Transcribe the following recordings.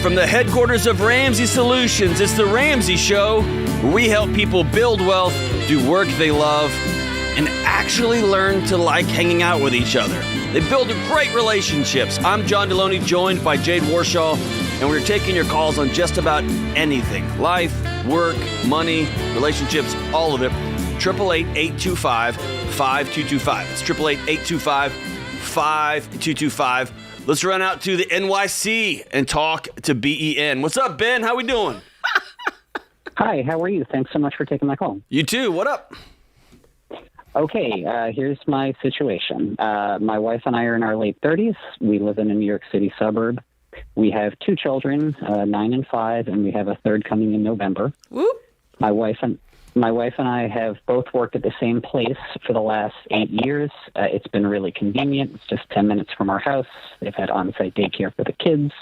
Live from the headquarters of Ramsey Solutions, it's the Ramsey Show, where we help people build wealth, do work they love, and actually learn to like hanging out with each other. They build great relationships. I'm John Deloney, joined by Jade Warshaw, and we're taking your calls on just about anything. Life, work, money, relationships, all of it. 888-825-5225. It's 888-825-5225. Let's run out to the NYC and talk to BEN. What's up, Ben? How we doing? Hi, how are you? Thanks so much for taking my call. You too. What up? Okay, here's my situation. My wife and I are in our late 30s. We live in a New York City suburb. We have two children, 9 and 5, and we have a third coming in November. Whoop. My wife and I have both worked at the same place for the last 8 years. It's been really convenient. It's just 10 minutes from our house. They've had on-site daycare for the kids.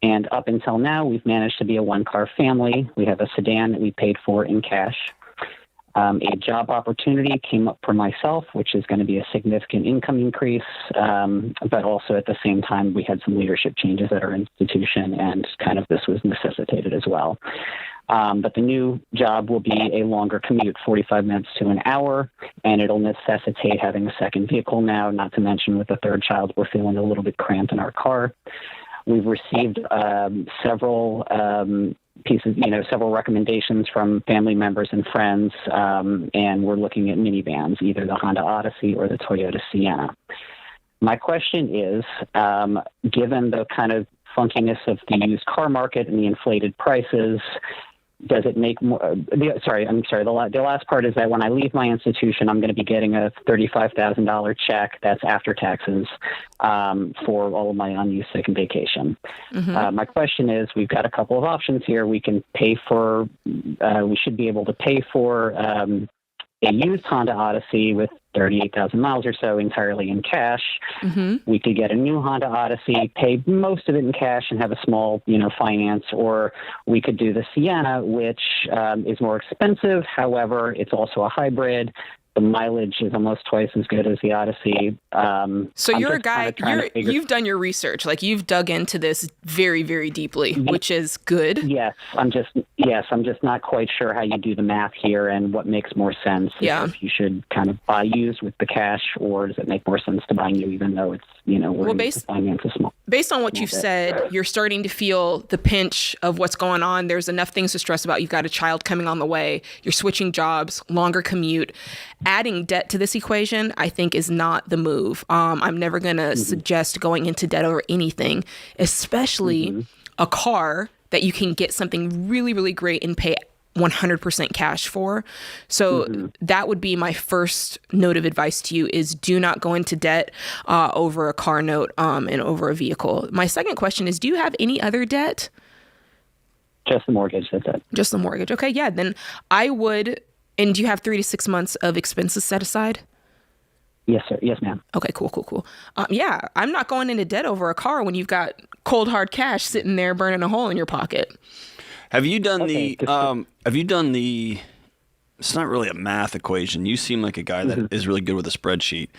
And up until now, we've managed to be a one-car family. We have a sedan that we paid for in cash. A job opportunity came up for myself, which is going to be a significant income increase. But also at the same time, we had some leadership changes at our institution, and kind of this was necessitated as well. But the new job will be a longer commute, 45 minutes to an hour, and it'll necessitate having a second vehicle now, not to mention with the third child, we're feeling a little bit cramped in our car. We've received several several recommendations from family members and friends, and we're looking at minivans, either the Honda Odyssey or the Toyota Sienna. My question is, given the kind of funkiness of the used car market and the inflated prices, does it make more? The last part is that when I leave my institution, I'm going to be getting a $35,000 check that's after taxes for all of my unused sick and vacation. Mm-hmm. My question is, we've got a couple of options here. We can pay for. We should be able to pay for a used Honda Odyssey with 38,000 miles or so entirely in cash. Mm-hmm. We could get a new Honda Odyssey, pay most of it in cash and have a small, finance, or we could do the Sienna, which is more expensive. However, it's also a hybrid. The mileage is almost twice as good as the Odyssey. So you're a guy, you've done your research, like you've dug into this very, very deeply, which is good. Yes, I'm just not quite sure how you do the math here and what makes more sense. Yeah. If you should kind of buy used with the cash, or does it make more sense to buy new, even though it's, finance is small. Based on what you've said, you're starting to feel the pinch of what's going on. There's enough things to stress about. You've got a child coming on the way. You're switching jobs, longer commute. Adding debt to this equation, I think, is not the move. I'm never going to suggest going into debt over anything, especially a car that you can get something really, really great and pay 100% cash for. So that would be my first note of advice to you, is do not go into debt over a car note and over a vehicle. My second question is, do you have any other debt? Just the mortgage, that's it. Just the mortgage. Okay, yeah, then I would... And do you have 3 to 6 months of expenses set aside? Yes, sir. Yes, ma'am. Okay, cool. Yeah, I'm not going into debt over a car when you've got cold hard cash sitting there burning a hole in your pocket. Have you done the? It's not really a math equation. You seem like a guy that is really good with a spreadsheet.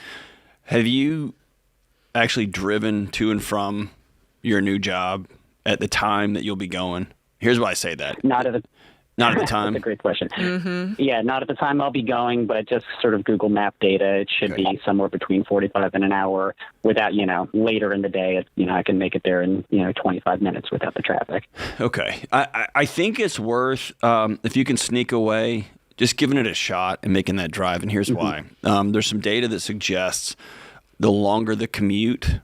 Have you actually driven to and from your new job at the time that you'll be going? Here's why I say that. Not at the time. That's a great question. Mm-hmm. Yeah, not at the time I'll be going, but just sort of Google Map data. It should be somewhere between 45 and an hour without, later in the day, I can make it there in, 25 minutes without the traffic. Okay. I think it's worth, if you can sneak away, just giving it a shot and making that drive. And here's why. There's some data that suggests the longer the commute,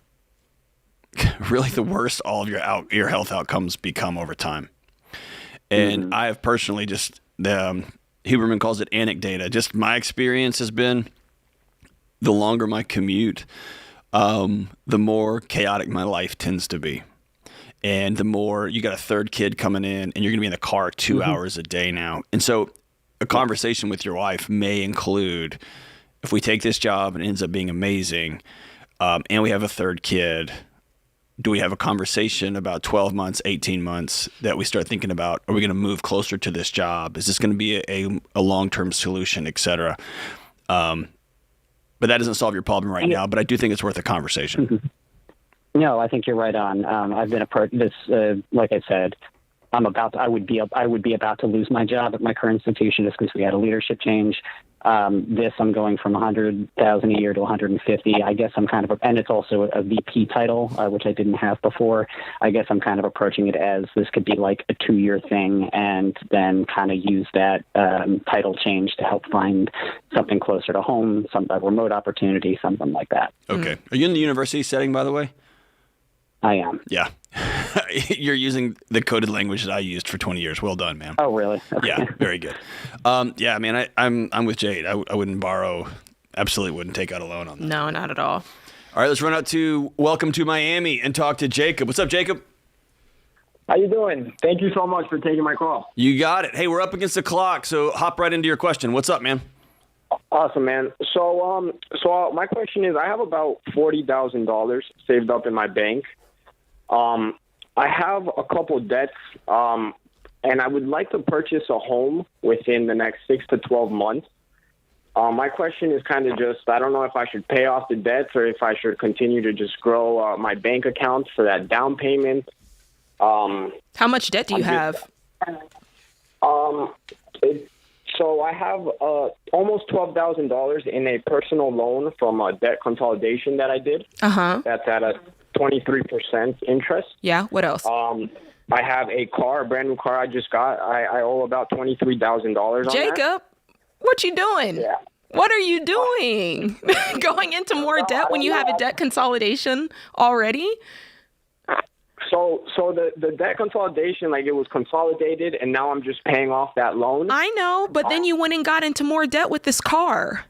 really the worse all of your health outcomes become over time. And I have personally Huberman calls it anecdata. Just my experience has been the longer my commute, the more chaotic my life tends to be. And the more you got a third kid coming in and you're going to be in the car 2 hours a day now. And so a conversation with your wife may include, if we take this job and it ends up being amazing, and we have a third kid, do we have a conversation about 12 months, 18 months that we start thinking about, are we going to move closer to this job? Is this going to be a long-term solution, et cetera? But that doesn't solve your problem right now, but I do think it's worth a conversation. No, I think you're right on. I've been approached this, like I said, I would be about to lose my job at my current institution just because we had a leadership change. I'm going from 100,000 a year to 150. I guess I'm kind of, and it's also a VP title, which I didn't have before. I guess I'm kind of approaching it as this could be like a 2-year thing, and then kind of use that title change to help find something closer to home, a remote opportunity, something like that. Okay. Are you in the university setting, by the way? I am. Yeah. You're using the coded language that I used for 20 years. Well done, man. Oh, really? Okay. Yeah, very good. Yeah, man, I'm with Jade. I wouldn't borrow, absolutely wouldn't take out a loan on that. No, not at all. All right, let's run out to Welcome to Miami and talk to Jacob. What's up, Jacob? How you doing? Thank you so much for taking my call. You got it. Hey, we're up against the clock, so hop right into your question. What's up, man? Awesome, man. So my question is, I have about $40,000 saved up in my bank. I have a couple debts, and I would like to purchase a home within the next 6 to 12 months. My question is kind of just, I don't know if I should pay off the debts or if I should continue to just grow my bank account for that down payment. How much debt do you have? So I have almost $12,000 in a personal loan from a debt consolidation that I did. Uh-huh. That's at a 23% interest. Yeah, what else? I have a brand new car I just got. I owe about $23,000 on Jacob, that. What you doing? Yeah. What are you doing? Going into more debt when you have a debt consolidation already? So the debt consolidation, like, it was consolidated, and now I'm just paying off that loan. I know, but then you went and got into more debt with this car.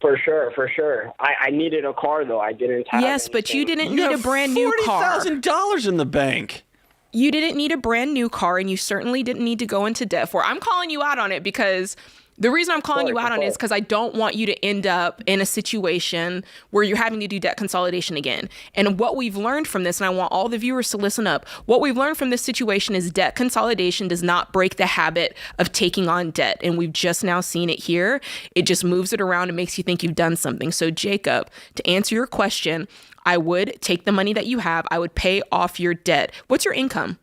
For sure. I needed a car, though. I didn't have Yes, but you didn't need a brand new car. $40,000 in the bank. You didn't need a brand new car, and you certainly didn't need to go into debt for it. I'm calling you out on it because the reason I'm calling you out on it is because I don't want you to end up in a situation where you're having to do debt consolidation again. And what we've learned from this, and I want all the viewers to listen up, what we've learned from this situation is debt consolidation does not break the habit of taking on debt. And we've just now seen it here. It just moves it around and makes you think you've done something. So Jacob, to answer your question, I would take the money that you have. I would pay off your debt. What's your income?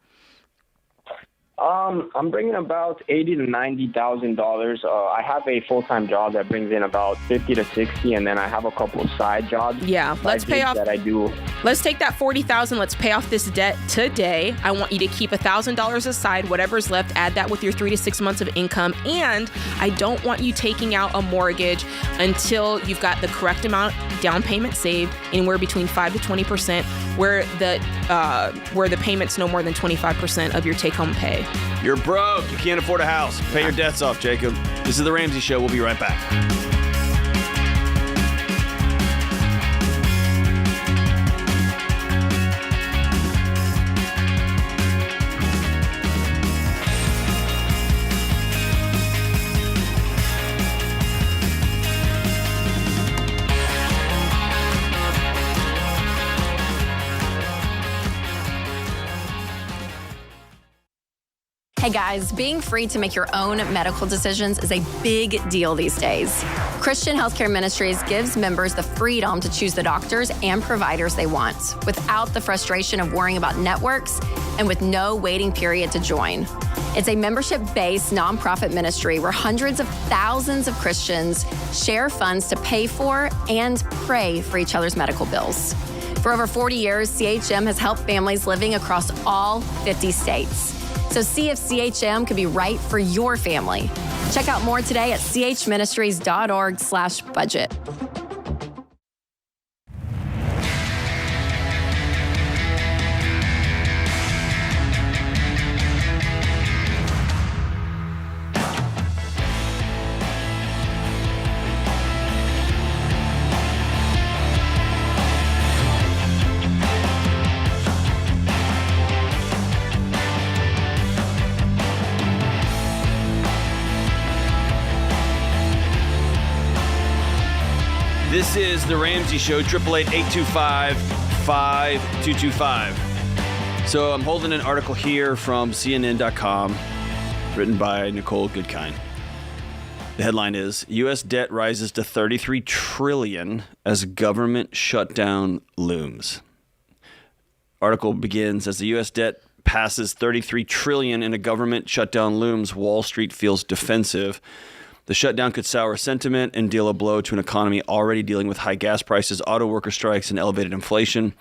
I'm bringing about $80,000 to $90,000. I have a full-time job that brings in about $50,000 to $60,000, and then I have a couple of side jobs. Yeah, let's pay off that I do. Let's take that $40,000. Let's pay off this debt today. I want you to keep $1,000 aside. Whatever's left, add that with your 3 to 6 months of income. And I don't want you taking out a mortgage until you've got the correct amount down payment saved, anywhere between 5 to 20%, where the payment's no more than 25% of your take-home pay. You're broke. You can't afford a house. Pay your debts off, Jacob. This is The Ramsey Show. We'll be right back. Hey guys, being free to make your own medical decisions is a big deal these days. Christian Healthcare Ministries gives members the freedom to choose the doctors and providers they want without the frustration of worrying about networks and with no waiting period to join. It's a membership-based nonprofit ministry where hundreds of thousands of Christians share funds to pay for and pray for each other's medical bills. For over 40 years, CHM has helped families living across all 50 states. So see if CHM could be right for your family. Check out more today at chministries.org/budget. This is The Ramsey Show, 888-825-5225. So I'm holding an article here from CNN.com, written by Nicole Goodkind. The headline is, U.S. debt rises to $33 trillion as government shutdown looms. article begins, as the U.S. debt passes $33 trillion and a government shutdown looms, Wall Street feels defensive. The shutdown could sour sentiment and deal a blow to an economy already dealing with high gas prices, auto worker strikes, and elevated inflation,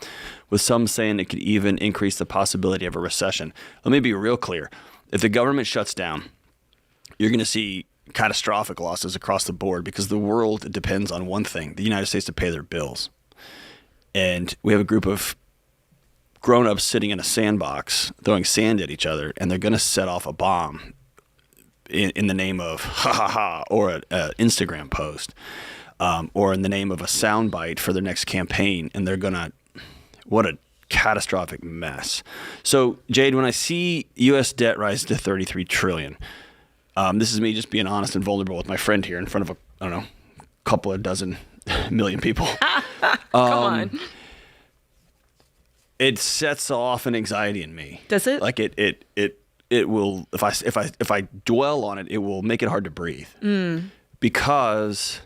with some saying it could even increase the possibility of a recession. Let me be real clear. If the government shuts down, you're going to see catastrophic losses across the board because the world depends on one thing, the United States, to pay their bills. And we have a group of grown-ups sitting in a sandbox throwing sand at each other, and they're going to set off a bomb in the name of ha ha ha, or an Instagram post, or in the name of a soundbite for their next campaign, and they're going to, what a catastrophic mess. So, Jade, when I see U.S. debt rise to $33 trillion, this is me just being honest and vulnerable with my friend here in front of a couple of dozen million people. Come on. It sets off an anxiety in me. Does it? Like it will, if I dwell on it, it will make it hard to breathe. Because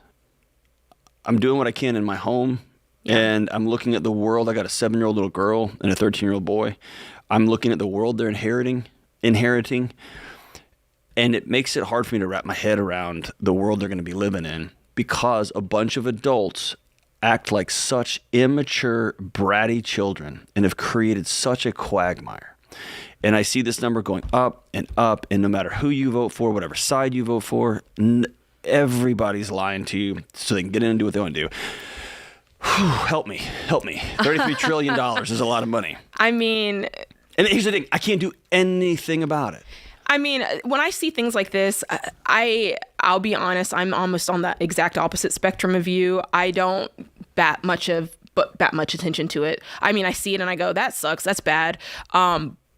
I'm doing what I can in my home, and I'm looking at the world. I got a 7-year-old little girl and a 13-year-old boy. I'm looking at the world they're inheriting, and it makes it hard for me to wrap my head around the world they're going to be living in, because a bunch of adults act like such immature, bratty children and have created such a quagmire. And I see this number going up, and no matter who you vote for, whatever side you vote for, everybody's lying to you so they can get in and do what they want to do. Whew, help me. $33 trillion is a lot of money. I mean... And here's the thing, I can't do anything about it. I mean, when I see things like this, I'll be honest, I'm almost on the exact opposite spectrum of you. I don't bat much attention to it. I mean, I see it and I go, that sucks, that's bad.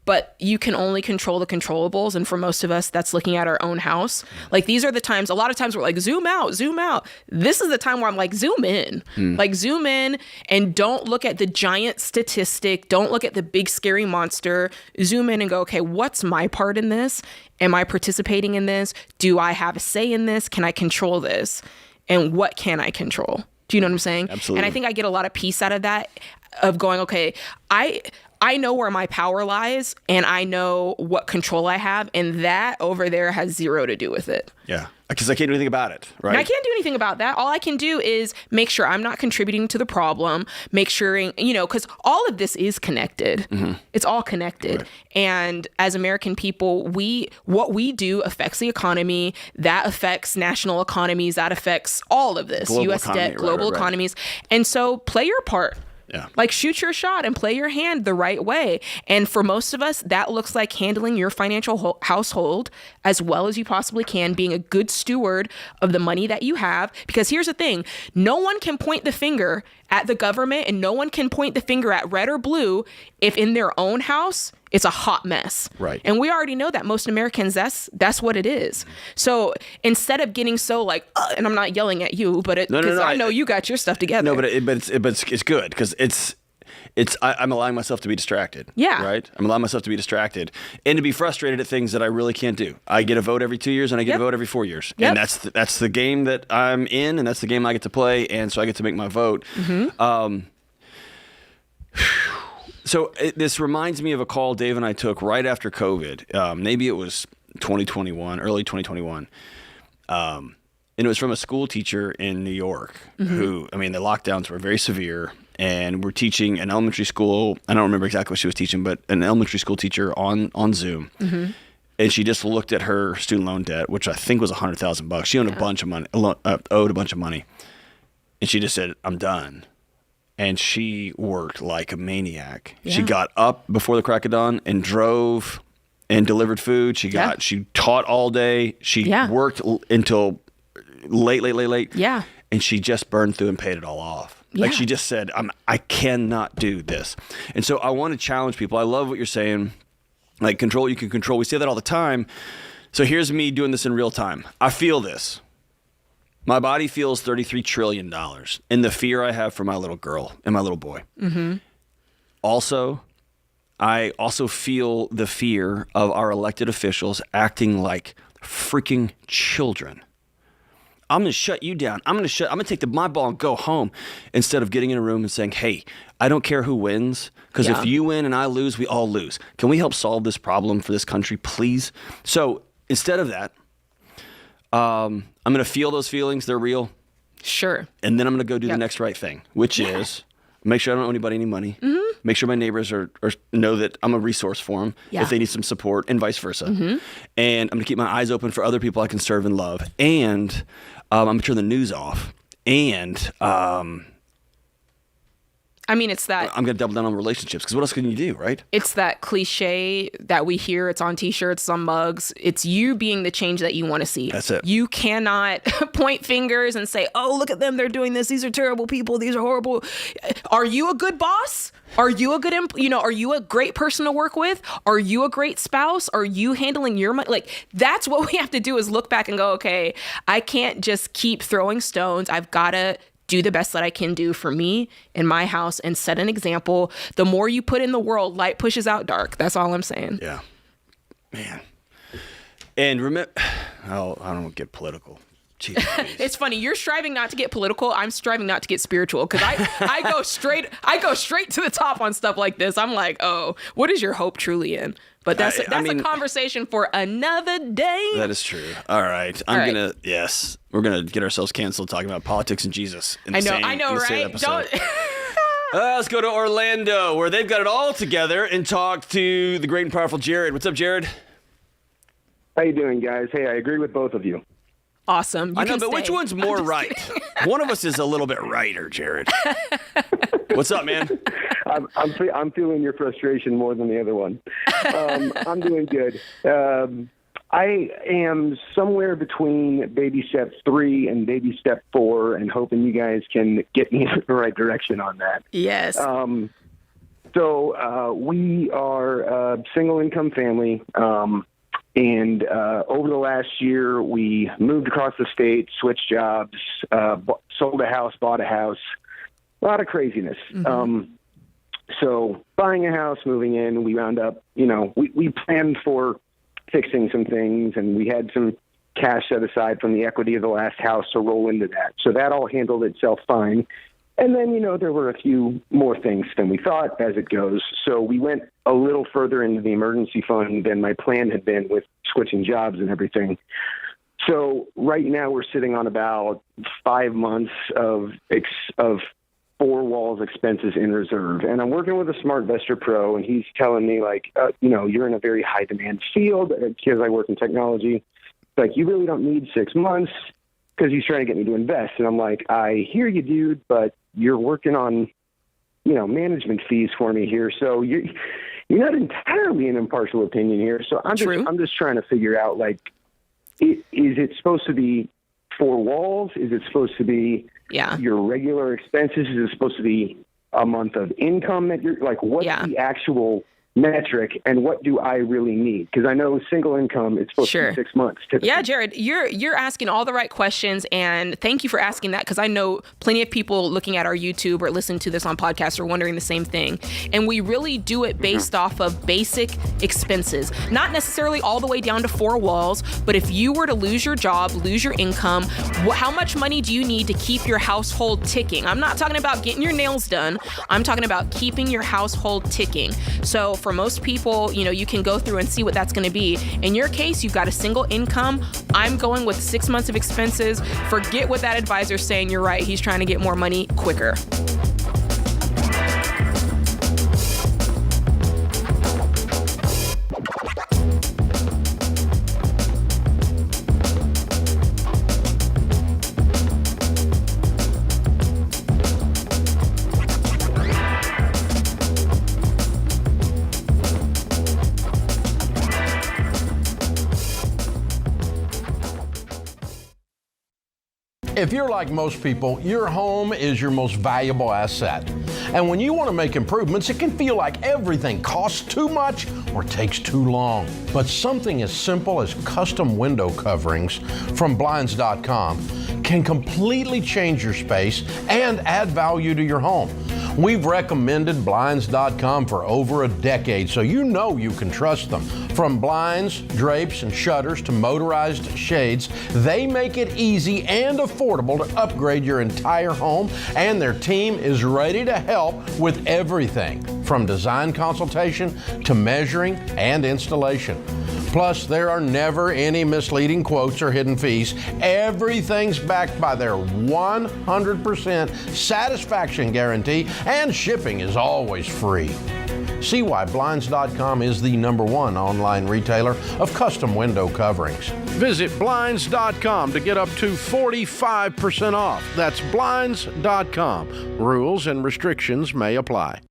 But you can only control the controllables. And for most of us, that's looking at our own house. Like, these are the times, a lot of times we're like, zoom out. This is the time where I'm like, zoom in. Like, zoom in and don't look at the giant statistic. Don't look at the big scary monster. Zoom in and go, okay, what's my part in this? Am I participating in this? Do I have a say in this? Can I control this? And what can I control? Do you know what I'm saying? Absolutely. And I think I get a lot of peace out of that, of going, okay, I know where my power lies, and I know what control I have, and that over there has zero to do with it. Yeah, because I can't do anything about it, right? And I can't do anything about that. All I can do is make sure I'm not contributing to the problem, make sure, because all of this is connected. It's all connected. Right. And as American people, what we do affects the economy, that affects national economies, that affects all of this, global U.S. economy, debt, global right. economies. And so play your part. Yeah. Like, shoot your shot and play your hand the right way. And for most of us, that looks like handling your financial household as well as you possibly can, being a good steward of the money that you have. Because here's the thing, no one can point the finger at the government, and no one can point the finger at red or blue if in their own house it's a hot mess. Right. And we already know that most Americans, that's what it is. So instead of getting so like, and I'm not yelling at you, but I know you got your stuff together. No, but it's good because I'm allowing myself to be distracted. Yeah. Right? I'm allowing myself to be distracted and to be frustrated at things that I really can't do. I get a vote every 2 years and I get a vote every 4 years. Yep. And that's the game that I'm in, and that's the game I get to play, and so I get to make my vote. So this reminds me of a call Dave and I took right after COVID. Maybe it was 2021, early 2021. And it was from a school teacher in New York who, the lockdowns were very severe, and we're teaching an elementary school. I don't remember exactly what she was teaching, but an elementary school teacher on Zoom. And she just looked at her student loan debt, which I think was $100,000. She owed a bunch of money, owed a bunch of money. And she just said, I'm done. And she worked like a maniac. Yeah. She got up before the crack of dawn and drove and delivered food. She taught all day. She worked until late. Yeah. And she just burned through and paid it all off. Yeah. Like, she just said, I cannot do this. And so I want to challenge people. I love what you're saying. Like, control what you can control. We say that all the time. So here's me doing this in real time. I feel this. My body feels $33 trillion and the fear I have for my little girl and my little boy. Also, I also feel the fear of our elected officials acting like freaking children. I'm going to shut you down. I'm going to take my ball and go home, instead of getting in a room and saying, hey, I don't care who wins, because if you win and I lose, we all lose. Can we help solve this problem for this country, please? So instead of that, I'm going to feel those feelings. They're real. Sure. And then I'm going to go do the next right thing, which is make sure I don't owe anybody any money. Mm-hmm. Make sure my neighbors know that I'm a resource for them if they need some support, and vice versa. Mm-hmm. And I'm going to keep my eyes open for other people I can serve and love. And I'm going to turn the news off. And it's that. I'm going to double down on relationships, because what else can you do, right? It's that cliche that we hear. It's on T-shirts, it's on mugs. It's you being the change that you want to see. That's it. You cannot point fingers and say, oh, look at them. They're doing this. These are terrible people. These are horrible. Are you a good boss? Are you a good, are you a great person to work with? Are you a great spouse? Are you handling your money? Like, that's what we have to do, is look back and go, okay, I can't just keep throwing stones. I've got to do the best that I can do for me in my house and set an example. The more you put in the world, light pushes out dark. That's all I'm saying. Yeah. Man. And remember, I don't get political. Jeez, it's funny. You're striving not to get political. I'm striving not to get spiritual, because I go straight to the top on stuff like this. I'm like, oh, what is your hope truly in? But that's a conversation for another day. That is true. All right. We're going to get ourselves canceled talking about politics and Jesus. I know, right? Don't. Let's go to Orlando, where they've got it all together, and talk to the great and powerful Jared. What's up, Jared? How you doing, guys? Hey, I agree with both of you. Awesome. I know, but which one's more right? One of us is a little bit righter, Jared. What's up, man? I'm feeling your frustration more than the other one. I'm doing good. I am somewhere between baby step 3 and baby step 4, and hoping you guys can get me in the right direction on that. Yes. So we are a single income family. And over the last year, we moved across the state, switched jobs, sold a house, bought a house, a lot of craziness. Mm-hmm. So buying a house, moving in, we wound up, we planned for fixing some things, and we had some cash set aside from the equity of the last house to roll into that. So that all handled itself fine. And then, there were a few more things than we thought, as it goes. So we went a little further into the emergency fund than my plan had been, with switching jobs and everything. So right now we're sitting on about 5 months of 4 walls expenses in reserve. And I'm working with a SmartVestor Pro, and he's telling me, like, you're in a very high demand field, because I work in technology. Like, you really don't need 6 months, because he's trying to get me to invest. And I'm like, I hear you, dude, but you're working on, management fees for me here. So you're not entirely an impartial opinion here. So I'm just trying to figure out, like, is it supposed to be 4 walls? Is it supposed to be your regular expenses? Is it supposed to be a month of income that you're like, what's the actual metric, and what do I really need? Because I know single income, it's supposed to be 6 months typically. Yeah, Jared, you're asking all the right questions, and thank you for asking that, because I know plenty of people looking at our YouTube or listening to this on podcasts are wondering the same thing. And we really do it based off of basic expenses, not necessarily all the way down to 4 walls, but if you were to lose your job, lose your income, how much money do you need to keep your household ticking? I'm not talking about getting your nails done. I'm talking about keeping your household ticking. So for most people, you can go through and see what that's going to be. In your case, you've got a single income. I'm going with 6 months of expenses. Forget what that advisor's saying. You're right. He's trying to get more money quicker. If you're like most people, your home is your most valuable asset. And when you want to make improvements, it can feel like everything costs too much or takes too long. But something as simple as custom window coverings from Blinds.com can completely change your space and add value to your home. We've recommended Blinds.com for over a decade, so you know you can trust them. From blinds, drapes, and shutters to motorized shades, they make it easy and affordable to upgrade your entire home, and their team is ready to help with everything from design consultation to measuring and installation. Plus, there are never any misleading quotes or hidden fees. Everything's backed by their 100% satisfaction guarantee, and shipping is always free. See why Blinds.com is the #1 online retailer of custom window coverings. Visit Blinds.com to get up to 45% off. That's Blinds.com. Rules and restrictions may apply.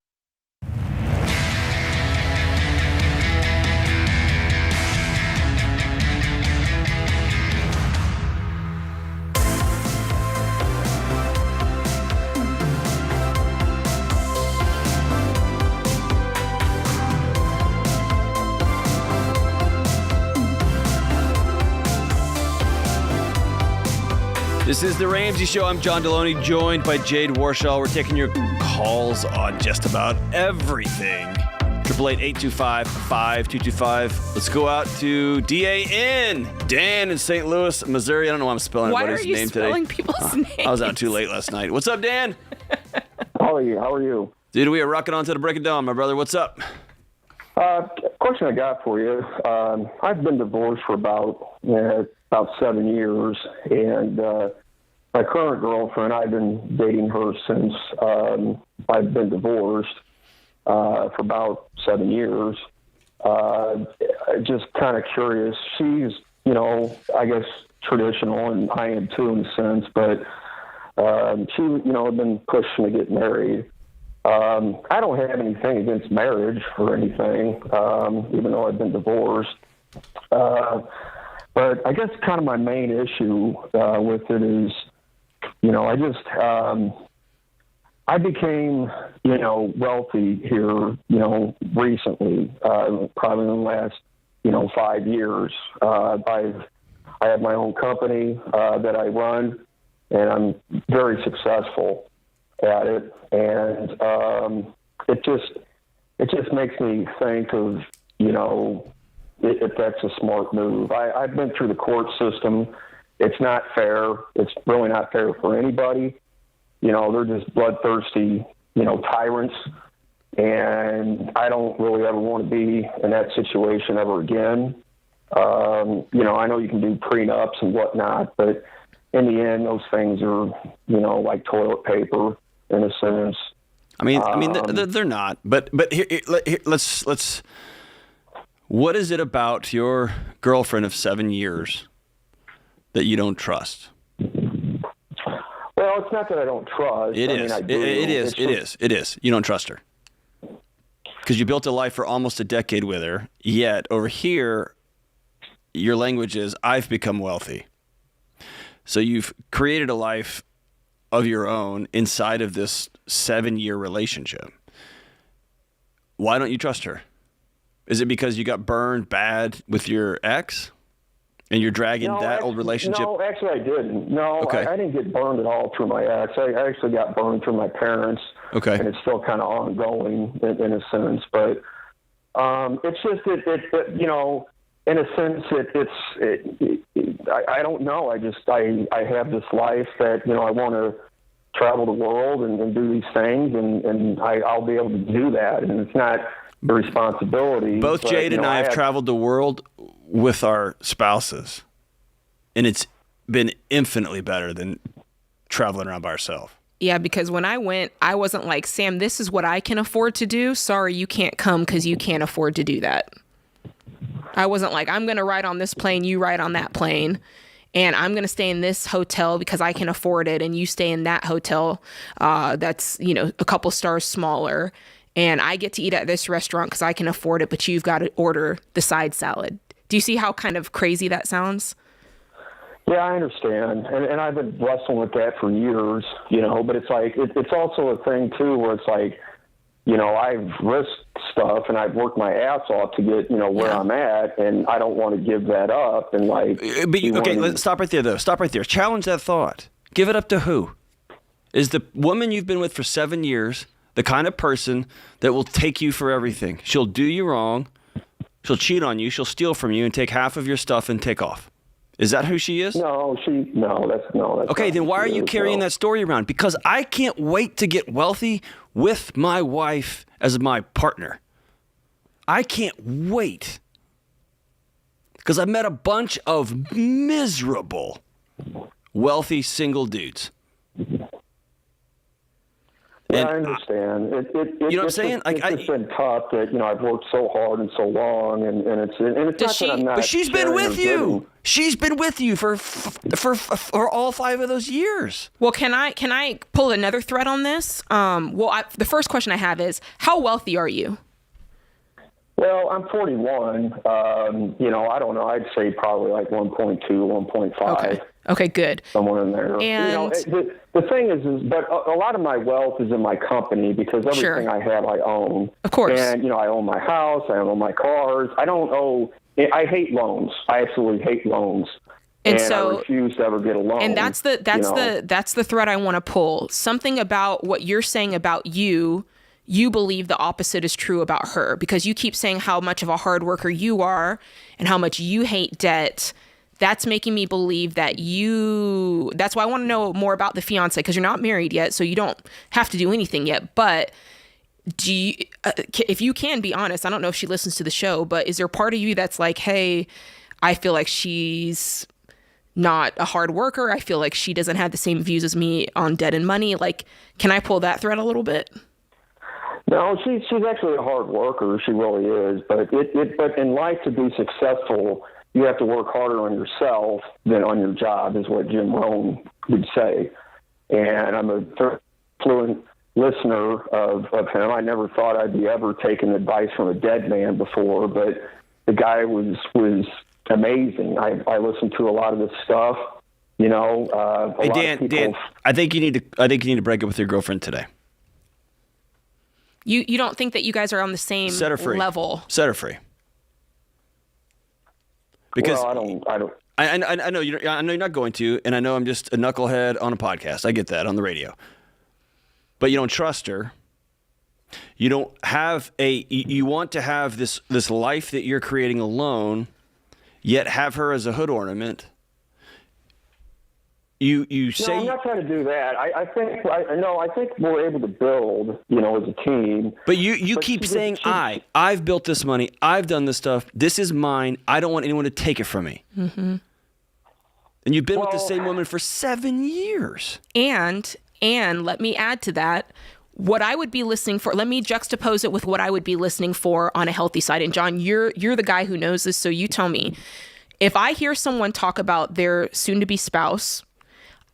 This is the Ramsey Show. I'm John Deloney, joined by Jade Warshaw. We're taking your calls on just about everything. 888-825-5225. Let's go out to DAN. Dan in St. Louis, Missouri. I don't know why I'm spelling everybody's name today. Why are you spelling people's names? I was out too late last night. What's up, Dan? How are you? Dude, we are rocking on to the break of dawn, my brother. What's up? Question I got for you. I've been divorced for about 7 years, and my current girlfriend, I've been dating her since I've been divorced for about 7 years. Just kind of curious. She's, I guess traditional, and I am too in a sense, but she, had been pushing to get married. I don't have anything against marriage or anything, even though I've been divorced. But I guess kind of my main issue with it is, I became, wealthy here, recently, probably in the last, 5 years. I have my own company that I run, and I'm very successful at it. And it just makes me think of, if that's a smart move. I've been through the court system. It's not fair. It's really not fair for anybody. They're just bloodthirsty, tyrants. And I don't really ever want to be in that situation ever again. I know you can do prenups and whatnot, but in the end, those things are, like toilet paper in a sense. They're not. But here, let's. What is it about your girlfriend of 7 years that you don't trust? Well, it's not that I don't trust. It is. You don't trust her. Because you built a life for almost a decade with her, yet over here, your language is, I've become wealthy. So you've created a life of your own inside of this 7-year relationship. Why don't you trust her? Is it because you got burned bad with your ex and you're dragging old relationship? No, actually I didn't. No, okay. I didn't get burned at all through my ex. I actually got burned through my parents. Okay. And it's still kind of ongoing in a sense. But it's just that, in a sense, I don't know. I have this life that, I want to travel the world and do these things, and I'll be able to do that. And it's not the responsibility. Both Jade and I have traveled the world with our spouses, and it's been infinitely better than traveling around by ourselves. Yeah, because when I went, I wasn't like, Sam, this is what I can afford to do. Sorry, you can't come because you can't afford to do that. I wasn't like, I'm going to ride on this plane, you ride on that plane, and I'm going to stay in this hotel because I can afford it, and you stay in that hotel that's, a couple stars smaller. And I get to eat at this restaurant because I can afford it, but you've got to order the side salad. Do you see how kind of crazy that sounds? Yeah, I understand. And I've been wrestling with that for years, but it's like, it's also a thing too, where it's like, I've risked stuff and I've worked my ass off to get, where I'm at, and I don't want to give that up. And like, let's stop right there though. Stop right there. Challenge that thought. Give it up to who? Is the woman you've been with for 7 years the kind of person that will take you for everything. She'll do you wrong. She'll cheat on you. She'll steal from you and take half of your stuff and take off. Is that who she is? No, that's okay, then why are you carrying that story around? Because I can't wait to get wealthy with my wife as my partner. I can't wait. Because I met a bunch of miserable, wealthy single dudes. Yeah, I understand. You know what I'm saying? It's been tough that, I've worked so hard and so long, and it's not that I'm not. But she's been with you. She's been with you for all 5 of those years. Well, can I pull another thread on this? The first question I have is, how wealthy are you? Well, I'm 41. I don't know. I'd say probably like 1.2, 1.5. Okay, good. Somewhere in there. And the thing is, but a lot of my wealth is in my company because everything I have, I own. Of course. And, I own my house. I own my cars. I don't owe. I hate loans. I absolutely hate loans. And so I refuse to ever get a loan. And that's the thread I want to pull. Something about what you're saying about you believe the opposite is true about her, because you keep saying how much of a hard worker you are and how much you hate debt. That's making me believe that that's why I want to know more about the fiance, because you're not married yet, so you don't have to do anything yet. But if you can be honest, I don't know if she listens to the show, but is there part of you that's like, hey, I feel like she's not a hard worker. I feel like she doesn't have the same views as me on debt and money. Like, can I pull that thread a little bit? No, she's actually a hard worker. She really is. But but in life, to be successful, you have to work harder on yourself than on your job, is what Jim Rohn would say. And I'm a fluent listener of him. I never thought I'd be ever taking advice from a dead man before, but the guy was amazing. I listened to a lot of this stuff. Hey, Dan, I think you need to break up with your girlfriend today. You don't think that you guys are on the same level? Set her free. Because I don't. I know I know you're not going to, and I know I'm just a knucklehead on a podcast. I get that on the radio. But you don't trust her. You don't have you want to have this life that you're creating alone, yet have her as a hood ornament. You say no, I'm not trying to do that. I think we're able to build, as a team. But you keep saying I've built this money, I've done this stuff, this is mine, I don't want anyone to take it from me. Mm-hmm. And you've been with the same woman for 7 years. And let me add to that, what I would be listening for. Let me juxtapose it with what I would be listening for on a healthy side. And John, you're the guy who knows this, so you tell me. If I hear someone talk about their soon-to-be spouse,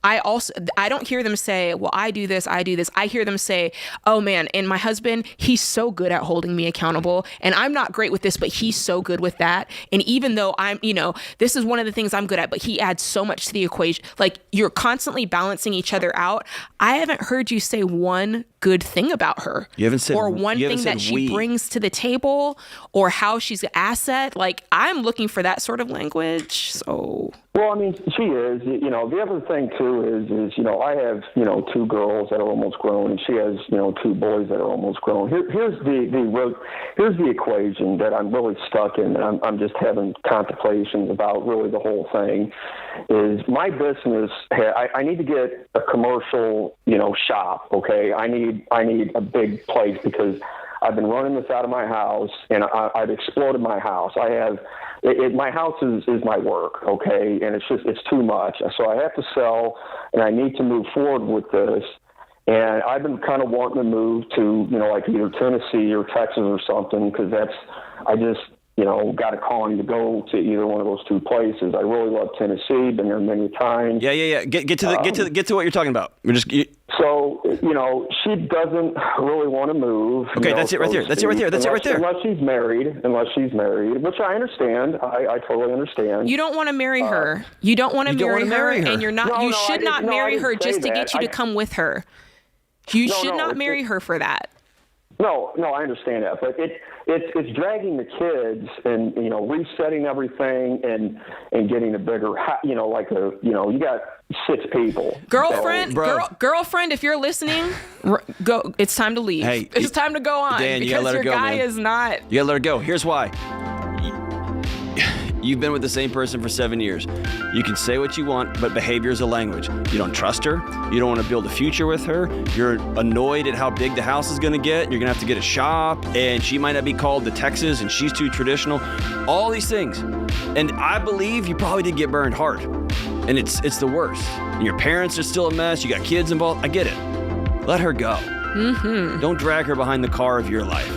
I don't hear them say, well, I do this. I hear them say, oh man, and my husband, he's so good at holding me accountable, and I'm not great with this, but he's so good with that. And even though this is one of the things I'm good at, but he adds so much to the equation. Like, you're constantly balancing each other out. I haven't heard you say one good thing about her. You haven't said, or one thing that she brings to the table, or how she's an asset. Like, I'm looking for that sort of language. So. Well, I mean, she is. The other thing too is I have 2 girls that are almost grown, and she has 2 boys that are almost grown. Here's the equation that I'm really stuck in, and I'm just having contemplations about really the whole thing. Is my business? I need to get a commercial shop. Okay, I need a big place because I've been running this out of my house, and I've exploded my house. I have. My house is my work, okay, and it's too much. So I have to sell, and I need to move forward with this. And I've been kind of wanting to move to, like either Tennessee or Texas or something, because I just got a calling to go to either one of those 2 places. I really love Tennessee, been there many times. Yeah. Get to what you're talking about. So she doesn't really want to move. Okay, that's it right there. Unless she's married, which I understand. I totally understand. You don't want to marry her. You don't want to marry her, and you're not. You should not marry her just to get you to come with her. You should not marry her for that. No, I understand that, but it's dragging the kids and, resetting everything and getting a bigger, you got 6 people. Girlfriend, girlfriend, if you're listening, go. It's time to leave. Hey, it's time to go on Dan, because your guy is not. You gotta let her go. Here's why. You've been with the same person for 7 years. You can say what you want, but behavior is a language. You don't trust her. You don't want to build a future with her. You're annoyed at how big the house is going to get. You're going to have to get a shop, and she might not be called to Texas, and she's too traditional. All these things. And I believe you probably did get burned hard. And it's the worst. And your parents are still a mess. You got kids involved. I get it. Let her go. Mm-hmm. Don't drag her behind the car of your life.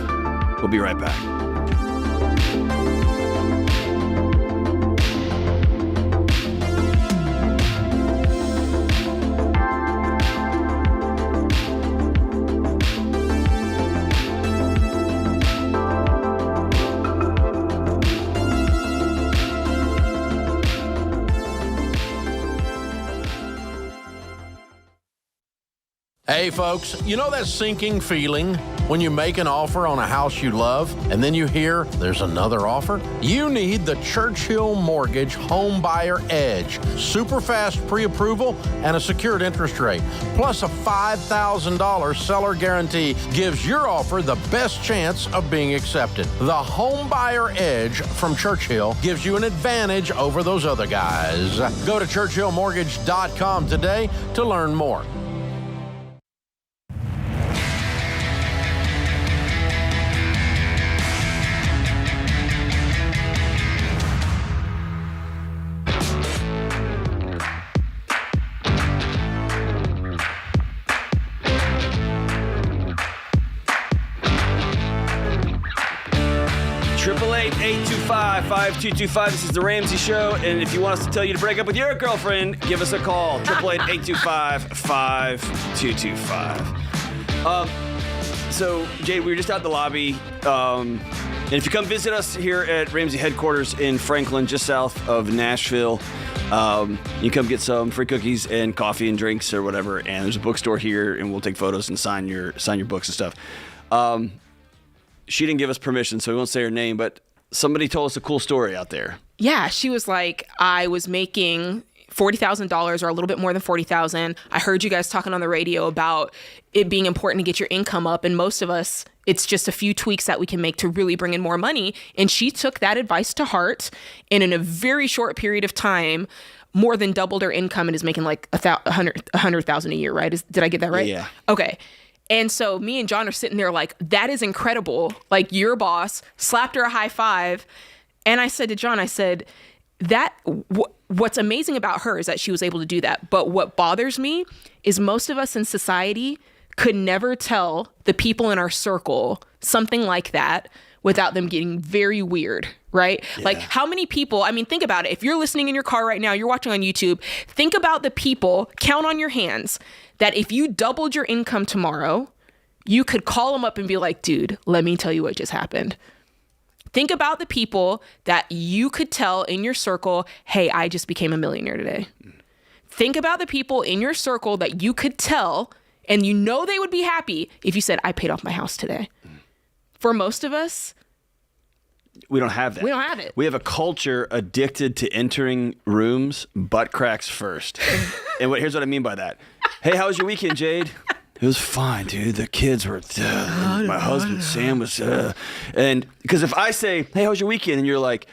We'll be right back. Hey folks, you know that sinking feeling when you make an offer on a house you love and then you hear there's another offer? You need the Churchill Mortgage Home Buyer Edge. Super fast pre-approval and a secured interest rate, plus a $5,000 seller guarantee gives your offer the best chance of being accepted. The Home Buyer Edge from Churchill gives you an advantage over those other guys. Go to churchillmortgage.com today to learn more. $888-825-5225. This is the Ramsey Show, and if you want us to tell you to break up with your girlfriend, give us a call. 888-825-5225. So, Jade, we were just out in the lobby, and if you come visit us here at Ramsey headquarters in Franklin, just south of Nashville, you come get some free cookies and coffee and drinks or whatever, and there's a bookstore here, and we'll take photos and sign your books and stuff. She didn't give us permission, so we won't say her name, but somebody told us a cool story out there. Yeah, she was like, I was making $40,000 or a little bit more than $40,000. I heard you guys talking on the radio about it being important to get your income up. And most of us, it's just a few tweaks that we can make to really bring in more money. And she took that advice to heart. And in a very short period of time, more than doubled her income and is making like $100,000 a year, right? Did I get that right? Yeah. Okay. And so me and John are sitting there like, that is incredible. Like, your boss slapped her a high five. And I said to John, I said, what's amazing about her is that she was able to do that. But what bothers me is most of us in society could never tell the people in our circle something like that without them getting very weird, right? Yeah. Like, how many people, I mean, think about it. If you're listening in your car right now, you're watching on YouTube, think about the people, count on your hands, that if you doubled your income tomorrow, you could call them up and be like, dude, let me tell you what just happened. Think about the people that you could tell in your circle, hey, I just became a millionaire today. Think about the people in your circle that you could tell, and you know they would be happy if you said, I paid off my house today. For most of us, we don't have that. We don't have it. We have a culture addicted to entering rooms butt cracks first. And here's what I mean by that. Hey, how was your weekend, Jade? It was fine, dude. The kids were, my husband, Sam, was, and because if I say, hey, how was your weekend? And you're like,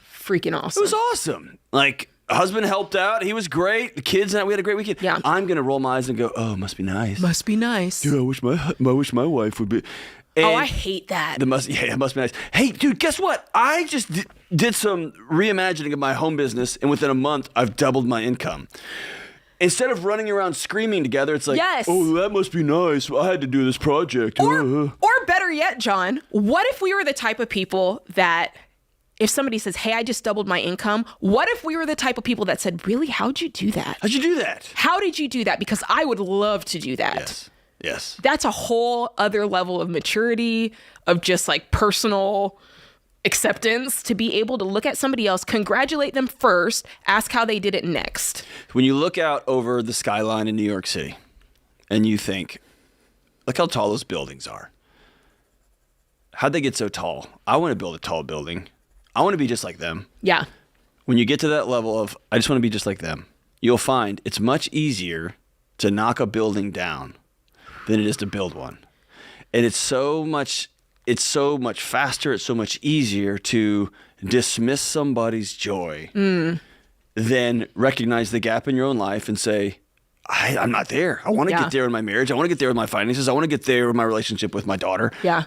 freaking awesome. It was awesome. Like, husband helped out. He was great. The kids and we had a great weekend. Yeah. I'm going to roll my eyes and go, oh, must be nice. Must be nice. Dude, I wish my wife would be. And I hate that. It must be nice. Hey, dude, guess what? I just did some reimagining of my home business, and within a month, I've doubled my income. Instead of running around screaming together, it's like, yes. Oh, that must be nice. I had to do this project. Or better yet, John, what if we were the type of people that if somebody says, hey, I just doubled my income, what if we were the type of people that said, really, how'd you do that? How'd you do that? How did you do that? Because I would love to do that. Yes. That's a whole other level of maturity, of just like personal acceptance, to be able to look at somebody else, congratulate them first, ask how they did it next. When you look out over the skyline in New York City and you think, look how tall those buildings are. how'd they get so tall? I want to build a tall building. I want to be just like them. Yeah. When you get to that level of, I just want to be just like them, you'll find it's much easier to knock a building down than it is to build one. And it's so much faster, it's so much easier to dismiss somebody's joy than recognize the gap in your own life and say, I'm not there. I want to get there in my marriage. I want to get there with my finances. I want to get there with my relationship with my daughter. Yeah.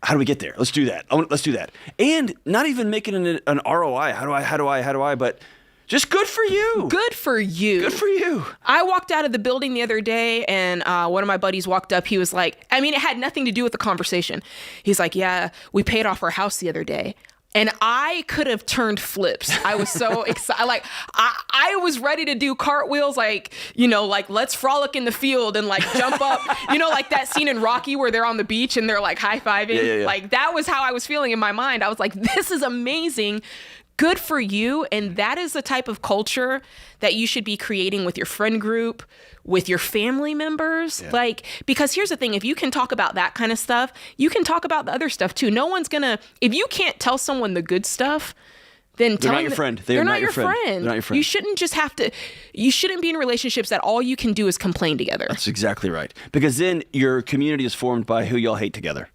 How do we get there? Let's do that. Let's do that. And not even making an ROI. How do I? But just good for you. Good for you. Good for you. I walked out of the building the other day and one of my buddies walked up. He was like, I mean, it had nothing to do with the conversation. He's like, yeah, we paid off our house the other day. And I could have turned flips. I was so excited. Like, I was ready to do cartwheels, like, like let's frolic in the field and like jump up, like that scene in Rocky where they're on the beach and they're like high-fiving. Yeah. Like, that was how I was feeling in my mind. I was like, this is amazing. Good for you. And that is the type of culture that you should be creating with your friend group, with your family members. Yeah. Like, because here's the thing, if you can talk about that kind of stuff, you can talk about the other stuff too. No one's gonna, if you can't tell someone the good stuff, then They're not your friend. They're not your friend. They're not your friend. You shouldn't be in relationships that all you can do is complain together. That's exactly right. Because then your community is formed by who y'all hate together.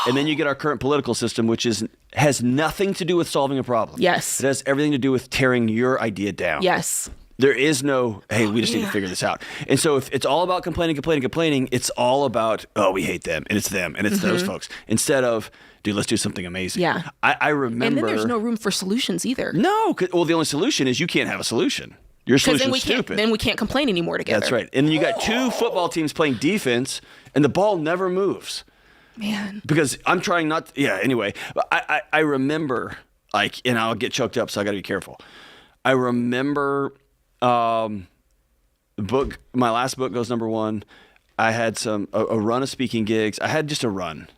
And then you get our current political system, which has nothing to do with solving a problem. Yes. It has everything to do with tearing your idea down. Yes. There is no, hey, we just need to figure this out. And so if it's all about complaining, it's all about, oh, we hate them, and it's them, and it's those folks. Instead of, dude, let's do something amazing. Yeah. I remember. And then there's no room for solutions either. No. Well, the only solution is you can't have a solution. Your solution's stupid. Then we can't complain anymore together. That's right. And then you got two football teams playing defense, and the ball never moves. Man. Because I'm trying not to, anyway. I remember, like, and I'll get choked up, so I got to be careful. I remember my last book goes number one. I had a run of speaking gigs. I had just a run.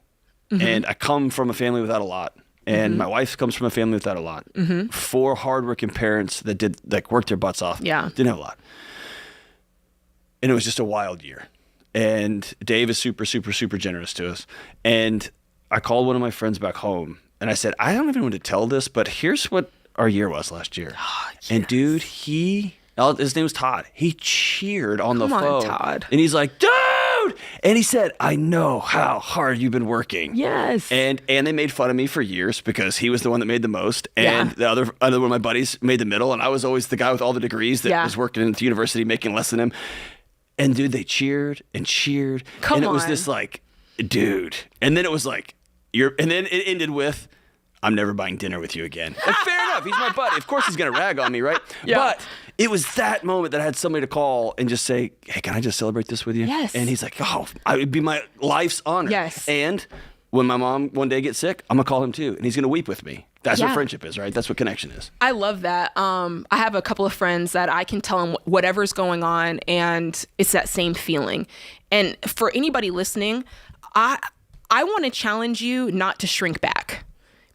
And I come from a family without a lot. And my wife comes from a family without a lot. 4 hardworking parents that worked their butts off. Yeah. Didn't have a lot. And it was just a wild year. And Dave is super, super, super generous to us. And I called one of my friends back home and I said, I don't even want to tell this, but here's what our year was last year. Oh, yes. And dude, his name was Todd. He cheered on the phone. Come on, Todd. And he's like, dude! And he said, I know how hard you've been working. Yes. And they made fun of me for years because he was the one that made the most. And the other one of my buddies made the middle. And I was always the guy with all the degrees that was working at the university making less than him. And dude, they cheered and cheered. And it was this like, dude. And then it was like, and then it ended with, I'm never buying dinner with you again. And fair enough. He's my buddy. Of course he's going to rag on me, right? Yeah. But it was that moment that I had somebody to call and just say, hey, can I just celebrate this with you? Yes. And he's like, oh, it would be my life's honor. Yes. And when my mom one day gets sick, I'm going to call him too. And he's going to weep with me. That's what friendship is, right? That's what connection is. I love that. I have a couple of friends that I can tell them whatever's going on, and it's that same feeling. And for anybody listening, I want to challenge you not to shrink back.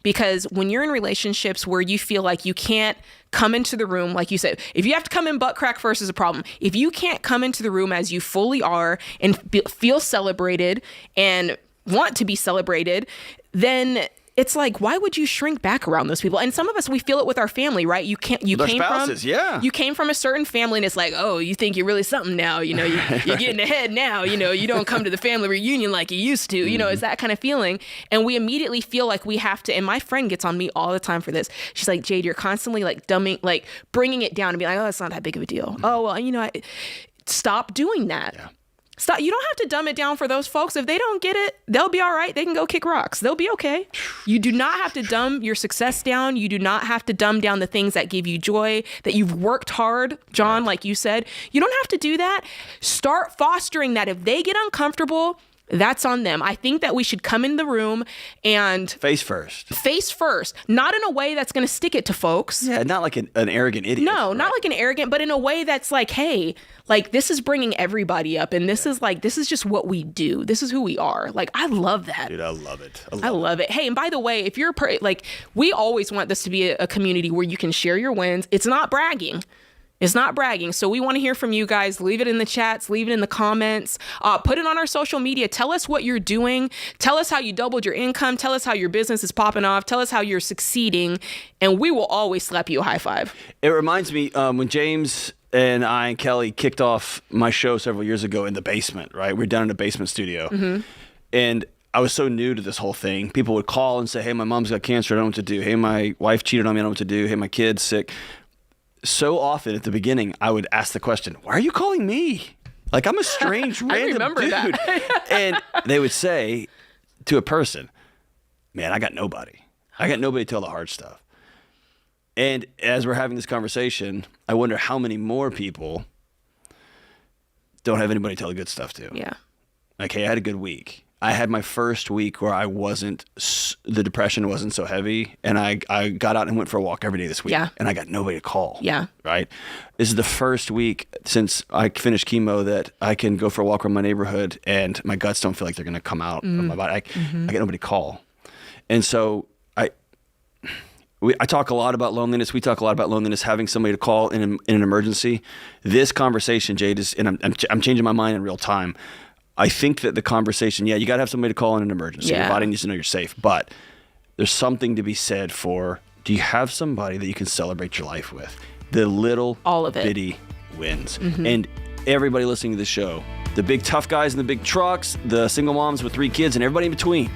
Because when you're in relationships where you feel like you can't come into the room, like you said, if you have to come in butt crack first is a problem. If you can't come into the room as you fully are and feel celebrated and want to be celebrated, then it's like, why would you shrink back around those people? And some of us, we feel it with our family, right? You came from a certain family, and it's like, oh, you think you're really something now. You're getting ahead now. You don't come to the family reunion like you used to. It's that kind of feeling. And we immediately feel like we have to. And my friend gets on me all the time for this. She's like, Jade, you're constantly like bringing it down and being like, oh, it's not that big of a deal. Oh, well, stop doing that. Yeah. Stop. You don't have to dumb it down for those folks. If they don't get it, they'll be all right. They can go kick rocks. They'll be okay. You do not have to dumb your success down. You do not have to dumb down the things that give you joy, that you've worked hard, John, like you said. You don't have to do that. Start fostering that. If they get uncomfortable, that's on them. I think that we should come in the room and face first, not in a way that's going to stick it to folks. Yeah, not like an arrogant idiot. No, not like an arrogant, but in a way that's like, hey, like this is bringing everybody up, and this is just what we do. This is who we are. Like, I love that. Dude, I love it. I love it. Hey, and by the way, if you're we always want this to be a community where you can share your wins. It's not bragging. It's not bragging. So we want to hear from you guys. Leave it in the chats. Leave it in the comments. Put it on our social media. Tell us what you're doing. Tell us how you doubled your income. Tell us how your business is popping off. Tell us how you're succeeding. And we will always slap you a high five. It reminds me when James and I and Kelly kicked off my show several years ago in the basement, right? We were down in the basement studio. Mm-hmm. And I was so new to this whole thing. People would call and say, hey, my mom's got cancer. I don't know what to do. Hey, my wife cheated on me. I don't know what to do. Hey, my kid's sick. So often at the beginning, I would ask the question, why are you calling me? Like, I'm a strange random dude. That. And they would say to a person, man, I got nobody. I got nobody to tell the hard stuff. And as we're having this conversation, I wonder how many more people don't have anybody to tell the good stuff to. Yeah. Like, hey, I had a good week. I had my first week where the depression wasn't so heavy, and I got out and went for a walk every day this week. Yeah. And I got nobody to call. Yeah. Right? This is the first week since I finished chemo that I can go for a walk around my neighborhood and my guts don't feel like they're going to come out of my body. I get nobody to call. And so I talk a lot about loneliness. We talk a lot about loneliness, having somebody to call in an emergency. This conversation, Jade, is, and I'm changing my mind in real time. I think that the conversation, you got to have somebody to call in an emergency. Yeah. Your body needs to know you're safe. But there's something to be said for, do you have somebody that you can celebrate your life with? The little all of it. Bitty wins. And everybody listening to this show, the big tough guys in the big trucks, the single moms with 3 kids, and everybody in between,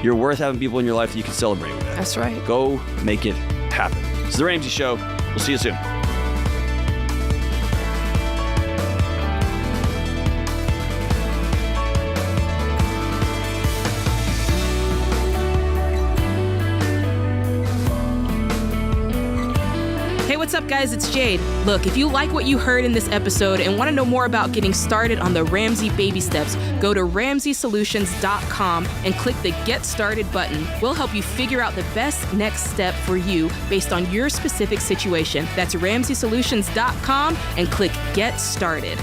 you're worth having people in your life that you can celebrate with. That's right. Go make it happen. It's The Ramsey Show. We'll see you soon. What's up, guys? It's Jade. Look, if you like what you heard in this episode and want to know more about getting started on the Ramsey baby steps, go to RamseySolutions.com and click the Get Started button. We'll help you figure out the best next step for you based on your specific situation. That's RamseySolutions.com and click Get Started.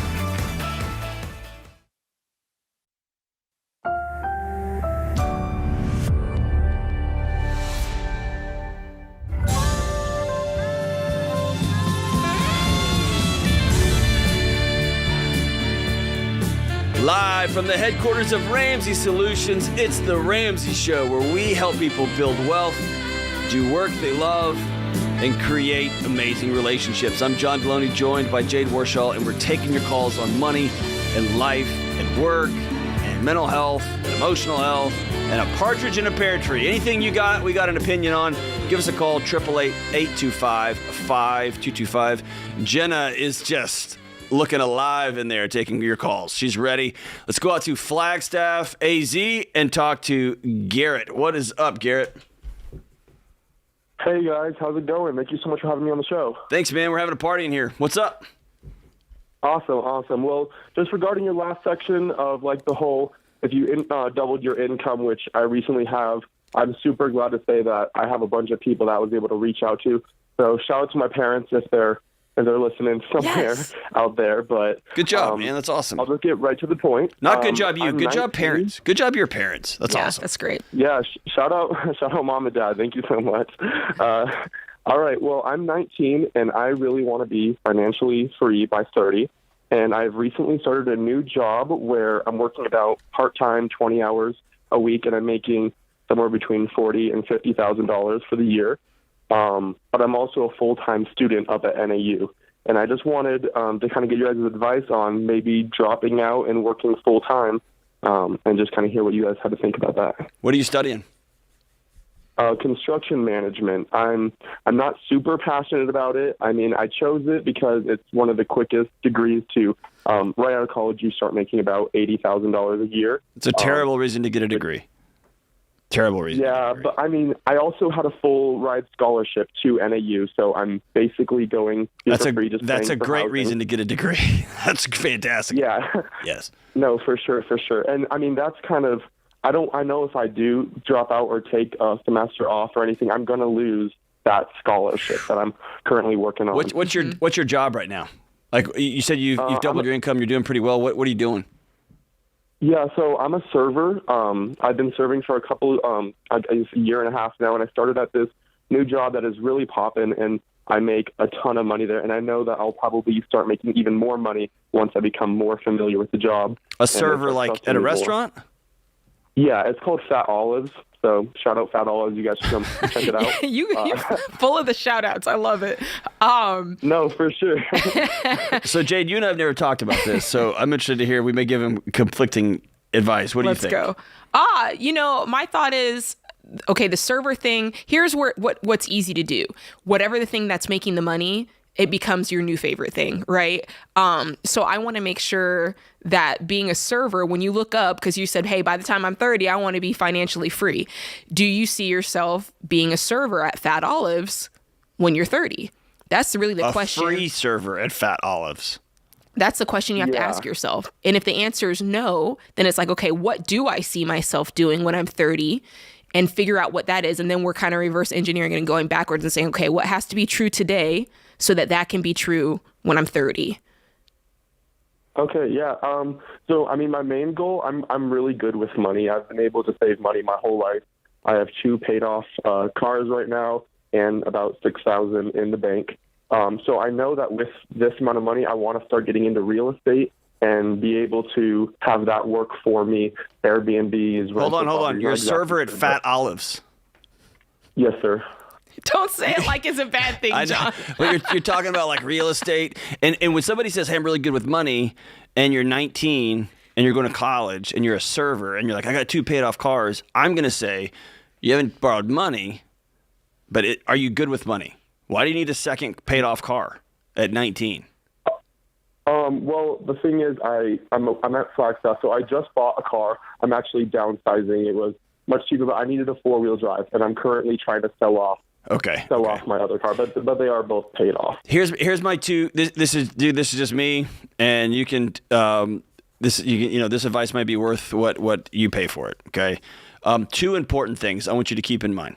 Live from the headquarters of Ramsey Solutions, it's The Ramsey Show, where we help people build wealth, do work they love, and create amazing relationships. I'm John Deloney, joined by Jade Warshaw, and we're taking your calls on money and life and work and mental health and emotional health and a partridge in a pear tree. Anything you got, we got an opinion on. Give us a call, 888-825-5225. Jenna is just looking alive in there, taking your calls. She's ready. Let's go out to Flagstaff, AZ, and talk to Garrett. What is up, Garrett? Hey, guys. How's it going? Thank you so much for having me on the show. Thanks, man. We're having a party in here. What's up? Awesome. Well, just regarding your last section of, like, the whole, if you doubled your income, which I recently have, I'm super glad to say that I have a bunch of people that I was able to reach out to. So shout out to my parents if they're listening somewhere out there. But good job, man. That's awesome. I'll just get right to the Not good job, you. I'm Good 19. job, parents. Good job, your parents. That's awesome. That's great. Yeah, shout out, mom and dad. Thank you so much. All right. Well, I'm 19, and I really want to be financially free by 30. And I've recently started a new job where I'm working about part-time, 20 hours a week, and I'm making somewhere between $40,000 and $50,000 for the year. But I'm also a full-time student up at NAU. And I just wanted to kind of get your guys' advice on maybe dropping out and working full-time and just kind of hear what you guys had to think about that. What are you studying? Construction management. I'm not super passionate about it. I mean, I chose it because it's one of the quickest degrees to, right out of college, you start making about $80,000 a year. It's a terrible reason to get a degree. Terrible reason. Yeah, but I mean, I also had a full ride scholarship to NAU, so I'm basically going that's for free. That's a great reason to get a degree. That's fantastic. Yeah. Yes. No, for sure. And I mean, that's kind of, I know if I do drop out or take a semester off or anything, I'm going to lose that scholarship that I'm currently working on. What's your job right now? Like you said, you've doubled your income. You're doing pretty well. What are you doing? Yeah, so I'm a server. I've been serving for a year and a half now, and I started at this new job that is really popping. And I make a ton of money there, and I know that I'll probably start making even more money once I become more familiar with the job. A server like at a restaurant? Yeah, it's called Fat Olives. So shout out Fat Olives. You guys should come check it out. You're full of the shout outs. I love it. No, for sure. So Jade, you and I have never talked about this. So I'm interested to hear. We may give him conflicting advice. What do you think? Let's go. My thought is, okay, the server thing, here's what's easy to do. Whatever the thing that's making the money, it becomes your new favorite thing, right? So I want to make sure that being a server, when you look up, because you said, hey, by the time I'm 30, I want to be financially free. Do you see yourself being a server at Fat Olives when you're 30? That's really the question. A free server at Fat Olives. That's the question you have to ask yourself. And if the answer is no, then it's like, okay, what do I see myself doing when I'm 30? And figure out what that is. And then we're kind of reverse engineering and going backwards and saying, okay, what has to be true today so that can be true when I'm 30? Okay, yeah. So, I mean, my main goal, I'm really good with money. I've been able to save money my whole life. I have 2 paid off cars right now and about $6,000 in the bank. So I know that with this amount of money, I want to start getting into real estate and be able to have that work for me. Airbnbs. Hold on. You're a server at Fat Olives. Yes, sir. Don't say it like it's a bad thing, John. Well, you're talking about like real estate. And when somebody says, hey, I'm really good with money, and you're 19 and you're going to college and you're a server and you're like, I got 2 paid off cars, I'm going to say, you haven't borrowed money, but are you good with money? Why do you need a second paid off car at 19? Well, the thing is, I'm at Flagstaff, so I just bought a car. I'm actually downsizing. It was much cheaper, but I needed a 4-wheel drive, and I'm currently trying to sell off my other car, but they are both paid off. Here's my 2. This is just me, and you can this advice might be worth what you pay for it. Okay, 2 important things I want you to keep in mind,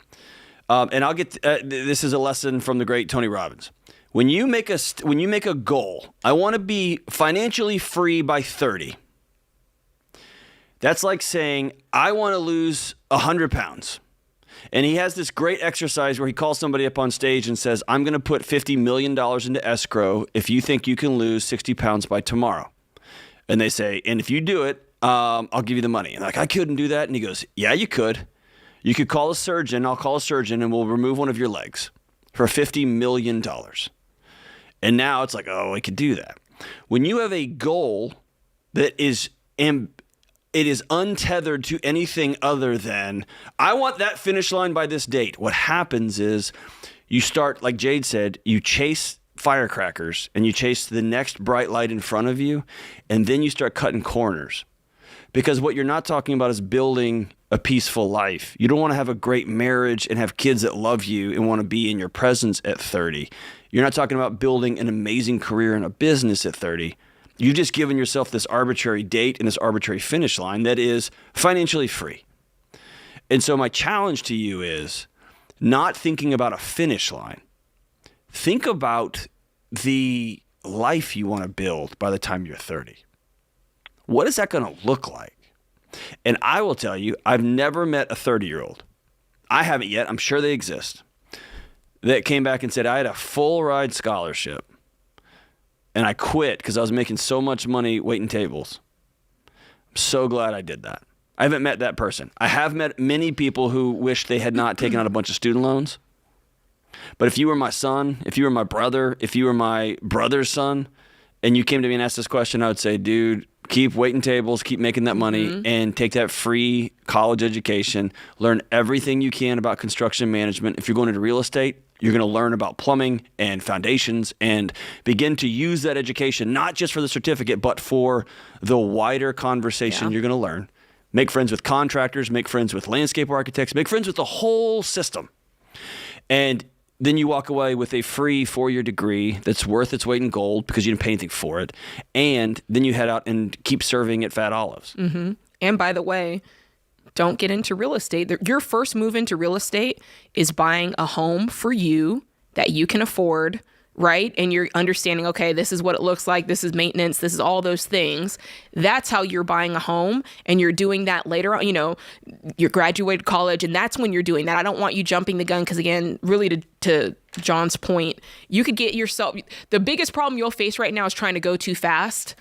and I'll get this is a lesson from the great Tony Robbins. When you make a goal, I want to be financially free by 30. That's like saying, I want to lose 100 pounds. And he has this great exercise where he calls somebody up on stage and says, I'm going to put $50 million into escrow if you think you can lose 60 pounds by tomorrow. And they say, and if you do it, I'll give you the money. And like, I couldn't do that. And he goes, yeah, you could. You could call a surgeon. I'll call a surgeon and we'll remove one of your legs for $50 million. And now it's like, oh, I could do that. When you have a goal that is it is untethered to anything other than, I want that finish line by this date. What happens is you start, like Jade said, you chase firecrackers and you chase the next bright light in front of you, and then you start cutting corners. Because what you're not talking about is building a peaceful life. You don't want to have a great marriage and have kids that love you and want to be in your presence at 30. You're not talking about building an amazing career in a business at 30. You've just given yourself this arbitrary date and this arbitrary finish line that is financially free. And so my challenge to you is not thinking about a finish line. Think about the life you want to build by the time you're 30. What is that going to look like? And I will tell you, I've never met a 30-year-old. I haven't yet. I'm sure they exist. That came back and said, I had a full ride scholarship and I quit because I was making so much money waiting tables. I'm so glad I did that. I haven't met that person. I have met many people who wish they had not taken out a bunch of student loans. But if you were my son, if you were my brother, if you were my brother's son, and you came to me and asked this question, I would say, dude, keep waiting tables, keep making that money, and take that free college education. Learn everything you can about construction management. If you're going into real estate, you're going to learn about plumbing and foundations and begin to use that education, not just for the certificate, but for the wider conversation you're going to learn. Make friends with contractors, make friends with landscape architects, make friends with the whole system. And then you walk away with a free 4-year degree that's worth its weight in gold because you didn't pay anything for it. And then you head out and keep serving at Fat Olives. Mm-hmm. And by the way, don't get into real estate. Your first move into real estate is buying a home for you that you can afford right? And you're understanding, okay, this is what it looks like. This is maintenance. This is all those things. That's how you're buying a home. And you're doing that later on, you graduated college, and that's when you're doing that. I don't want you jumping the gun because, again, really to John's point, you could get yourself, the biggest problem you'll face right now is trying to go too fast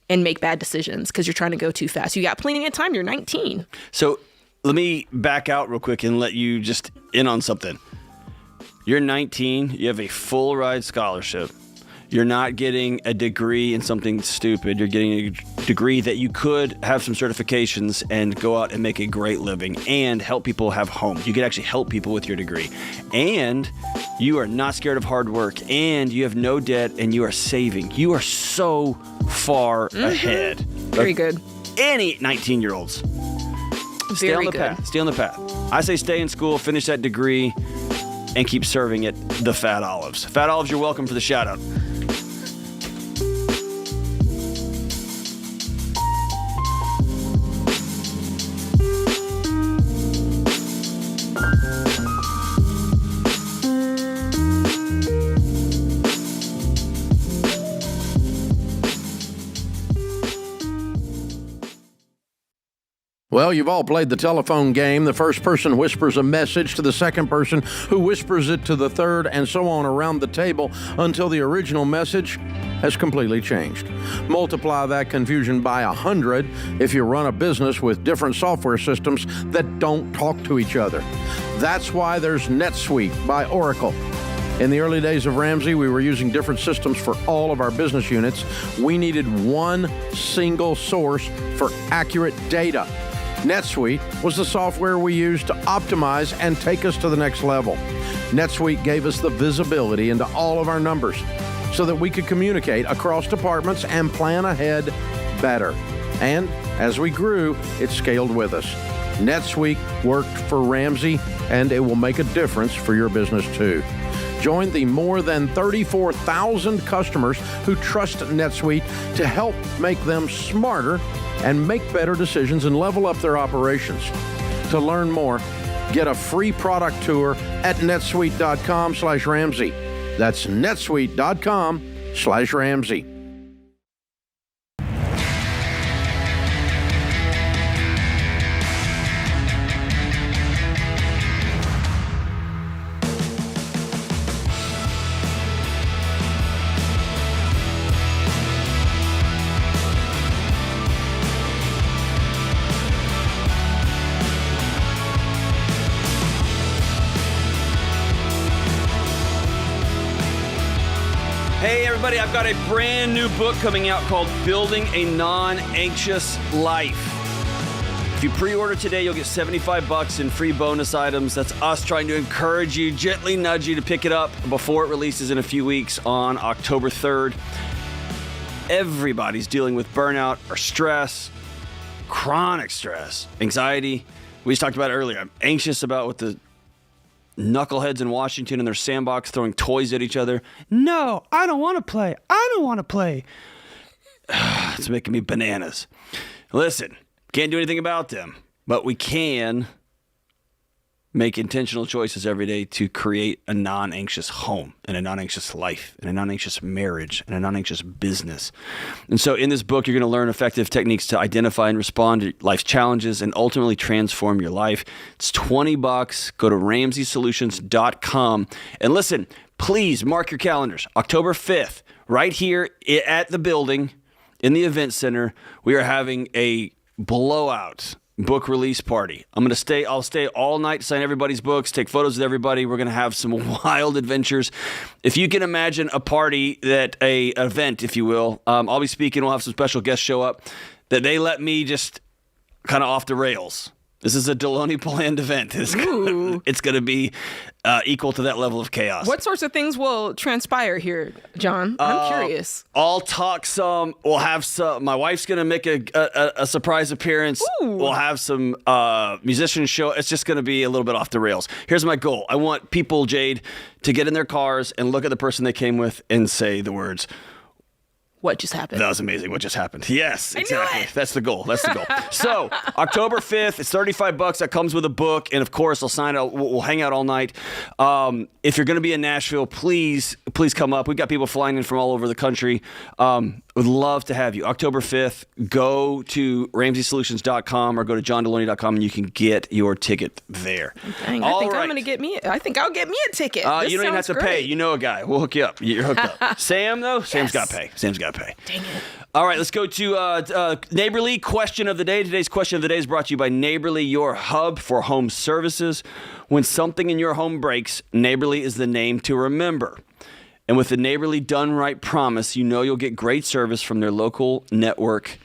and make bad decisions because you're trying to go too fast. You got plenty of time. You're 19. So let me back out real quick and let you just in on something. You're 19. You have a full ride scholarship. You're not getting a degree in something stupid. You're getting a degree that you could have some certifications and go out and make a great living and help people have homes. You could actually help people with your degree. And you are not scared of hard work. And you have no debt and you are saving. You are so far ahead. Very good. Any 19-year-olds. Stay on the path. Stay on the path. I say stay in school, finish that degree, and keep serving at the Fat Olives. Fat Olives, you're welcome for the shout out. Well, you've all played the telephone game. The first person whispers a message to the second person, who whispers it to the third, and so on around the table until the original message has completely changed. Multiply that confusion by 100 if you run a business with different software systems that don't talk to each other. That's why there's NetSuite by Oracle. In the early days of Ramsey, we were using different systems for all of our business units. We needed one single source for accurate data. NetSuite was the software we used to optimize and take us to the next level. NetSuite gave us the visibility into all of our numbers so that we could communicate across departments and plan ahead better. And as we grew, it scaled with us. NetSuite worked for Ramsey, and it will make a difference for your business too. Join the more than 34,000 customers who trust NetSuite to help make them smarter and make better decisions and level up their operations. To learn more, get a free product tour at netsuite.com/Ramsey. That's netsuite.com/Ramsey. Hey everybody, I've got a brand new book coming out called Building a Non-Anxious Life. If you pre-order today, you'll get $75 in free bonus items. That's us trying to encourage you, gently nudge you to pick it up before it releases in a few weeks on October 3rd. Everybody's dealing with burnout or stress, chronic stress, anxiety. We just talked about it earlier. I'm anxious about what the knuckleheads in Washington in their sandbox throwing toys at each other. No, I don't want to play. I don't want to play. It's making me bananas. Listen, can't do anything about them, but we can make intentional choices every day to create a non-anxious home and a non-anxious life and a non-anxious marriage and a non-anxious business. And so in this book, you're going to learn effective techniques to identify and respond to life's challenges and ultimately transform your life. It's $20. Go to RamseySolutions.com. And listen, please mark your calendars. October 5th, right here at the building in the event center, we are having a blowout book release party. I'll stay all night to sign everybody's books, take photos with everybody. We're going to have some wild adventures. If you can imagine a party an event, if you will, I'll be speaking. We'll have some special guests show up that they let me just kind of off the rails. This is a Deloney planned event. It's going to be equal to that level of chaos. What sorts of things will transpire here, John? I'm curious. I'll talk some. We'll have some. My wife's going to make a surprise appearance. Ooh. We'll have some musicians show. It's just going to be a little bit off the rails. Here's my goal. I want people, Jade, to get in their cars and look at the person they came with and say the words, what just happened. That was amazing. What just happened? Yes, I knew exactly. it. That's the goal. So October 5th, it's $35. That comes with a book. And of course, I'll sign out. We'll hang out all night. If you're going to be in Nashville, please come up. We've got people flying in from all over the country. Would love to have you. October 5th, go to RamseySolutions.com or go to JohnDeloney.com and you can get your ticket there. Dang, I think I'll get me a ticket. You don't even have to pay. You know a guy. We'll hook you up. You're hooked up. Sam, though? Sam's got to pay. Dang it. All right, let's go to Neighborly Question of the Day. Today's question of the day is brought to you by Neighborly, your hub for home services. When something in your home breaks, Neighborly is the name to remember. And with the Neighborly Done Right promise, you know you'll get great service from their local network,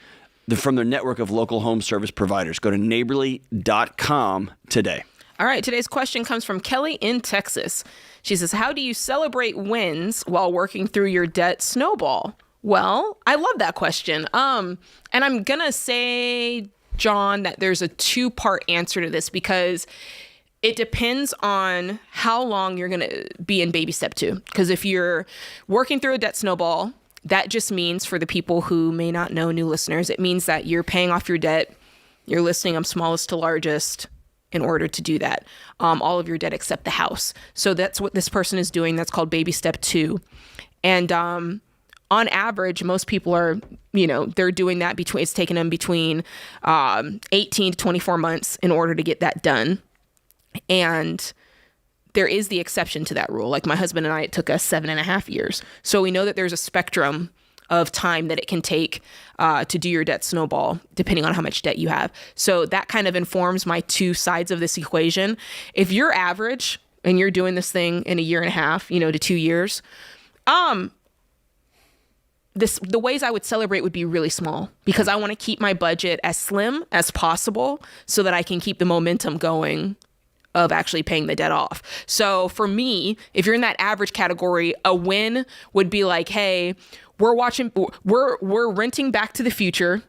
from their network of local home service providers. Go to neighborly.com today. All right, today's question comes from Kelly in Texas. She says, how do you celebrate wins while working through your debt snowball? Well, I love that question. And I'm going to say, John, that there's a two-part answer to this because it depends on how long you're going to be in baby step 2. Because if you're working through a debt snowball, that just means, for the people who may not know, new listeners, it means that you're paying off your debt. You're listing them smallest to largest in order to do that. All of your debt except the house. So that's what this person is doing. That's called baby step 2. And on average, most people are, they're doing that it's taking them between 18 to 24 months in order to get that done. And there is the exception to that rule. Like my husband and I, it took us 7.5 years. So we know that there's a spectrum of time that it can take to do your debt snowball, depending on how much debt you have. So that kind of informs my two sides of this equation. If you're average and you're doing this thing in 1.5 years, to 2 years, the ways I would celebrate would be really small because I want to keep my budget as slim as possible so that I can keep the momentum going of actually paying the debt off. So for me, if you're in that average category, a win would be like, hey, we're renting Back to the Future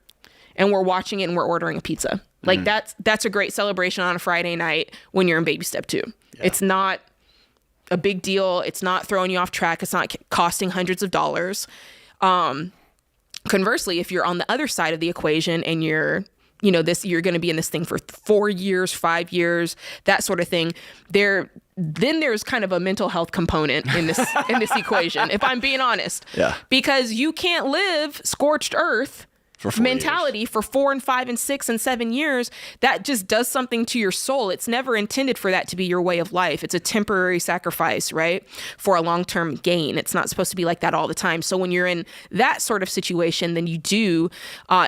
and we're watching it and we're ordering a pizza. Like that's a great celebration on a Friday night when you're in baby step 2. Yeah. It's not a big deal. It's not throwing you off track. It's not costing hundreds of dollars. Conversely, if you're on the other side of the equation and you're going to be in this thing for 4 years, 5 years, that sort of thing, then there's kind of a mental health component in this equation, if I'm being honest. Yeah. Because you can't live scorched earth for 4 mentality years. For 4 and 5 and 6 and 7 years. That just does something to your soul. It's never intended for that to be your way of life. It's a temporary sacrifice, right? For a long-term gain. It's not supposed to be like that all the time. So when you're in that sort of situation, then you do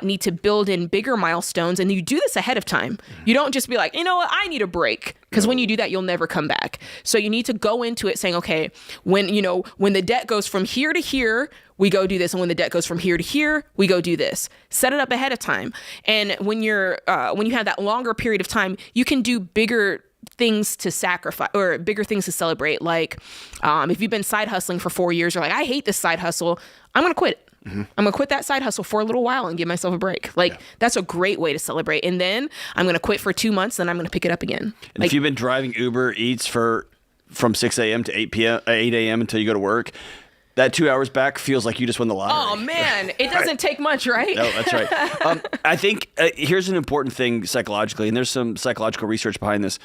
need to build in bigger milestones, and you do this ahead of time. You don't just be like, you know what, I need a break. Because when you do that, you'll never come back. So you need to go into it saying, okay, when the debt goes from here to here, we go do this. And when the debt goes from here to here, we go do this. Set it up ahead of time. And when you have that longer period of time, you can do bigger things to sacrifice or bigger things to celebrate. Like if you've been side hustling for 4 years, you're like, I hate this side hustle. I'm going to quit it. Mm-hmm. I'm going to quit that side hustle for a little while and give myself a break. That's a great way to celebrate. And then I'm going to quit for 2 months, then I'm going to pick it up again. And if you've been driving Uber Eats from 6 a.m. to 8 a.m. until you go to work, that 2 hours back feels like you just won the lottery. Oh, man. It doesn't take much, right? No, that's right. I think here's an important thing psychologically, and there's some psychological research behind this.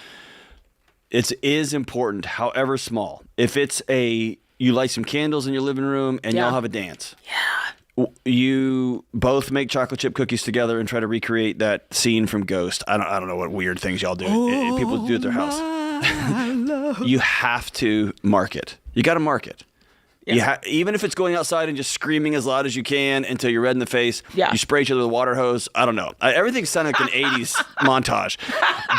It is important, however small. If it's you light some candles in your living room and y'all have a dance. Yeah. You both make chocolate chip cookies together and try to recreate that scene from Ghost. I don't know what weird things y'all do. People do at their house. You have to market. You got to market. Yeah. Even if it's going outside and just screaming as loud as you can until you're red in the face, you spray each other with a water hose. I don't know. Everything sounded like an 80s montage.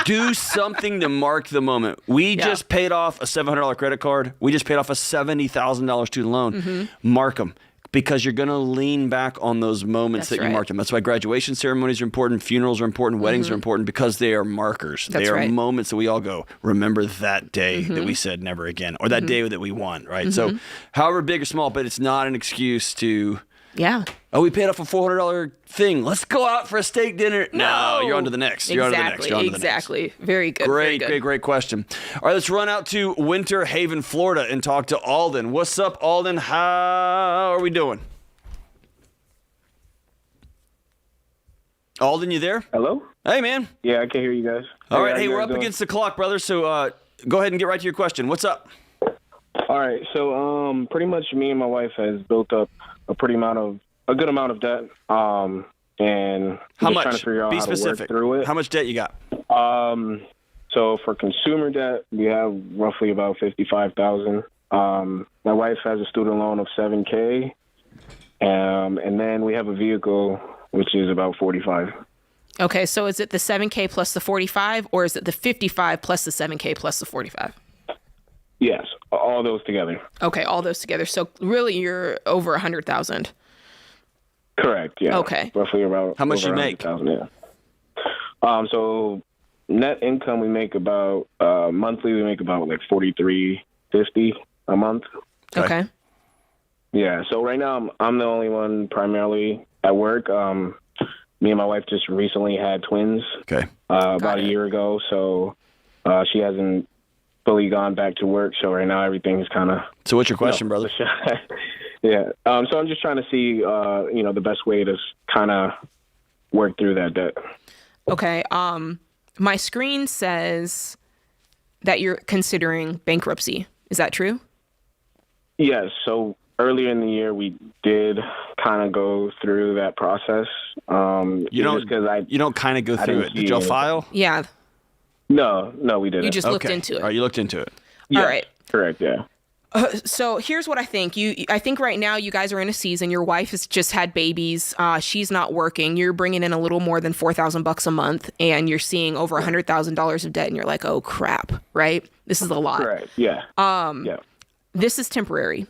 Do something to mark the moment. We just paid off a $700 credit card. We just paid off a $70,000 student loan. Mm-hmm. Mark them. Because you're going to lean back on those moments that you marked them. That's why graduation ceremonies are important, funerals are important, weddings are important, because they are markers. They are moments that we all go, remember that day that we said never again, or that day that we won, right? So however big or small, but it's not an excuse to... Yeah. Oh, we paid off a $400 thing. Let's go out for a steak dinner. No, you're on to the next. You're on to the next. You're on to the next. Very good. Great question. All right, let's run out to Winter Haven, Florida, and talk to Alden. What's up, Alden? How are we doing? Alden, you there? Hello? Hey, man. Yeah, I can hear you guys. All right. how Hey, you we're guys up doing? against the clock, brother. So go ahead and get right to your question. What's up? All right, so pretty much me and my wife has built up a good amount of debt, and How just much? trying to figure out Be how specific. to work through it. How much debt you got? So for consumer debt, we have roughly about $55,000. My wife has a student loan of $7K, and then we have a vehicle which is about $45,000. Okay, so is it the 7K plus the 45, or is it the 55 plus the 7K plus the 45? Yes, all those together. Okay, all those together. So really, you're over 100,000. Correct. Yeah. Okay. Roughly about. How much over you make? 100,000, yeah. So net income we make about monthly we make about like $43.50 a month. Okay. Yeah. So right now I'm the only one primarily at work. Me and my wife just recently had twins. Okay. About a year ago. So she hasn't fully gone back to work. So right now everything is kind of. So what's your question, brother? Yeah. So I'm just trying to see, the best way to kind of work through that debt. Okay. My screen says that you're considering bankruptcy. Is that true? Yes. So earlier in the year, we did kind of go through that process. You don't kind of go through it. Did y'all file? Yeah. No, we didn't. You just looked into it. All right, you looked into it. Yes, All right. Correct. Yeah. So here's what I think. I think right now you guys are in a season. Your wife has just had babies. She's not working. You're bringing in a little more than $4,000 a month, and you're seeing over $100,000 of debt, and you're like, oh crap, right? This is a lot. Correct. Yeah. Yeah. This is temporary.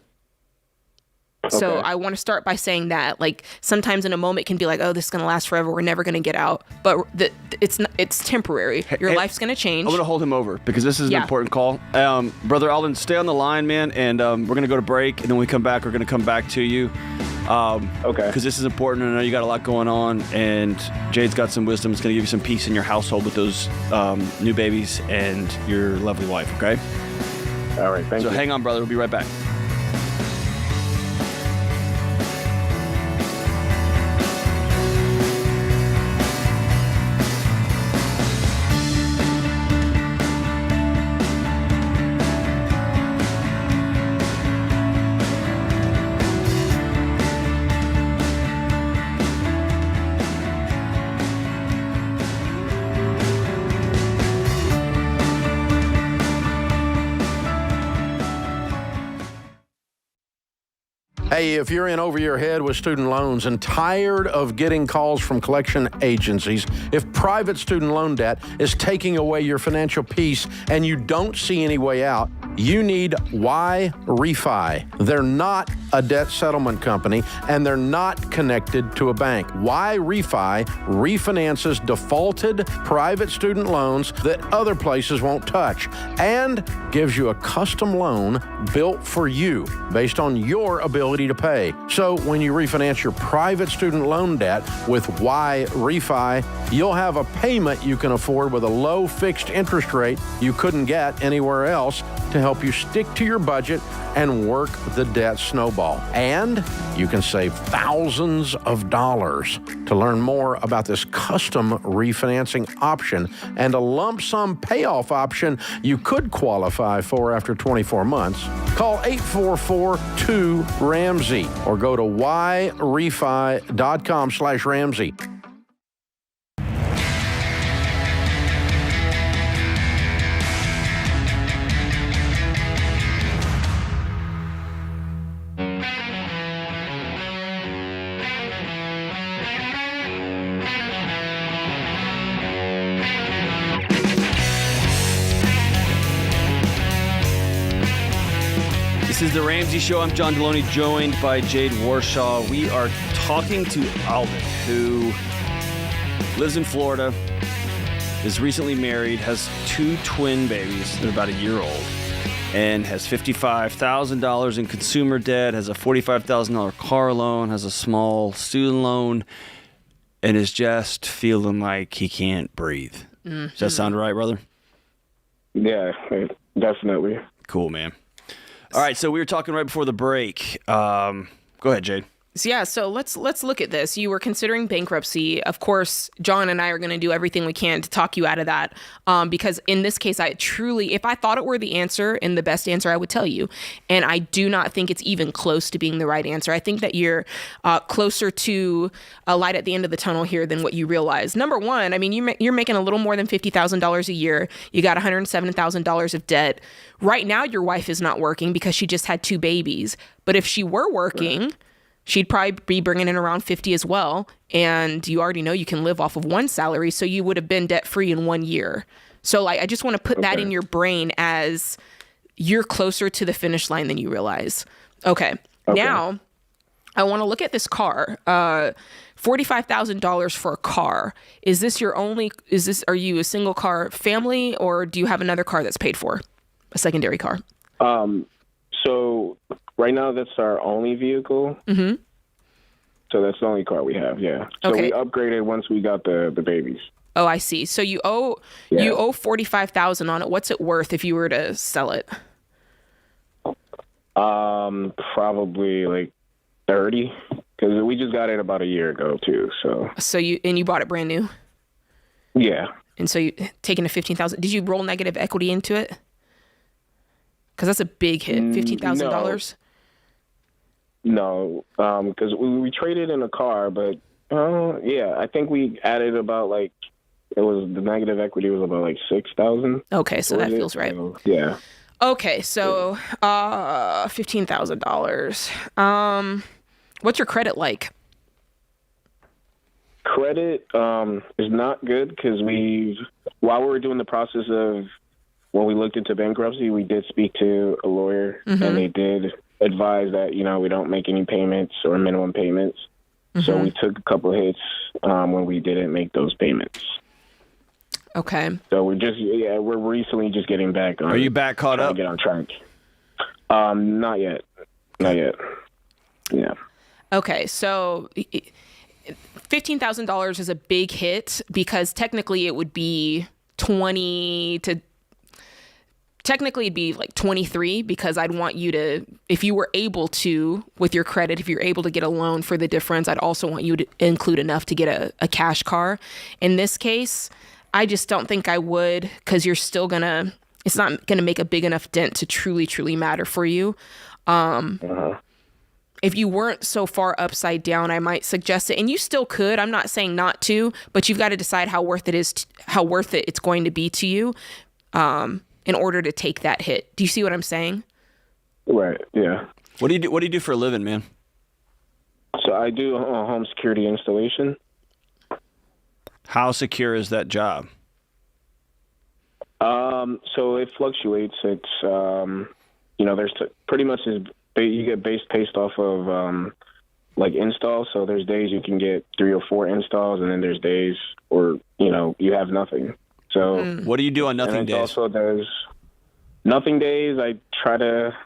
So Okay. I want to start by saying that, like, sometimes in a moment it can be like, oh, this is going to last forever. We're never going to get out. But it's temporary. Your Hey, life's going to change. I'm going to hold him over because this is an Yeah. important call. Brother Alden, stay on the line, man, and we're going to go to break, and then when we come back, we're going to come back to you. Okay. Because this is important, and I know you got a lot going on, and Jade's got some wisdom. It's going to give you some peace in your household with those new babies and your lovely wife, okay? All right. Thank you. So hang on, brother. We'll be right back. Hey, if you're in over your head with student loans and tired of getting calls from collection agencies, if private student loan debt is taking away your financial peace and you don't see any way out, you need Y Refi. They're not a debt settlement company, and they're not connected to a bank. Y Refi refinances defaulted private student loans that other places won't touch and gives you a custom loan built for you based on your ability to pay. So when you refinance your private student loan debt with Y Refi, you'll have a payment you can afford with a low fixed interest rate you couldn't get anywhere else to help you stick to your budget and work the debt snowball. And you can save thousands of dollars. To learn more about this custom refinancing option and a lump sum payoff option you could qualify for after 24 months, call 844-2-RAMSEY or go to yrefi.com/Ramsey. This is the Ramsey Show. I'm John Deloney, joined by Jade Warshaw. We are talking to Alden, who lives in Florida, is recently married, has 2 twin babies. They're about a year old, and has $55,000 in consumer debt, has a $45,000 car loan, has a small student loan, and is just feeling like he can't breathe. Mm-hmm. Does that sound right, brother? Yeah, definitely. Cool, man. All right, so we were talking right before the break. Go ahead, Jade. So let's look at this. You were considering bankruptcy. Of course, John and I are going to do everything we can to talk you out of that. Because in this case, if I thought it were the answer and the best answer, I would tell you. And I do not think it's even close to being the right answer. I think that you're closer to a light at the end of the tunnel here than what you realize. Number one, I mean, you're making a little more than $50,000 a year. You got $107,000 of debt. Right now, your wife is not working because she just had 2 babies. But if she were working, she'd probably be bringing in around 50 as well. And you already know you can live off of one salary. So you would have been debt free in 1 year. So I just want to put that in your brain as you're closer to the finish line than you realize. Okay. Now I want to look at this car. $45,000 for a car. Are you a single car family, or do you have another car that's paid for? A secondary car? So right now that's our only vehicle. Mm-hmm. So that's the only car we have, yeah. So we upgraded once we got the babies. Oh, I see. So you owe $45,000 on it. What's it worth if you were to sell it? Probably like 30, because we just got it about a year ago too. So you bought it brand new? Yeah. And so you taking a $15,000. Did you roll negative equity into it? Because that's a big hit, $15,000. No, because we traded in a car, but I think we added about the negative equity was about like $6,000. Okay, so that feels right. So, yeah. Okay, so $15,000. What's your credit like? Credit is not good because while we were doing the process of when we looked into bankruptcy, we did speak to a lawyer, and they did advise that we don't make any payments or minimum payments. So we took a couple hits when we didn't make those payments. Okay. So we're recently just getting back on. Are you back caught up? Get on track. Not yet. Yeah. Okay, so $15,000 is a big hit because technically it would be 20 to. Technically, it'd be like 23 because I'd want you to, if you were able to, with your credit, if you're able to get a loan for the difference, I'd also want you to include enough to get a cash car. In this case, I just don't think I would because you're still it's not going to make a big enough dent to truly, truly matter for you. If you weren't so far upside down, I might suggest it. And you still could. I'm not saying not to, but you've got to decide how worth it it's going to be to you. In order to take that hit. Do you see what I'm saying? Right, yeah. What do you do for a living, man? So I do home security installation. How secure is that job? So it fluctuates. It's there's pretty much you get based off of installs. So there's days you can get 3 or 4 installs, and then there's days where you have nothing. So what do you do on nothing days? Also, there's nothing days. I try to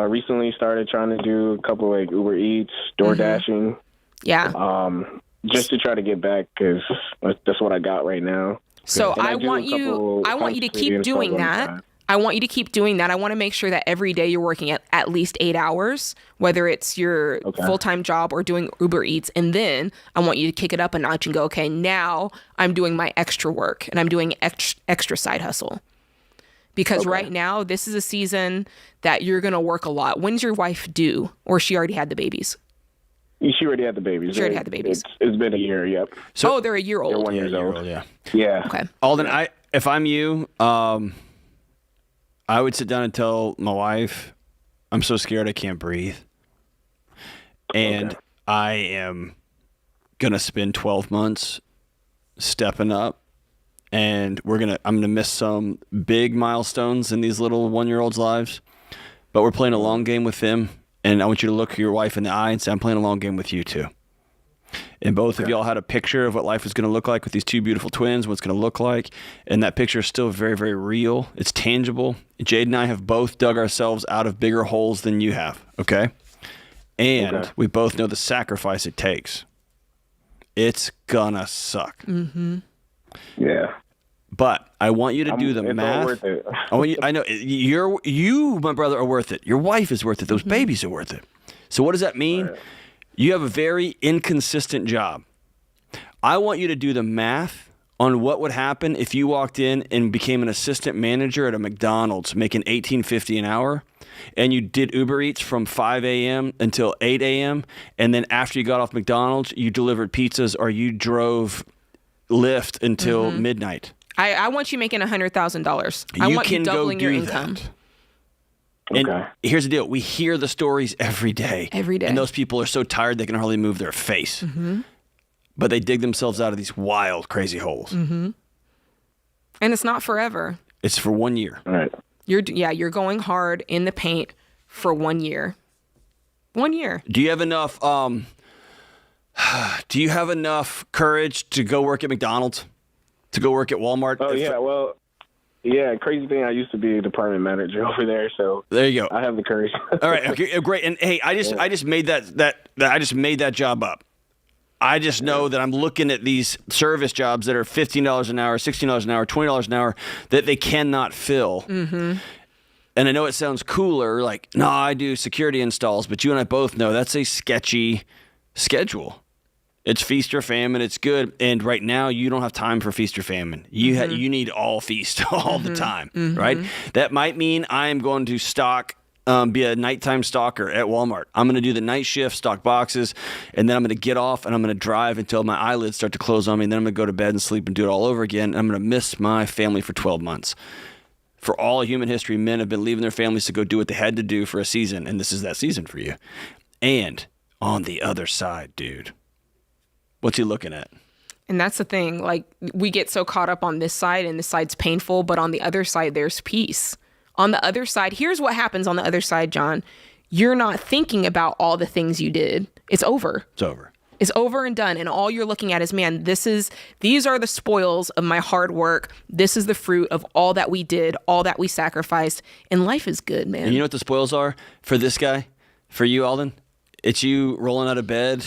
recently started trying to do a couple Uber Eats, door dashing. Yeah. Just to try to get back because that's what I got right now. So I want you to keep doing that. I want you to keep doing that. I want to make sure that every day you're working at least 8 hours, whether it's your full-time job or doing Uber Eats. And then I want you to kick it up a notch and go, okay, now I'm doing my extra work and I'm doing extra side hustle. Because right now, this is a season that you're going to work a lot. When's your wife due? Or she already had the babies? She already had the babies. She already had the babies. It's been a year, yep. So, they're a year old. They're 1 year old. Yeah. Yeah. Okay. Alden, if I'm you, I would sit down and tell my wife, I'm so scared I can't breathe. And I am going to spend 12 months stepping up. And I'm going to miss some big milestones in these little 1-year-olds' lives. But we're playing a long game with them. And I want you to look your wife in the eye and say, I'm playing a long game with you too. And both of y'all had a picture of what life is going to look like with these 2 beautiful twins, what it's going to look like. And that picture is still very, very real. It's tangible. Jade and I have both dug ourselves out of bigger holes than you have, okay? And we both know the sacrifice it takes. It's gonna suck. Mm-hmm. Yeah. But I want you to do the math. Worth it. I know you, my brother, are worth it. Your wife is worth it. Those babies are worth it. So what does that mean? Right. You have a very inconsistent job. I want you to do the math on what would happen if you walked in and became an assistant manager at a McDonald's making $18.50 an hour, and you did Uber Eats from 5 a.m. until 8 a.m., and then after you got off McDonald's, you delivered pizzas or you drove Lyft until midnight. I want you making $100,000. I want you doubling your income. And Okay. here's the deal. We hear the stories every day. Every day. And those people are so tired they can hardly move their face. But they dig themselves out of these wild, crazy holes. And it's not forever. It's for 1 year. All right. You're going hard in the paint for 1 year. 1 year. Do you have enough courage to go work at McDonald's? To go work at Walmart? Oh, yeah. Well, yeah, crazy thing, I used to be a department manager over there, so There you go. I have the courage. All right, okay, great. And hey, I just made that job up. I just know that I'm looking at these service jobs that are $15 an hour, $16 an hour, $20 an hour that they cannot fill. And I know it sounds cooler, like, no, I do security installs, but you and I both know that's a sketchy schedule. It's feast or famine. It's good. And right now, you don't have time for feast or famine. You need all feast all the time, right? That might mean I am going to be a nighttime stalker at Walmart. I'm going to do the night shift, stock boxes, and then I'm going to get off and I'm going to drive until my eyelids start to close on me. And then I'm going to go to bed and sleep and do it all over again. And I'm going to miss my family for 12 months. For all of human history, men have been leaving their families to go do what they had to do for a season. And this is that season for you. And on the other side, dude, what's he looking at? And that's the thing. Like, we get so caught up on this side, and this side's painful, but on the other side, there's peace. On the other side, here's what happens on the other side, John. You're not thinking about all the things you did. It's over. It's over. It's over and done. And all you're looking at is, man, these are the spoils of my hard work. This is the fruit of all that we did, all that we sacrificed. And life is good, man. And you know what the spoils are for this guy? For you, Alden? It's you rolling out of bed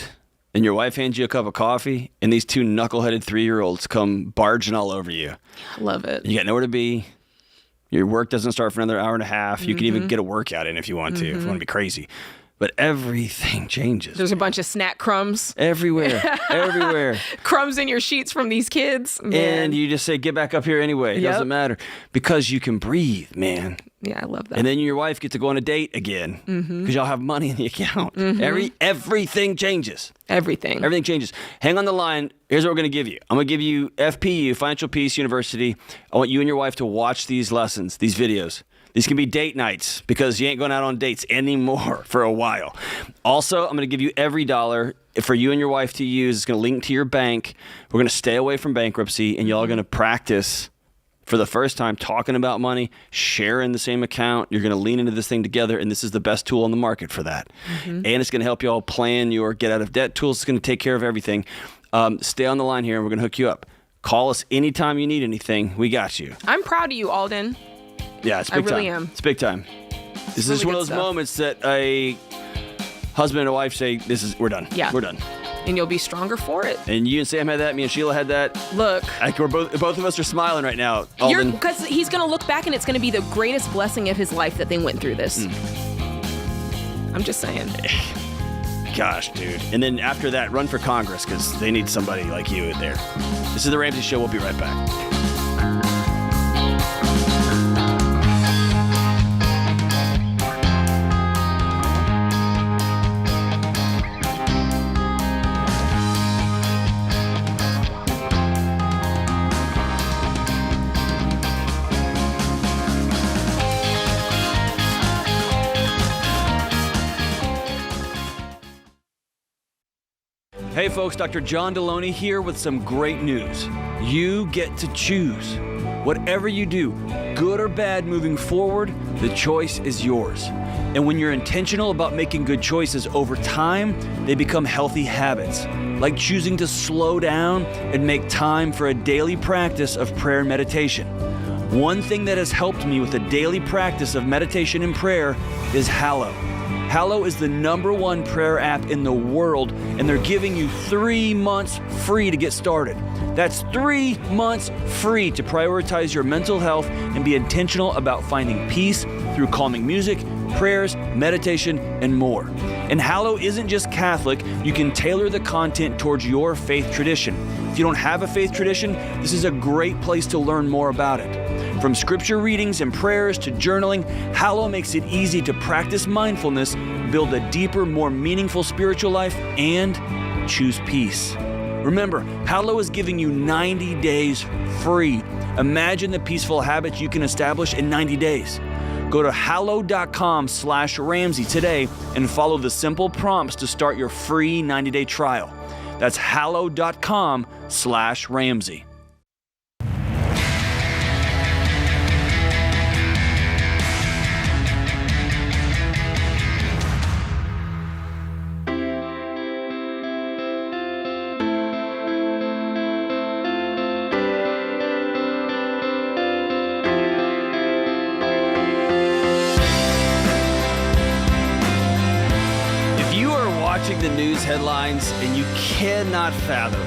and your wife hands you a cup of coffee and these two knuckleheaded 3-year-olds come barging all over you. I love it. You got nowhere to be. Your work doesn't start for another hour and a half. You can even get a workout in if you want to, if you want to be crazy. But everything changes. There's a bunch of snack crumbs. Everywhere. Everywhere. Crumbs in your sheets from these kids. Man. And you just say, get back up here anyway. It doesn't matter. Because you can breathe, man. Yeah, I love that. And then your wife gets to go on a date again. Because y'all have money in the account. Everything changes. Everything changes. Hang on the line. Here's what we're going to give you. I'm going to give you FPU, Financial Peace University. I want you and your wife to watch these lessons, these videos. These can be date nights because you ain't going out on dates anymore for a while. Also, I'm going to give you every dollar for you and your wife to use. It's going to link to your bank. We're going to stay away from bankruptcy, and y'all are going to practice for the first time talking about money, sharing the same account. You're going to lean into this thing together, and this is the best tool on the market for that. And it's going to help y'all plan your get out of debt tools. It's going to take care of everything. Stay on the line here, and we're going to hook you up. Call us anytime you need anything. We got you. I'm proud of you, Alden. Yeah, it's big time. I really am. It's big time. This really is one of those stuff. moments that a husband and a wife say, we're done. Yeah. We're done. And you'll be stronger for it. And you and Sam had that. Me and Sheila had that. Look. Like we're both of us are smiling right now. Alden. Because he's going to look back and it's going to be the greatest blessing of his life that they went through this. I'm just saying. Gosh, dude. And then after that, run for Congress because they need somebody like you in there. This is The Ramsey Show. We'll be right back. Hey folks, Dr. John Deloney here with some great news. You get to choose. Whatever you do, good or bad moving forward, the choice is yours. And when you're intentional about making good choices over time, they become healthy habits, like choosing to slow down and make time for a daily practice of prayer and meditation. One thing that has helped me with the daily practice of meditation and prayer is Hallow. Hallow is the #1 prayer app in the world, and they're giving you 3 months free to get started. That's 3 months free to prioritize your mental health and be intentional about finding peace through calming music, prayers, meditation, and more. And Hallow isn't just Catholic. You can tailor the content towards your faith tradition. If you don't have a faith tradition, this is a great place to learn more about it. From scripture readings and prayers to journaling, Hallow makes it easy to practice mindfulness, build a deeper, more meaningful spiritual life, and choose peace. Remember, Hallow is giving you 90 days free. Imagine the peaceful habits you can establish in 90 days. Go to hallow.com/Ramsey today and follow the simple prompts to start your free 90-day trial. That's hallow.com/Ramsey. Watching the news headlines and you cannot fathom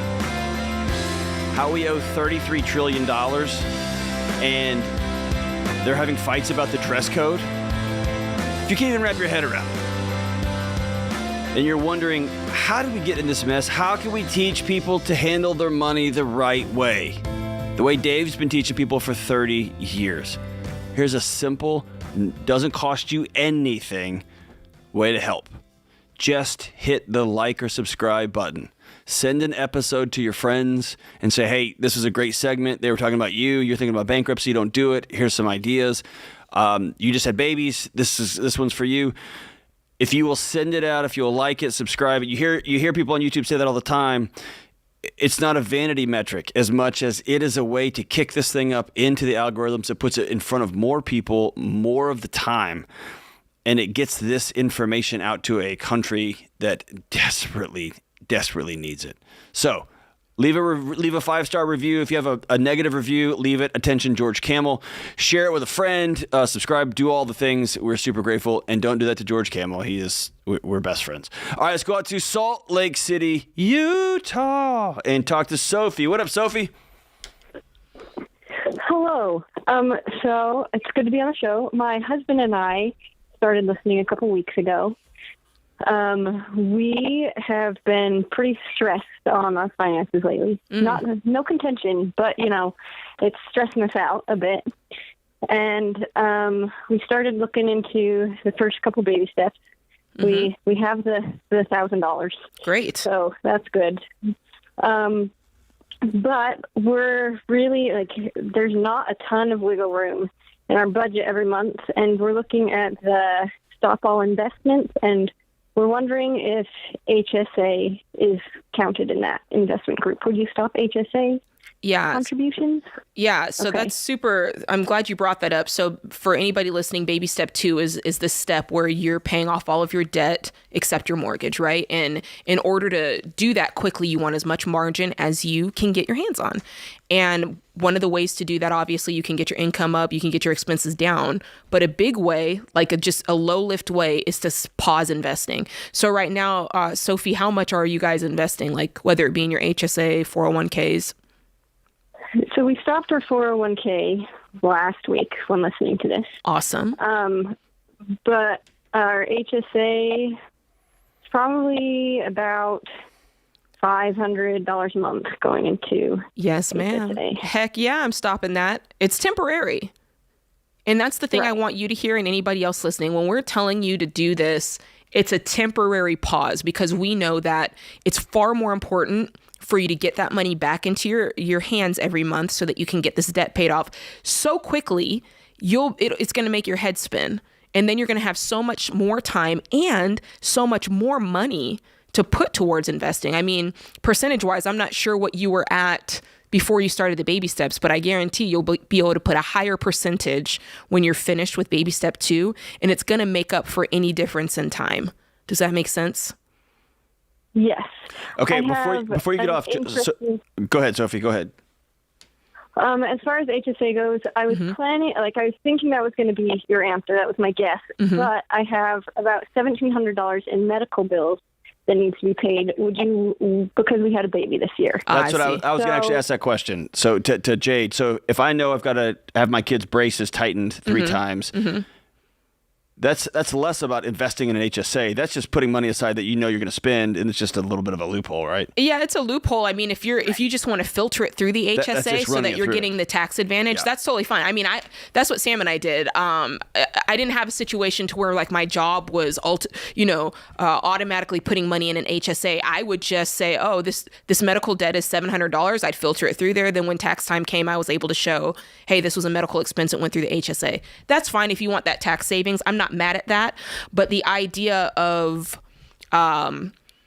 how we owe $33 trillion and they're having fights about the dress code. If you can't even wrap your head around it, and you're wondering, how did we get in this mess? How can we teach people to handle their money the right way? The way Dave's been teaching people for 30 years. Here's a simple, doesn't cost you anything way to help. Just hit the like or subscribe button. Send an episode to your friends and say, hey, this is a great segment. They were talking about you. You're thinking about bankruptcy. Don't do it. Here's some ideas. You just had babies. This one's for you. If you will send it out, if you'll like it, subscribe it. You hear people on YouTube say that all the time. It's not a vanity metric as much as it is a way to kick this thing up into the algorithms. It puts it in front of more people more of the time. And it gets this information out to a country that desperately needs it. So leave a 5-star review. If you have a negative review, leave it. Attention, George Camel. Share it with a friend. Subscribe. Do all the things. We're super grateful. And don't do that to George Camel. We're best friends. All right, let's go out to Salt Lake City, Utah, and talk to Sophie. What up, Sophie? Hello. So it's good to be on the show. My husband and I started listening a couple weeks ago. We have been pretty stressed on our finances lately. No contention, but it's stressing us out a bit. And we started looking into the first couple baby steps. We have the $1,000. Great. So that's good. But we're really there's not a ton of wiggle room in our budget every month, and we're looking at the stop all investments, and we're wondering if HSA is counted in that investment group. Would you stop HSA contributions? Yeah, so that's super. I'm glad you brought that up. So for anybody listening, baby step 2 is the step where you're paying off all of your debt except your mortgage, right? And in order to do that quickly, you want as much margin as you can get your hands on. And one of the ways to do that, obviously, you can get your income up, you can get your expenses down. But a big way, just a low lift way, is to pause investing. So right now, Sophie, how much are you guys investing? Whether it be in your HSA, 401ks? So we stopped our 401k last week when listening to this. Awesome. But our HSA is probably about $500 a month going into Yes, ma'am. HSA. Heck yeah, I'm stopping that. It's temporary. And that's the thing I want you to hear and anybody else listening. When we're telling you to do this, it's a temporary pause because we know that it's far more important for you to get that money back into your hands every month so that you can get this debt paid off so quickly, it's going to make your head spin. And then you're going to have so much more time and so much more money to put towards investing. I mean, percentage-wise, I'm not sure what you were at before you started the baby steps, but I guarantee you'll be able to put a higher percentage when you're finished with baby step 2, and it's going to make up for any difference in time. Does that make sense? Yes. Okay, before you get off, go ahead, Sophie, go ahead. As far as HSA goes, I was planning, I was thinking that was going to be your answer. That was my guess. But I have about $1,700 in medical bills that needs to be paid. Would you, because we had a baby this year. That's what I was going to actually ask that question. So to Jade, so if I know I've got to have my kids' braces tightened 3 times, That's less about investing in an HSA. That's just putting money aside that you're going to spend, and it's just a little bit of a loophole, right? Yeah, it's a loophole. I mean, if you just want to filter it through the HSA so that you're getting the tax advantage, that's totally fine. I mean, that's what Sam and I did. I didn't have a situation to where like my job was automatically putting money in an HSA. I would just say, oh, this medical debt is $700. I'd filter it through there. Then when tax time came, I was able to show, hey, this was a medical expense that went through the HSA. That's fine if you want that tax savings. I'm not mad at that, but the idea of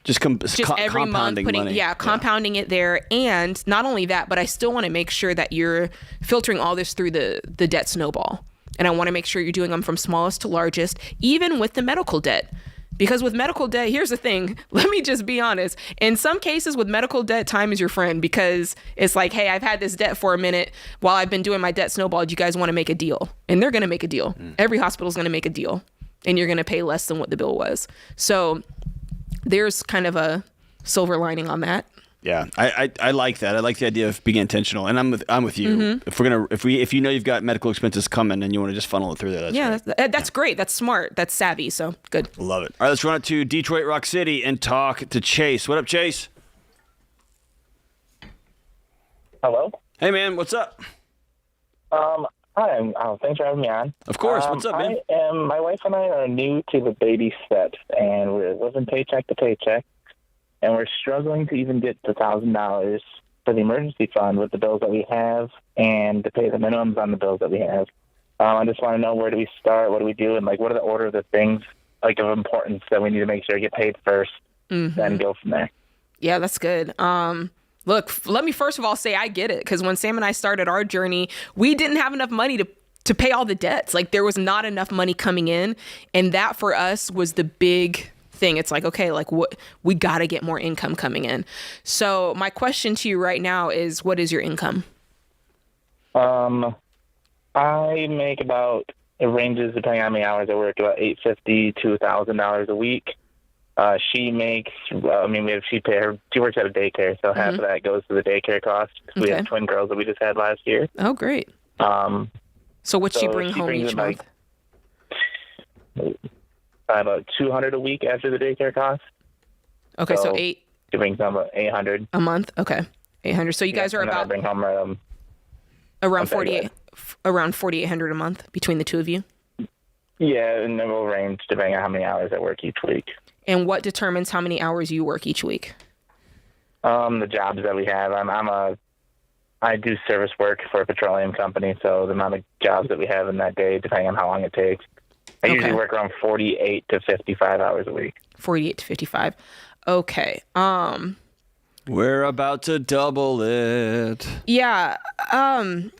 just every month putting money. Compounding it there, and not only that, but I still want to make sure that you're filtering all this through the debt snowball, and I want to make sure you're doing them from smallest to largest, even with the medical debt. Because with medical debt, here's the thing. Let me just be honest. In some cases with medical debt, time is your friend, because it's like, hey, I've had this debt for a minute while I've been doing my debt snowball. Do you guys want to make a deal? And they're going to make a deal. Every hospital is going to make a deal, and you're going to pay less than what the bill was. So there's kind of a silver lining on that. Yeah, I like that. I like the idea of being intentional, and I'm with you. Mm-hmm. If you know you've got medical expenses coming and you want to just funnel it through there, that's great. That's smart. That's savvy. So good. Love it. All right, let's run it to Detroit Rock City and talk to Chase. What up, Chase? Hello. Hey, man. What's up? Hi. Thanks for having me on. Of course. What's up, man? My wife and I are new to the baby steps, and we're living paycheck to paycheck. And we're struggling to even get the $1,000 for the emergency fund with the bills that we have and to pay the minimums on the bills that we have. I just want to know, where do we start? What do we do? And what are the order of the things of importance that we need to make sure get paid first, then go from there? Yeah, that's good. Look, let me first of all say I get it, because when Sam and I started our journey, we didn't have enough money to pay all the debts. There was not enough money coming in, and that for us was the big thing. It's like, okay, what, we got to get more income coming in. So my question to you right now is, what is your income? I make about, it ranges depending on how many hours I work, about $850 to $1,000 a week. She makes, she works at a daycare, so half of that goes to the daycare cost. We have twin girls that we just had last year. Oh, great. So what's she bring home each month? About $200 a week after the daycare cost. Okay, so she brings home about $800 a month. Okay, $800. So you guys are about bring home around $4,800 a month between the two of you. Yeah, and then we'll range depending on how many hours I work each week. And what determines how many hours you work each week? The jobs that we have. I do service work for a petroleum company, so the amount of jobs that we have in that day, depending on how long it takes. I usually work around 48 to 55 hours a week. 48 to 55. Okay. We're about to double it. Yeah. I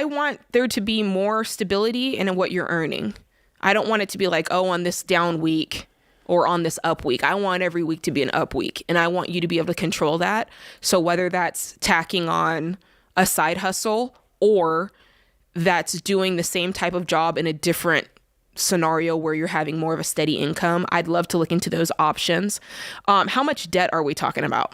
want there to be more stability in what you're earning. I don't want it to be like, oh, on this down week or on this up week. I want every week to be an up week, and I want you to be able to control that. So whether that's tacking on a side hustle or that's doing the same type of job in a different scenario where you're having more of a steady income, I'd love to look into those options. How much debt are we talking about?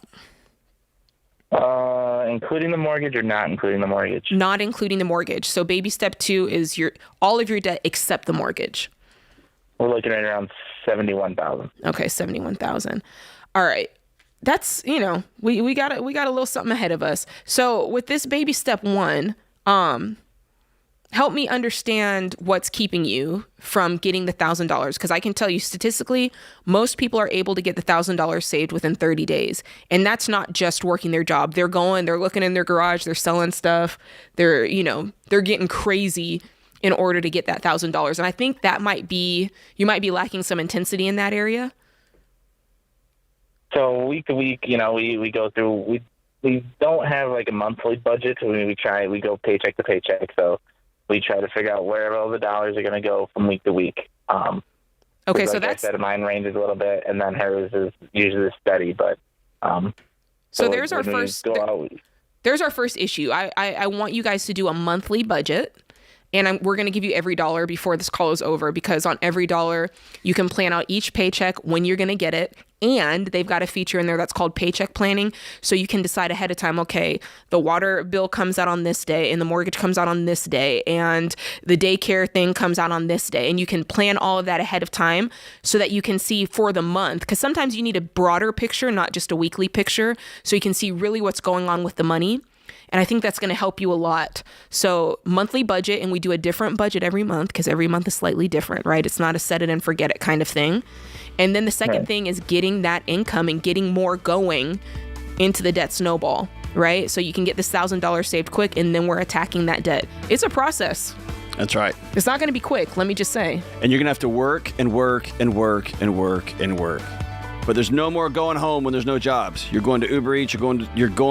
Including the mortgage or not including the mortgage? Not including the mortgage. So baby step 2 is all of your debt except the mortgage. We're looking at around $71,000. Okay, $71,000. All right. That's, we got a little something ahead of us. So with this baby step 1, help me understand what's keeping you from getting the $1,000, because I can tell you statistically, most people are able to get the $1,000 saved within 30 days. And that's not just working their job. They're looking in their garage, they're selling stuff, they're getting crazy in order to get that $1,000. And I think that you might be lacking some intensity in that area. So week to week, we go through, we don't have a monthly budget. We go paycheck to paycheck. So we try to figure out where all the dollars are going to go from week to week. Okay, so that's... I said mine ranges a little bit, and then hers is usually steady. But so there's our first... There's our first issue. I want you guys to do a monthly budget, And we're going to give you every dollar before this call is over, because on every dollar, you can plan out each paycheck, when you're going to get it. And they've got a feature in there that's called paycheck planning. So you can decide ahead of time, okay, the water bill comes out on this day and the mortgage comes out on this day and the daycare thing comes out on this day. And you can plan all of that ahead of time so that you can see for the month. Because sometimes you need a broader picture, not just a weekly picture, so you can see really what's going on with the money. And I think that's going to help you a lot. So monthly budget, and we do a different budget every month because every month is slightly different, right? It's not a set it and forget it kind of thing. And then the second thing is getting that income and getting more going into the debt snowball, right? So you can get this $1,000 saved quick, and then we're attacking that debt. It's a process. That's right. It's not going to be quick, let me just say. And you're going to have to work and work and work and work and work. But there's no more going home when there's no jobs. You're going to Uber Eats, you're going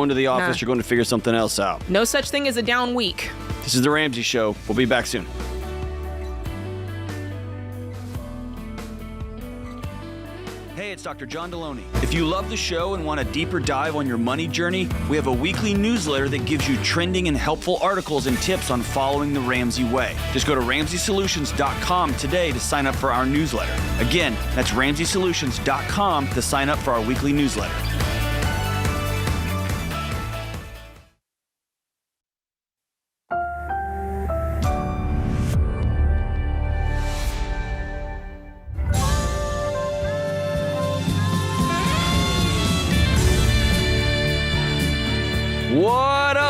to the office, You're going to figure something else out. No such thing as a down week. This is The Ramsey Show. We'll be back soon. Hey, it's Dr. John Deloney. If you love the show and want a deeper dive on your money journey, we have a weekly newsletter that gives you trending and helpful articles and tips on following the Ramsey way. Just go to RamseySolutions.com today to sign up for our newsletter. Again, that's RamseySolutions.com to sign up for our weekly newsletter.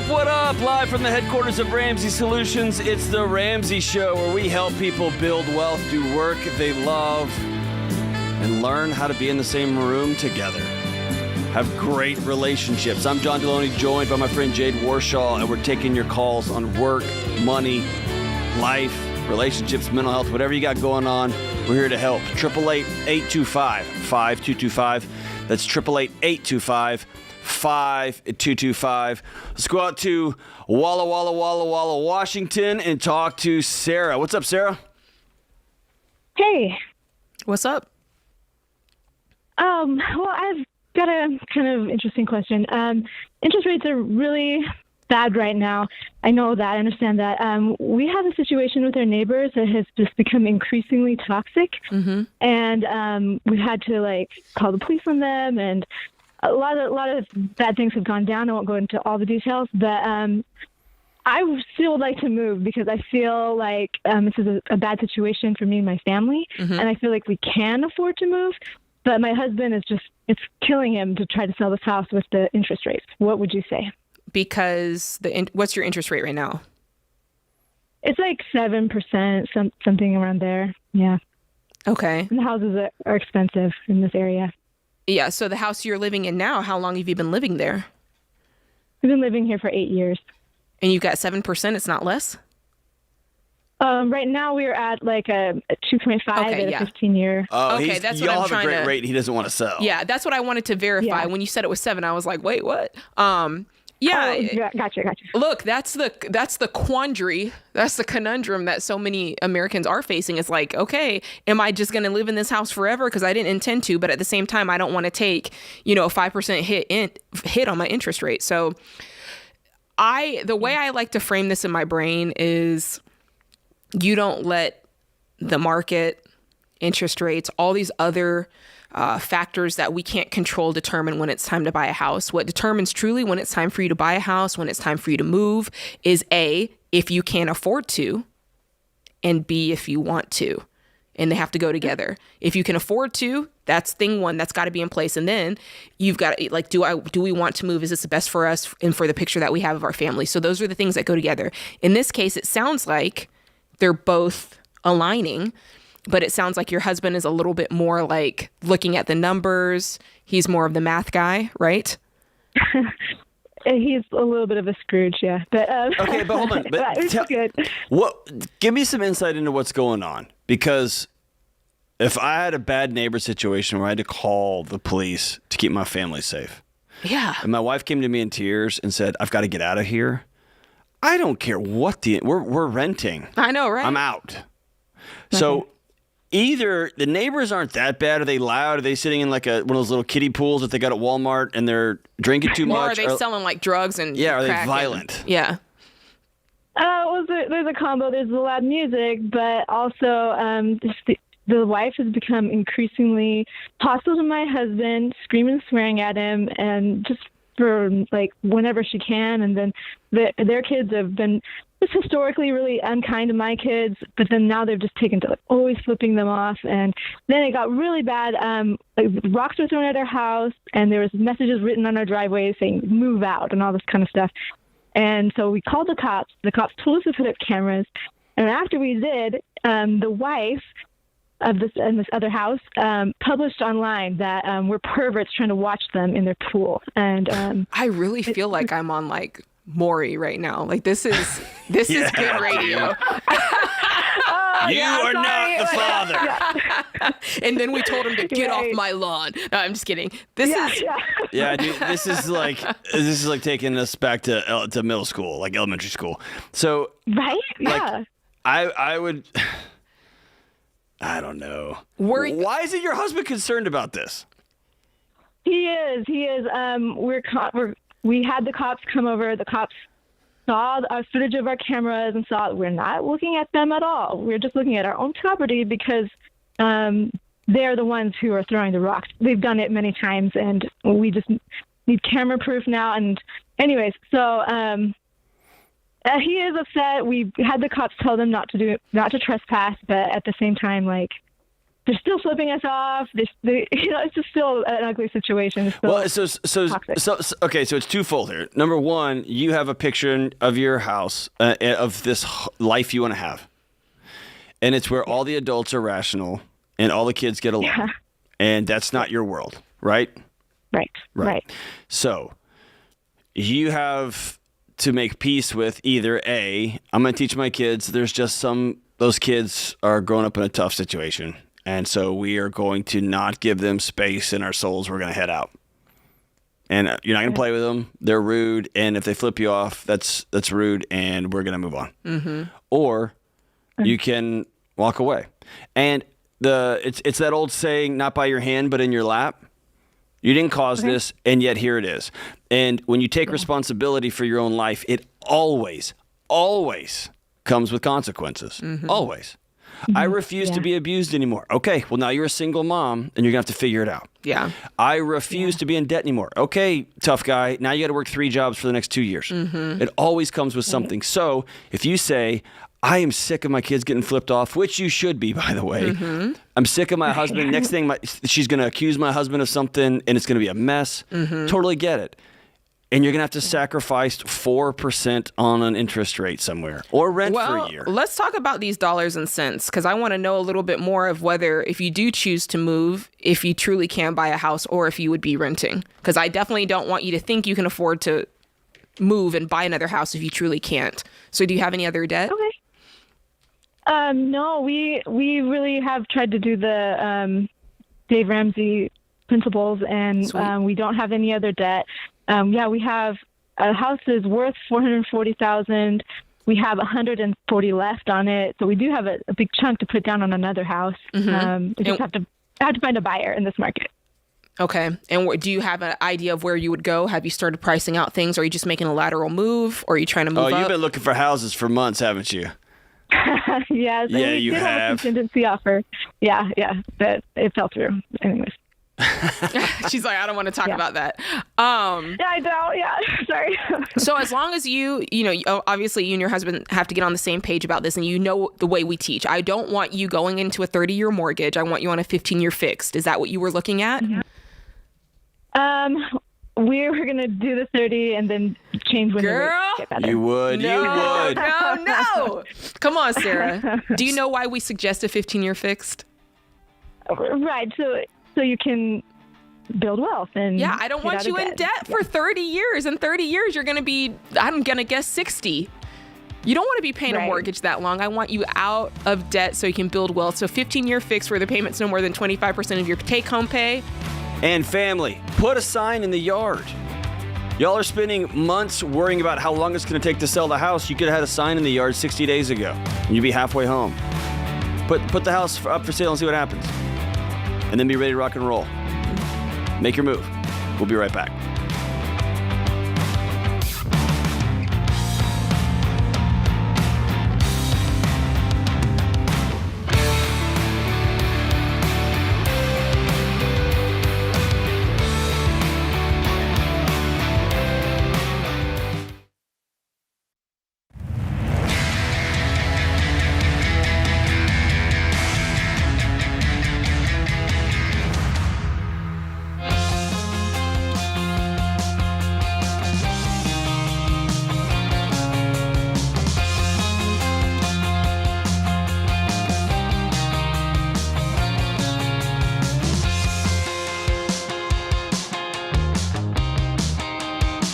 What up? Live from the headquarters of Ramsey Solutions, it's The Ramsey Show, where we help people build wealth, do work they love, and learn how to be in the same room together. Have great relationships. I'm John Deloney, joined by my friend Jade Warshaw, and we're taking your calls on work, money, life, relationships, mental health, whatever you got going on. We're here to help. 888-825-5225. That's 888-825-5225. 5225. Let's go out to Walla Walla, Washington, and talk to Sarah. What's up, Sarah? Hey. What's up? Well, I've got a kind of interesting question. Interest rates are really bad right now. I know that. I understand that. We have a situation with our neighbors that has just become increasingly toxic. Mm-hmm. And we've had to call the police on them, and a lot of bad things have gone down. I won't go into all the details, but I still would like to move because I feel like this is a bad situation for me and my family, and I feel like we can afford to move, but my husband it's killing him to try to sell this house with the interest rates. What would you say? Because what's your interest rate right now? It's like 7%, something around there. Yeah. Okay. And the houses are expensive in this area. Yeah, so the house you're living in now, how long have you been living there? We've been living here for 8 years. And you've got 7%, it's not less? Right now we're at like a 2.5 at a 15-year. Oh, okay, that's what y'all I'm have a great trying to rate he doesn't want to sell. Yeah, that's what I wanted to verify. When you said it was 7, I was like, wait, what? Yeah. Gotcha. Look, that's the quandary. That's the conundrum that so many Americans are facing. It's like, okay, am I just going to live in this house forever? Because I didn't intend to, but at the same time, I don't want to take, a 5% hit on my interest rate. So the way I like to frame this in my brain is you don't let the market, interest rates, all these other factors that we can't control determine when it's time to buy a house. What determines truly when it's time for you to buy a house, when it's time for you to move, is A, if you can afford to, and B, if you want to. And they have to go together. If you can afford to, that's thing one, that's got to be in place. And then you've got do we want to move? Is this the best for us and for the picture that we have of our family? So those are the things that go together. In this case, it sounds like they're both aligning. But it sounds like your husband is a little bit more like looking at the numbers. He's more of the math guy, right? He's a little bit of a Scrooge, yeah. But okay, but hold on. But it's good. Give me some insight into what's going on. Because if I had a bad neighbor situation where I had to call the police to keep my family safe. Yeah. And my wife came to me in tears and said, I've got to get out of here. I don't care what we're renting. I know, right? I'm out. So either the neighbors aren't that bad. Are they loud? Are they sitting in like one of those little kiddie pools that they got at Walmart and they're drinking too much? Or are they selling like drugs and are crack they violent? Yeah. Well, there's a combo. There's the loud music, but also the wife has become increasingly hostile to my husband, screaming and swearing at him, and just for like whenever she can. And then their kids have been just historically really unkind to my kids, but then now they've just taken to like always flipping them off. And then it got really bad. Like rocks were thrown at our house, and there was messages written on our driveway saying "move out" and all this kind of stuff. And so we called the cops. The cops told us to put up cameras. And after we did, the wife of this other house published online that we're perverts trying to watch them in their pool. And I really feel like I'm on like Maury right now. Like this is good radio. You are not the father. And then we told him to get off my lawn. No, I'm just kidding. Dude, this is like taking us back to middle school, like elementary school. So right, like, I would. I don't know. Why isn't your husband concerned about this? He is. We had the cops come over. The cops saw our footage of our cameras and saw we're not looking at them at all. We're just looking at our own property because they're the ones who are throwing the rocks. They've done it many times, and we just need camera proof now. And anyways, so he is upset. We had the cops tell them not to trespass, but at the same time, like, they're still flipping us off. It's just still an ugly situation. Well, so okay, so it's twofold here. Number one, you have a picture of your house, of this life you want to have, and it's where all the adults are rational and all the kids get along, and that's not your world, right? Right. So you have to make peace with either A, I'm going to teach my kids. There's just those kids are growing up in a tough situation. And so we are going to not give them space in our souls. We're going to head out. And you're not going to play with them. They're rude. And if they flip you off, that's rude. And we're going to move on. Mm-hmm. Or you can walk away. And it's that old saying, not by your hand, but in your lap. You didn't cause this, and yet here it is. And when you take responsibility for your own life, it always comes with consequences. Mm-hmm. Always. I refuse to be abused anymore. Okay, well, now you're a single mom, and you're going to have to figure it out. Yeah. I refuse to be in debt anymore. Okay, tough guy, now you got to work 3 jobs for the next 2 years. Mm-hmm. It always comes with something. So if you say, I am sick of my kids getting flipped off, which you should be, by the way. Mm-hmm. I'm sick of my husband. Next thing, she's going to accuse my husband of something, and it's going to be a mess. Mm-hmm. Totally get it. And you're going to have to sacrifice 4% on an interest rate somewhere or rent for a year. Let's talk about these dollars and cents, because I want to know a little bit more of whether, if you do choose to move, if you truly can buy a house or if you would be renting. Because I definitely don't want you to think you can afford to move and buy another house if you truly can't. So do you have any other debt? Okay. No, we really have tried to do the Dave Ramsey principles, and we don't have any other debt. We have a house is worth $440,000. We have $140 left on it, so we do have a big chunk to put down on another house. Mm-hmm. We just have to find a buyer in this market. Okay. And do you have an idea of where you would go? Have you started pricing out things? Or are you just making a lateral move? Or are you trying to move up? You've been looking for houses for months, haven't you? Yes. Yeah, you have. A contingency offer. Yeah, but it fell through. Anyways. She's like, I don't want to talk about that. Yeah, I don't. Yeah, sorry. So as long as you know, obviously you and your husband have to get on the same page about this, and you know the way we teach. I don't want you going into a 30-year mortgage. I want you on a 15-year fixed. Is that what you were looking at? Mm-hmm. We were going to do the 30 and then change when the rates get better. You would. No. Come on, Sarah. Do you know why we suggest a 15-year fixed? Right. So you can build wealth and I don't want you in debt for 30 years. In 30 years, you're going to be, I'm going to guess 60. You don't want to be paying a mortgage that long. I want you out of debt so you can build wealth. So 15-year fixed where the payment's no more than 25% of your take-home pay. And family, put a sign in the yard. Y'all are spending months worrying about how long it's going to take to sell the house. You could have had a sign in the yard 60 days ago, and you'd be halfway home. Put the house up for sale and see what happens. And then be ready to rock and roll. Make your move. We'll be right back.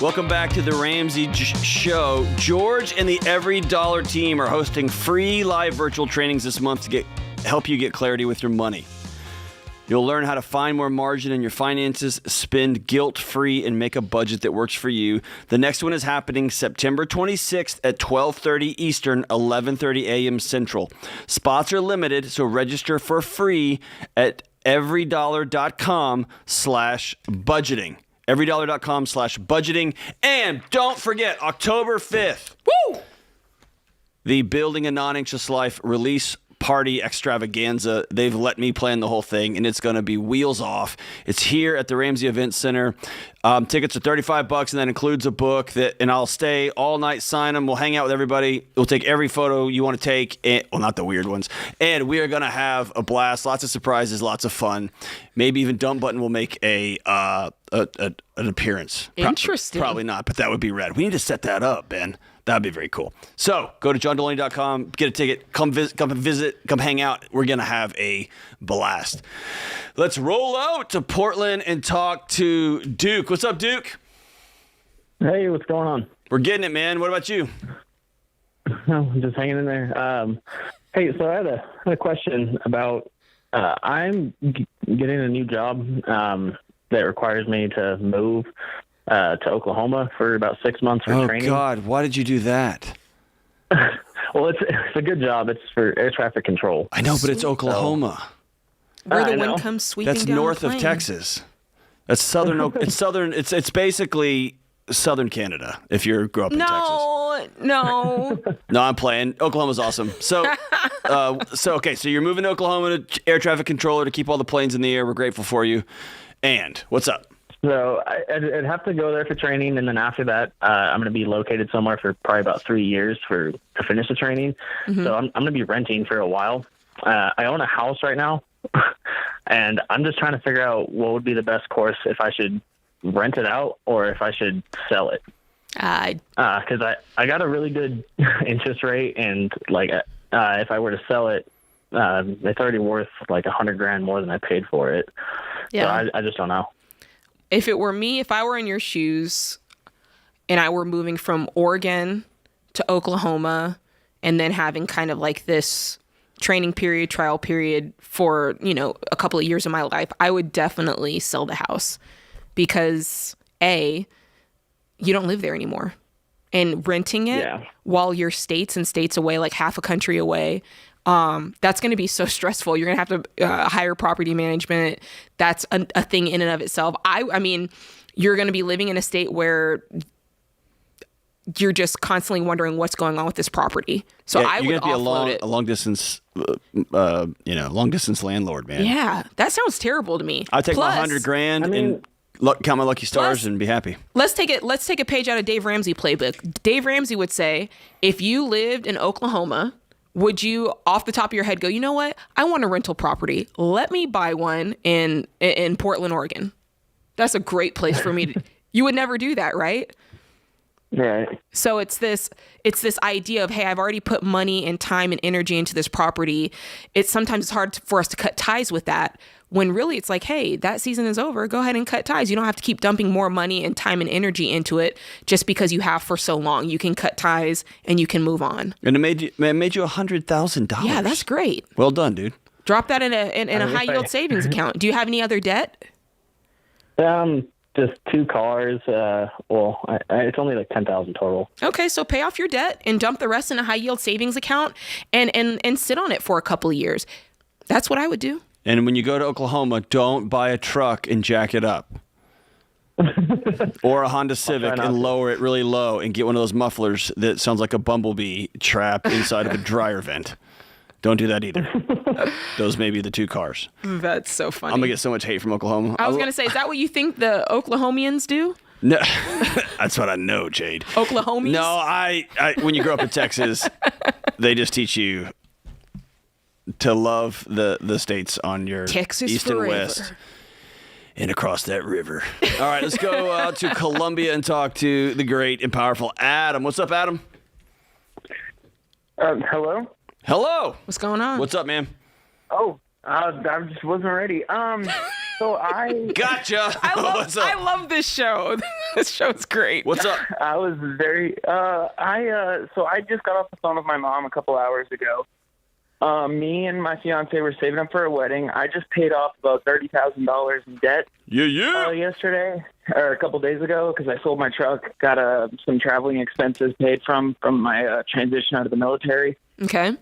Welcome back to the Ramsey Show. George and the Every Dollar team are hosting free live virtual trainings this month to help you get clarity with your money. You'll learn how to find more margin in your finances, spend guilt-free, and make a budget that works for you. The next one is happening September 26th at 12:30 Eastern, 11:30 a.m. Central. Spots are limited, so register for free at everydollar.com/budgeting. everydollar.com/budgeting. And don't forget, October 5th, the Building a Non-Anxious Life release party extravaganza. They've let me plan the whole thing, and it's going to be wheels off. It's here at the Ramsey Event Center. Tickets are $35, and that includes a book. And I'll stay all night, sign them. We'll hang out with everybody. We'll take every photo you want to take. Well, not the weird ones. And we are going to have a blast. Lots of surprises, lots of fun. Maybe even Dumb Button will make an appearance. Interesting. Probably not, but that would be rad. We need to set that up, Ben. That would be very cool. So go to johndelaney.com, get a ticket, come visit, come hang out. We're going to have a blast. Let's roll out to Portland and talk to Duke. What's up, Duke? Hey, what's going on? We're getting it, man. What about you? I'm just hanging in there. Hey, so I had a question about I'm getting a new job that requires me to move to Oklahoma for about 6 months for training. Oh, God. Why did you do that? Well, it's a good job. It's for air traffic control. I know, but it's Oklahoma. Where the wind comes sweeping That's down north the of plain. Texas. That's southern. It's southern. It's basically southern Canada if you grew up in Texas. No. No, I'm playing. Oklahoma's awesome. So you're moving to Oklahoma to air traffic controller to keep all the planes in the air. We're grateful for you. And what's up? So I'd have to go there for training, and then after that, I'm going to be located somewhere for probably about 3 years to finish the training. Mm-hmm. So I'm going to be renting for a while. I own a house right now, and I'm just trying to figure out what would be the best course, if I should rent it out or if I should sell it. Because I got a really good interest rate, and if I were to sell it, it's already worth like $100,000 more than I paid for it. Yeah. So I just don't know. If it were me, if I were in your shoes and I were moving from Oregon to Oklahoma and then having kind of like this training period, trial period for, a couple of years of my life, I would definitely sell the house because A, you don't live there anymore. And renting it while you're states away, like half a country away, that's going to be so stressful. You're going to have to hire property management. That's a thing in and of itself. I mean, you're going to be living in a state where you're just constantly wondering what's going on with this property. So I would offload it. A long distance, long distance landlord, man. Yeah, that sounds terrible to me. I'd take my $100,000 and count my lucky stars and be happy. Let's take a page out of Dave Ramsey playbook. Dave Ramsey would say, if you lived in Oklahoma, would you, off the top of your head, go, you know what? I want a rental property. Let me buy one in Portland, Oregon. That's a great place for me to. You would never do that, right? Right. So it's this idea of, hey, I've already put money and time and energy into this property. Sometimes it's hard for us to cut ties with that, when really it's like, hey, that season is over. Go ahead and cut ties. You don't have to keep dumping more money and time and energy into it just because you have for so long. You can cut ties and you can move on. And it made you $100,000. Yeah, that's great. Well done, dude. Drop that in a high yield savings account. Do you have any other debt? Just 2 cars. It's only like $10,000 total. Okay, so pay off your debt and dump the rest in a high yield savings account and sit on it for a couple of years. That's what I would do. And when you go to Oklahoma, don't buy a truck and jack it up. Or a Honda Civic and lower it really low and get one of those mufflers that sounds like a bumblebee trap inside of a dryer vent. Don't do that either. Those may be the 2 cars. That's so funny. I'm going to get so much hate from Oklahoma. I was going to say, is that what you think the Oklahomians do? No, that's what I know, Jade. Oklahomies? No, I when you grow up in Texas, they just teach you to love the states on your Texas east forever. and west and across that river. All right, let's go out to Columbia and talk to the great and powerful Adam. What's up, Adam? Hello? Hello. What's going on? What's up, man? Oh, I just wasn't ready. So I Gotcha. What's up? I love this show. This show is great. What's up? I was very. So I just got off the phone with my mom a couple hours ago. Me and my fiance were saving up for a wedding. I just paid off about $30,000 in debt. Yesterday or a couple days ago because I sold my truck. Got some traveling expenses paid from my transition out of the military. Okay.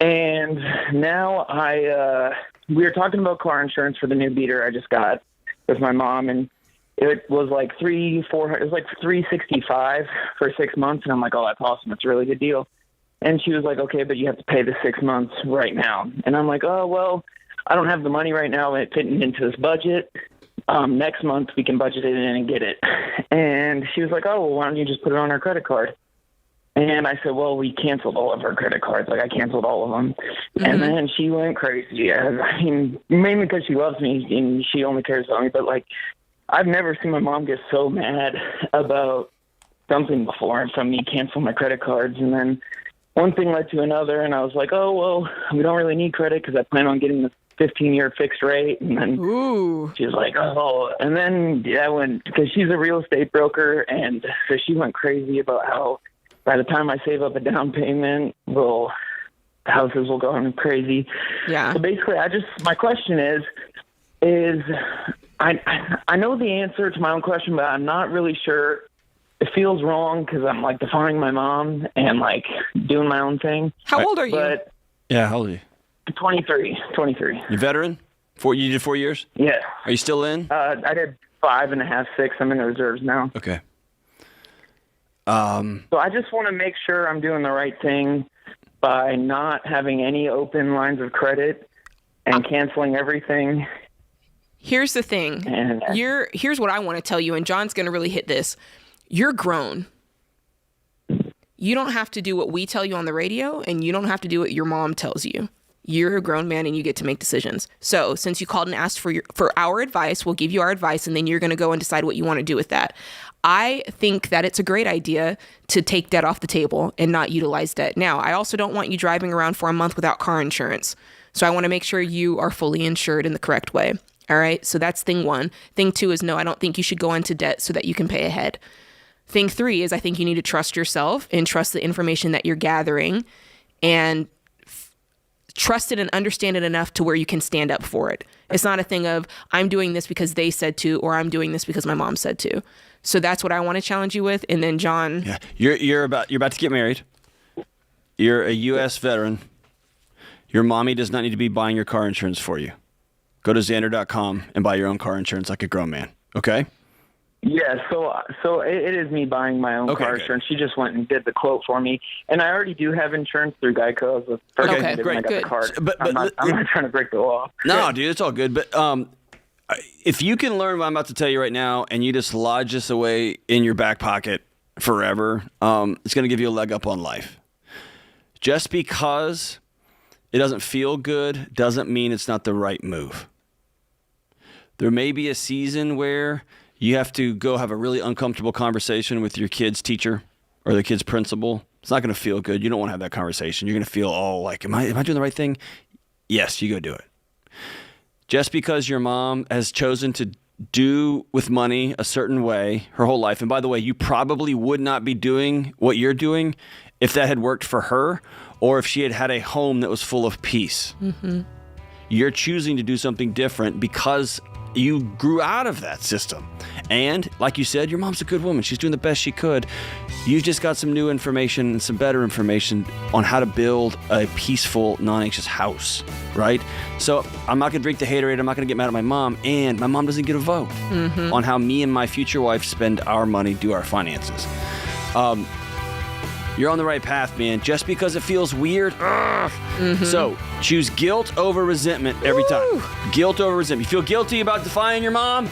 And now we were talking about car insurance for the new beater I just got with my mom, and it was like $365 for 6 months, and I'm like, oh, that's awesome. That's a really good deal. And she was like, okay, but you have to pay the 6 months right now. And I'm like, oh, well, I don't have the money right now fitting into this budget. Next month we can budget it in and get it. And she was like, oh, well, why don't you just put it on our credit card? And I said, well, we canceled all of our credit cards. Like, I canceled all of them. Mm-hmm. And then she went crazy. I mean, mainly because she loves me and she only cares about me. But, like, I've never seen my mom get so mad about something before from me canceling my credit cards. And then one thing led to another, and I was like, oh, well, we don't really need credit because I plan on getting the 15-year fixed rate. And then she was like, oh. And then, because she's a real estate broker, and so she went crazy about how by the time I save up a down payment, houses will go on crazy. Yeah. So basically, my question is I know the answer to my own question, but I'm not really sure. It feels wrong because I'm like defying my mom and like doing my own thing. How old are you? Yeah, how old are you? 23. You veteran? You did 4 years? Yeah. Are you still in? I did 5.5, 6. I'm in the reserves now. Okay. So I just want to make sure I'm doing the right thing by not having any open lines of credit and canceling everything. Here's the thing. Here's what I want to tell you, and John's going to really hit this. You're grown. You don't have to do what we tell you on the radio, and you don't have to do what your mom tells you. You're a grown man and you get to make decisions. So since you called and asked for our advice, we'll give you our advice, and then you're going to go and decide what you want to do with that. I think that it's a great idea to take debt off the table and not utilize debt. Now, I also don't want you driving around for a month without car insurance. So I want to make sure you are fully insured in the correct way. All right. So that's thing one. Thing two is no, I don't think you should go into debt so that you can pay ahead. Thing three is I think you need to trust yourself and trust the information that you're gathering and trust it and understand it enough to where you can stand up for it. It's not a thing of I'm doing this because they said to, or I'm doing this because my mom said to. So that's what I want to challenge you with. And then John, yeah, you're about to get married. You're a U.S. veteran. Your mommy does not need to be buying your car insurance for you. Go to Xander.com and buy your own car insurance like a grown man. Okay? Yeah, so it is me buying my own car insurance. She just went and did the quote for me, and I already do have insurance through Geico. I was the first one I got the card. But I'm not trying to break the law. No, dude, it's all good. But if you can learn what I'm about to tell you right now, and you just lodge this away in your back pocket forever, it's going to give you a leg up on life. Just because it doesn't feel good doesn't mean it's not the right move. There may be a season where you have to go have a really uncomfortable conversation with your kid's teacher or the kid's principal. It's not going to feel good. You don't want to have that conversation. You're going to feel, am I doing the right thing? Yes, you go do it. Just because your mom has chosen to do with money a certain way her whole life, and by the way, you probably would not be doing what you're doing if that had worked for her or if she had had a home that was full of peace. Mm-hmm. You're choosing to do something different because you grew out of that system. And like you said, your mom's a good woman. She's doing the best she could. You've just got some new information and some better information on how to build a peaceful, non-anxious house, right? So I'm not going to drink the haterade. I'm not going to get mad at my mom. And my mom doesn't get a vote on how me and my future wife spend our money, do our finances. You're on the right path, man. Just because it feels weird. So choose guilt over resentment every time. Guilt over resentment. You feel guilty about defying your mom,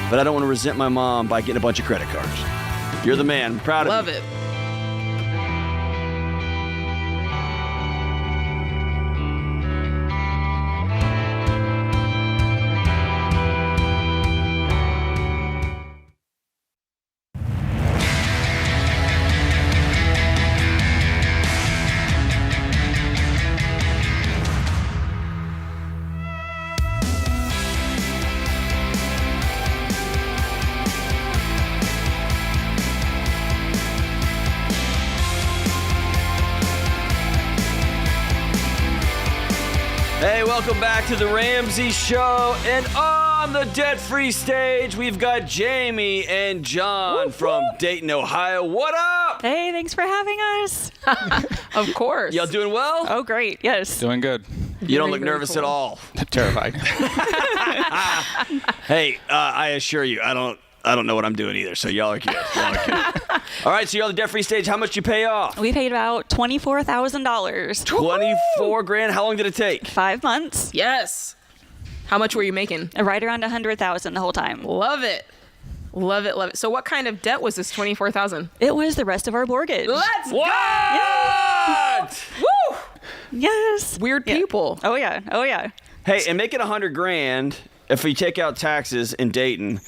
but I don't want to resent my mom by getting a bunch of credit cards. You're the man. I'm proud of you. Love it. welcome back to the Ramsey Show. And on the debt-free stage, we've got Jamie and John from Dayton, Ohio. What up? Hey, thanks for having us. Of course. Y'all doing well? Oh, great. Yes. Doing good. You don't look nervous at all. Terrified. Hey, I assure you, I don't know what I'm doing either, so y'all are good. All right, so you're on the debt-free stage. How much you pay off? We paid about $24,000. 24 grand. How long did it take? 5 months. Yes. How much were you making? Right around $100,000 the whole time. Love it. Love it, love it. So what kind of debt was this $24,000? It was the rest of our mortgage. Let's go! What? Woo! Yes. Weird people. Oh, yeah. Oh, yeah. Hey, and make it 100 grand if we take out taxes in Dayton.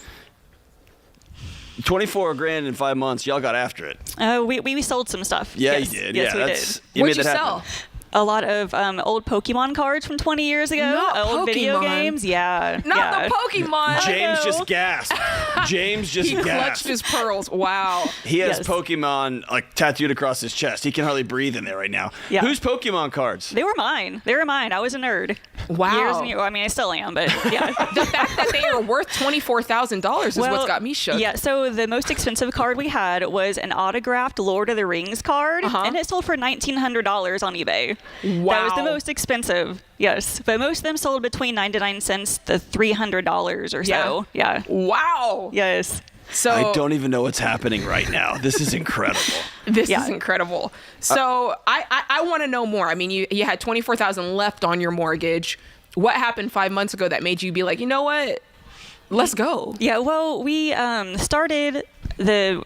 24 grand in 5 months. Y'all got after it. We sold some stuff. Yeah, yes. you did. Yes, yeah, we did. You What'd made you that sell? happen. A lot of old Pokemon cards from 20 years ago. Not old video Pokemon. games. Yeah. Not the Pokemon. James just gasped. James just He gasped. clutched his pearls. Wow. He has Yes. Pokemon like tattooed across his chest. He can hardly breathe in there right now. Yeah. Whose Pokemon cards? They were mine. I was a nerd. Wow. Years and years. I mean, I still am, but yeah. The fact that they are worth $24,000 is what's got me shook. Yeah, so the most expensive card we had was an autographed Lord of the Rings card, and it sold for $1,900 on eBay. Wow. That was the most expensive, yes. But most of them sold between 99 cents to $300 or so. Yeah. Wow. Yes. So I don't even know what's happening right now. This is incredible. This is incredible. So I want to know more. I mean, you had $24,000 left on your mortgage. What happened 5 months ago that made you be like, you know what? Let's go. Yeah, well, we started the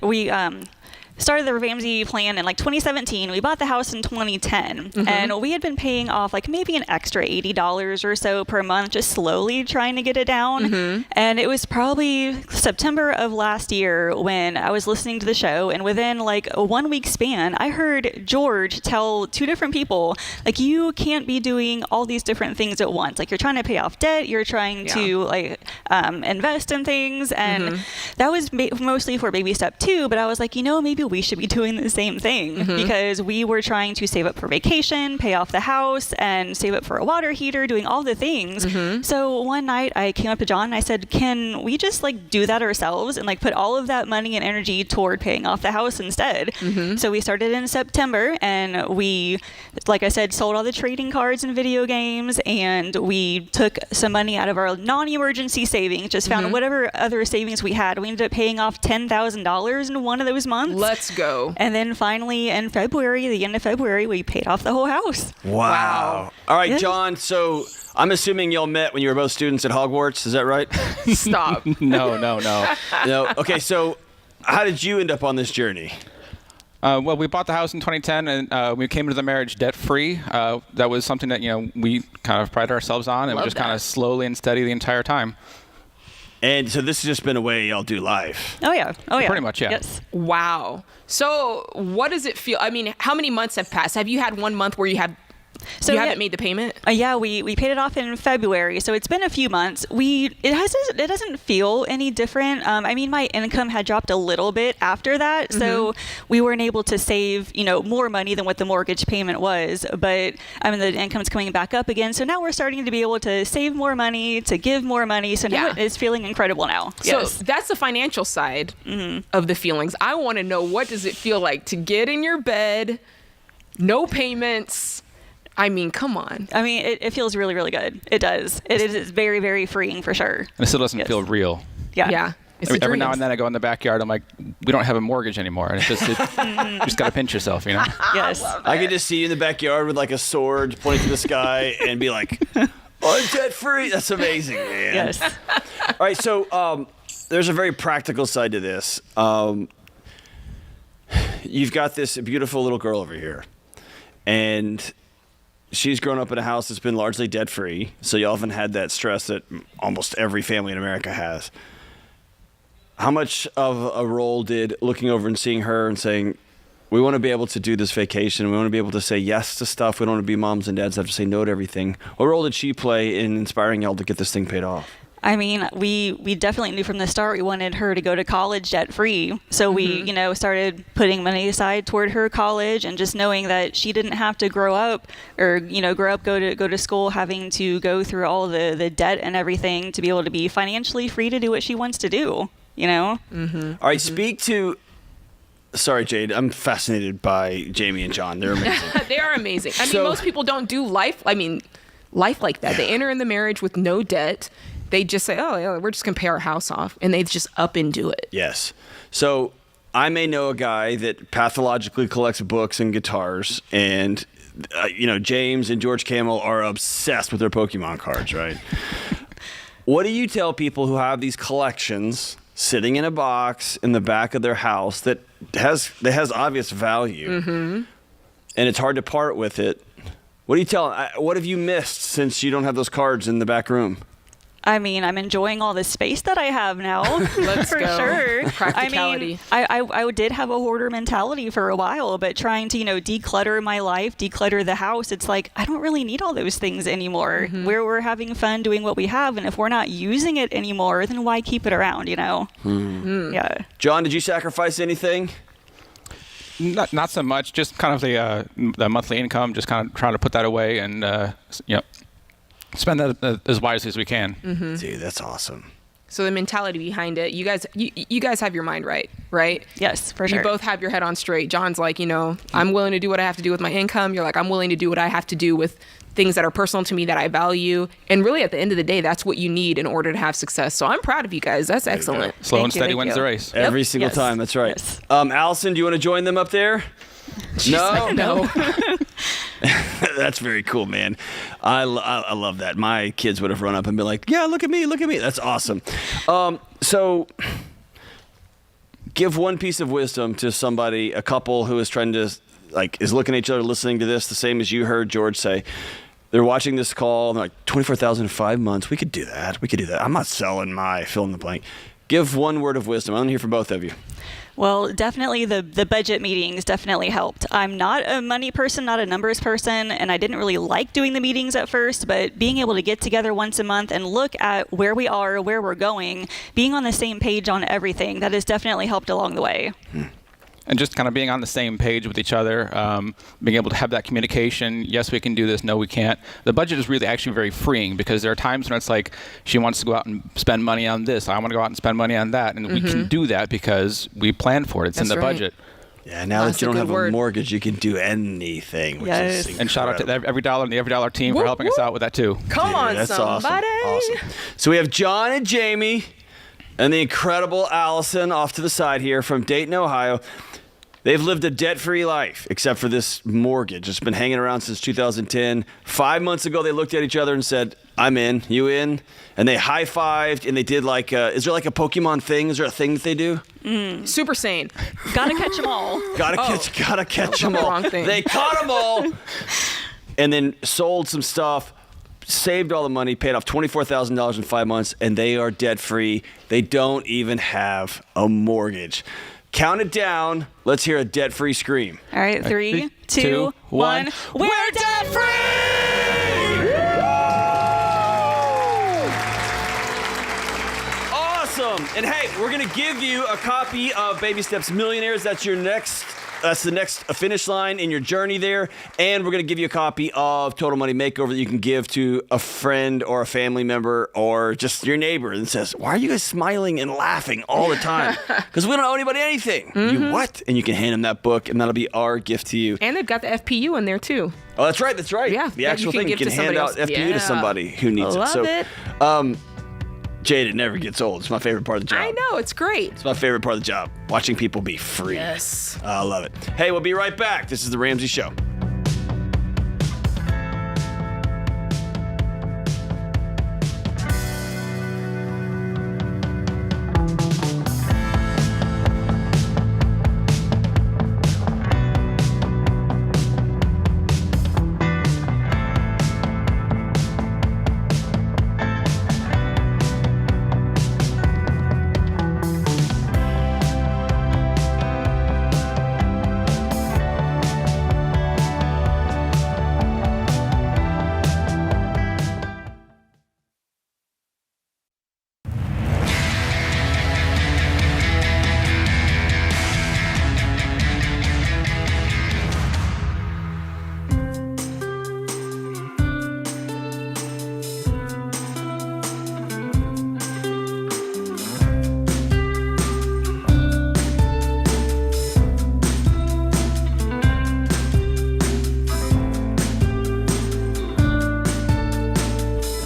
Ramsey plan in like 2017. We bought the house in 2010, and we had been paying off like maybe an extra $80 or so per month, just slowly trying to get it down. And it was probably September of last year when I was listening to the show, and within like a 1 week span, I heard George tell two different people, like, you can't be doing all these different things at once. Like, you're trying to pay off debt, you're trying to like invest in things, and that was mostly for baby step 2. But I was like, maybe we should be doing the same thing because we were trying to save up for vacation, pay off the house, and save up for a water heater, doing all the things. So one night I came up to John and I said, can we just like do that ourselves and like put all of that money and energy toward paying off the house instead? So we started in September, and we, like I said, sold all the trading cards and video games, and we took some money out of our non-emergency savings, just found whatever other savings we had. We ended up paying off $10,000 in one of those months. Let's go. And then finally in February, the end of February, we paid off the whole house. Wow. All right, John, so I'm assuming y'all met when you were both students at Hogwarts. Is that right? Stop. No. No. Okay, so how did you end up on this journey? Well, we bought the house in 2010, and we came into the marriage debt-free. That was something that we kind of pride ourselves on, and we just kind of slowly and steady the entire time. And so this has just been a way y'all do life. Oh, yeah. Pretty much, yeah. Yes. Wow. So what does it feel? I mean, how many months have passed? Have you had 1 month where you haven't made the payment? Yeah, we paid it off in February, so it's been a few months. It doesn't feel any different. I mean, my income had dropped a little bit after that, so we weren't able to save more money than what the mortgage payment was. But I mean, the income's coming back up again, so now we're starting to be able to save more money, to give more money. So now it's feeling incredible now. So that's the financial side of the feelings. I want to know, what does it feel like to get in your bed, no payments? I mean, come on. I mean, it feels really, really good. It does. It is very, very freeing for sure. And it still doesn't feel real. Yeah. Every now and then I go in the backyard, I'm like, we don't have a mortgage anymore. And it's just, you just got to pinch yourself, Yes. I could just see you in the backyard with like a sword pointing to the sky and be like, I'm debt free. That's amazing, man. Yes. All right, so there's a very practical side to this. You've got this beautiful little girl over here, and she's grown up in a house that's been largely debt-free, so you often had that stress that almost every family in America has. How much of a role did looking over and seeing her and saying, we want to be able to do this vacation, we want to be able to say yes to stuff, we don't want to be moms and dads that have to say no to everything. What role did she play in inspiring y'all to get this thing paid off? I mean, we definitely knew from the start we wanted her to go to college debt free. So we, started putting money aside toward her college, and just knowing that she didn't have to grow up, go to school, having to go through all the debt and everything to be able to be financially free to do what she wants to do. All right, speak to. Sorry, Jade. I'm fascinated by Jamie and John. They're amazing. They are amazing. I mean, most people don't do life like that. They enter in the marriage with no debt. They just say, oh, yeah, we're just going to pay our house off. And they just up and do it. Yes. So I may know a guy that pathologically collects books and guitars. And, James and George Camel are obsessed with their Pokemon cards, right? What do you tell people who have these collections sitting in a box in the back of their house that has obvious value, and it's hard to part with it? What do you tell them? What have you missed since you don't have those cards in the back room? I mean, I'm enjoying all the space that I have now. Let's for go. Sure. Practicality. I mean, I did have a hoarder mentality for a while, but trying to, declutter my life, declutter the house, it's like, I don't really need all those things anymore. We're having fun doing what we have, and if we're not using it anymore, then why keep it around, Yeah. John, did you sacrifice anything? Not so much. Just kind of the monthly income, just kind of trying to put that away and, spend that as wisely as we can. Dude, that's awesome. So the mentality behind it, you guys have your mind right? Yes, for sure. You both have your head on straight. John's like, I'm willing to do what I have to do with my income. You're like, I'm willing to do what I have to do with things that are personal to me that I value. And really, at the end of the day, that's what you need in order to have success. So I'm proud of you guys. That's excellent. Slow and steady wins the race. Every single time. That's right. Yes. Allison, do you want to join them up there? No. That's very cool, man. I love that. My kids would have run up and been like, yeah, look at me. That's awesome. So give one piece of wisdom to somebody, a couple who is trying to, is looking at each other, listening to this, the same as you heard George say. They're watching this call, and they're like, $24,000 in 5 months. We could do that. I'm not selling my fill in the blank. Give one word of wisdom. I want to hear from both of you. Well, definitely the budget meetings definitely helped. I'm not a money person, not a numbers person, and I didn't really like doing the meetings at first, but being able to get together once a month and look at where we are, where we're going, being on the same page on everything, that has definitely helped along the way. And just kind of being on the same page with each other, being able to have that communication. Yes, we can do this. No, we can't. The budget is really actually very freeing, because there are times when it's like she wants to go out and spend money on this. I want to go out and spend money on that. And we can do that because we planned for it. It's in the budget. Yeah, now that you don't have a mortgage, you can do anything. Which is incredible. And shout out to Every Dollar and the Every Dollar team for helping us out with that too. Come on, that's somebody. Awesome. So we have John and Jamie and the incredible Allison off to the side here from Dayton, Ohio. They've lived a debt-free life, except for this mortgage. It's been hanging around since 2010. 5 months ago, they looked at each other and said, I'm in, you in? And they high-fived, and they did is there like a Pokemon thing? Is there a thing that they do? Super Saiyan. Gotta catch them all. Gotta catch them all. Wrong thing. They caught them all. And then sold some stuff, saved all the money, paid off $24,000 in 5 months, and they are debt-free. They don't even have a mortgage. Count it down. Let's hear a debt-free scream. All right, 3, 2, 1. We're debt-free! Awesome. And hey, we're going to give you a copy of Baby Steps Millionaires. That's the next finish line in your journey there. And we're going to give you a copy of Total Money Makeover that you can give to a friend or a family member or just your neighbor and says, why are you guys smiling and laughing all the time? Because we don't owe anybody anything. You what? And you can hand them that book, and that'll be our gift to you. And they've got the FPU in there, too. Oh, that's right. Yeah. The actual thing. You can hand out FPU to somebody who needs Love it. Jade, it never gets old. It's my favorite part of the job. I know, it's great. It's my favorite part of the job, watching people be free. Yes. I love it. Hey, we'll be right back. This is The Ramsey Show.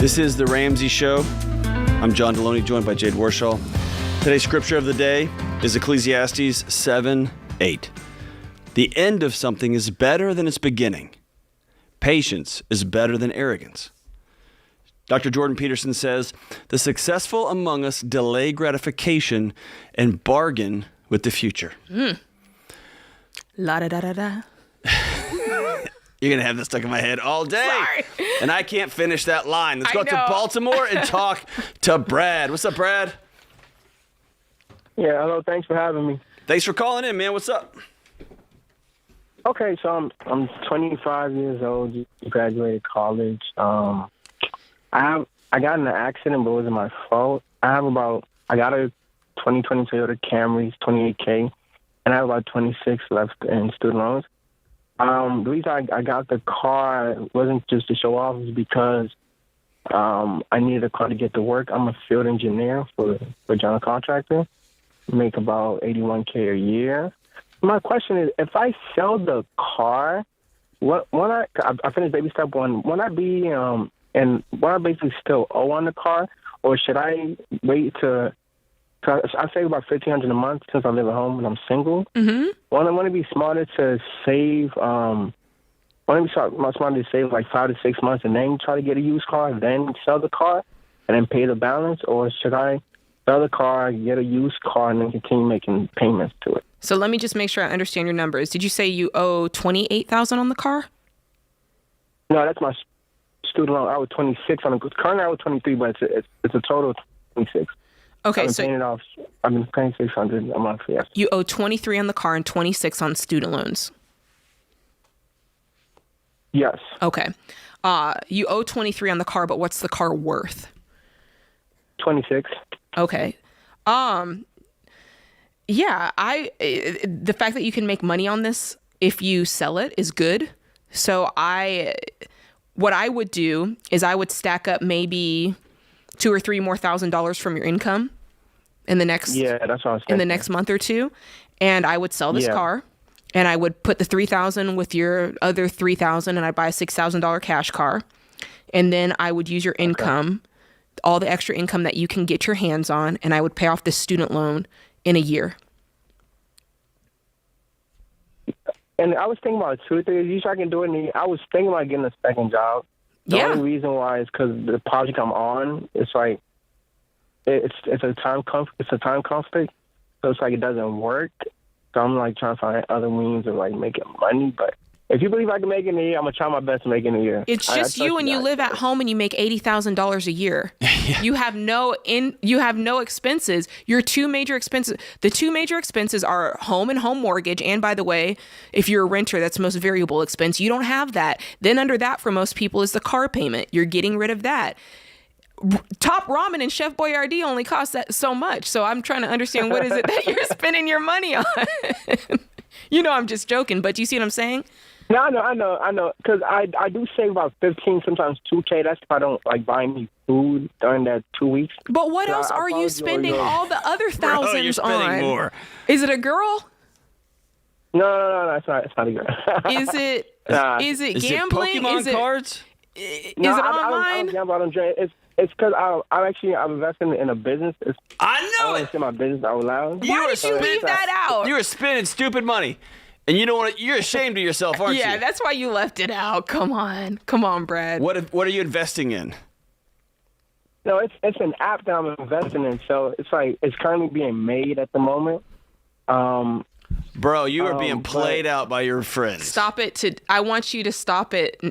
This is The Ramsey Show. I'm John Deloney, joined by Jade Warshaw. Today's scripture of the day is Ecclesiastes 7:8. The end of something is better than its beginning. Patience is better than arrogance. Dr. Jordan Peterson says, the successful among us delay gratification and bargain with the future. La-da-da-da-da. You're going to have this stuck in my head all day. Sorry. And I can't finish that line. Let's I go to know. Baltimore and talk to Brad. What's up, Brad? Yeah, hello. Thanks for having me. Thanks for calling in, man. What's up? Okay, so I'm 25 years old. Just graduated college. I got in an accident, but it wasn't my fault. I got a 2020 Toyota Camry, it's 28K, and I have about 26 left in student loans. The reason I got the car wasn't just to show off, it was because I needed a car to get to work. I'm a field engineer for a general contractor. Make about $81K a year. My question is, if I sell the car, I finished baby step one, will I be and will I basically still owe on the car, or should I wait to? I save about $1,500 a month since I live at home and I'm single. Mm-hmm. Want to be smarter to save. Smarter to save like 5 to 6 months and then try to get a used car, then sell the car, and then pay the balance, or should I sell the car, get a used car, and then continue making payments to it? So let me just make sure I understand your numbers. Did you say you owe $28,000 on the car? No, that's my student loan. I was 26 on the currently I was 23, but it's a total of 26. Okay, I've been paying $600 a month. Yes. You owe 23 on the car and 26 on student loans. Yes. Okay. You owe 23 on the car, but what's the car worth? 26. Okay. Yeah, the fact that you can make money on this if you sell it is good. So what I would do is I would stack up maybe $2,000 or $3,000 more from your income in the next that's what I was thinking. in the next month or two, and I would sell this car, and I would put the $3,000 with your other $3,000, and I'd buy a $6,000 cash car, and then I would use your income, all the extra income that you can get your hands on, and I would pay off this student loan in a year. And I was thinking about 2 or 3 years. Usually I can do it. I was thinking about getting a second job. The only reason why is because the project I'm on, it's like it's a time conflict. So it's like it doesn't work. So I'm like trying to find other means of like making money. But if you believe I can make it in a year, I'm gonna try my best to make it in a year. It's just you and you live at home and you make $80,000 a year. You have no expenses. Your two major expenses. The two major expenses are home and home mortgage. And by the way, if you're a renter, that's the most variable expense. You don't have that. Then under that, for most people, is the car payment. You're getting rid of that. Top Ramen and Chef Boyardee only cost that so much. So I'm trying to understand what is it that you're spending your money on. You know, I'm just joking, but you see what I'm saying? No, I know. Because I do save about 15, sometimes 2K. That's if I don't like buy any food during that 2 weeks. But what else are you spending all the other thousands Bro, you're spending on? more. Is it a girl? No, it's not a girl. Is it gambling? Is it Pokemon cards? Is it online? I don't gamble. I don't drink. It's because I'm investing in a business. I know I don't say my business out loud. Why did you leave that out? You were spending stupid money, and you don't want to. You're ashamed of yourself, aren't you? Yeah, that's why you left it out. Come on, Brad. What are you investing in? No, it's an app that I'm investing in. So it's like it's currently being made at the moment. Bro, you are being played out by your friends. Stop it! I want you to stop it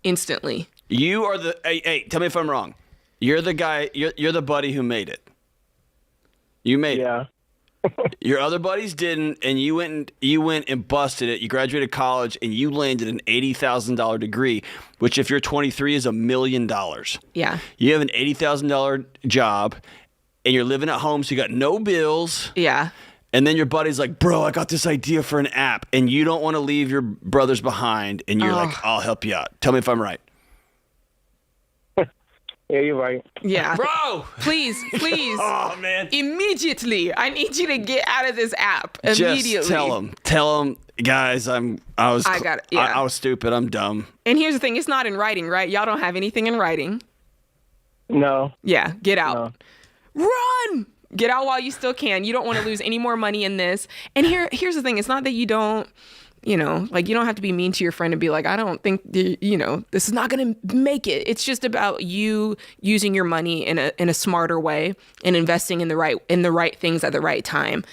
instantly. You are the. Hey, tell me if I'm wrong. You're the guy. You're the buddy who made it. You made it. Your other buddies didn't, and you went and busted it. You graduated college, and you landed an $80,000 degree, which, if you're 23, is $1 million. Yeah. You have an $80,000 job, and you're living at home, so you got no bills. Yeah. And then your buddy's like, bro, I got this idea for an app, and you don't want to leave your brothers behind, and you're like, I'll help you out. Tell me if I'm right. Yeah, you're right. Yeah. Bro! Please. Oh, man. Immediately. I need you to get out of this app. Immediately. Just tell them, guys, I was stupid. I'm dumb. And here's the thing. It's not in writing, right? Y'all don't have anything in writing. No. Yeah, get out. No. Run! Get out while you still can. You don't want to lose any more money in this. And here's the thing. It's not that you don't, you don't have to be mean to your friend and be like, I don't think, this is not going to make it. It's just about you using your money in a smarter way and investing in the right things at the right time.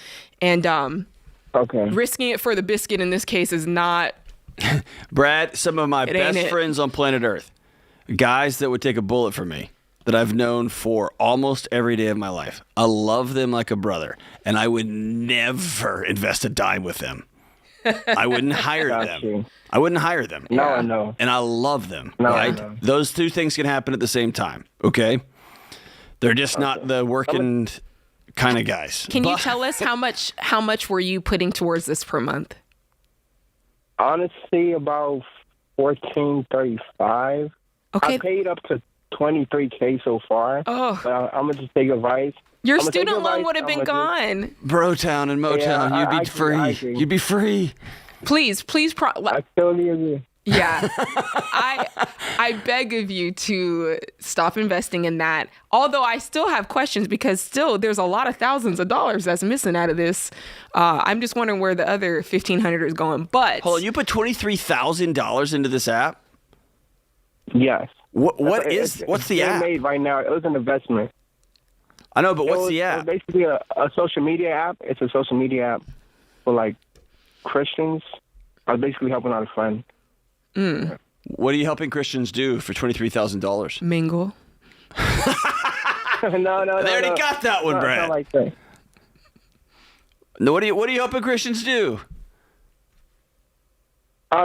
And risking it for the biscuit in this case is not. Brad, some of my best friends on planet Earth, guys that would take a bullet for me, that I've known for almost every day of my life. I love them like a brother, and I would never invest a dime with them. I wouldn't hire them. I wouldn't hire them. No, I know. And I love them, no, right? Those two things can happen at the same time, okay? They're just not the working kind of guys. Can you tell us how much were you putting towards this per month? Honestly, about $14.35. Okay. I paid up to $23K so far. Oh. But I'm going to just take advice. Your student loan would have been gone. Brotown and Motown, you'd be free. You'd be free. Please. I totally agree. Yeah. I beg of you to stop investing in that. Although I still have questions because still there's a lot of thousands of dollars that's missing out of this. I'm just wondering where the other $1,500 is going. But hold on, you put $23,000 into this app? Yes. What's the app? Made right now. It was an investment. I know, but what's the app? It's basically a social media app. It's a social media app for like Christians. I was basically helping out a friend. What are you helping Christians do for $23,000? Mingle. No. They already got that one, Brad. Not like that. No, what are you helping Christians do?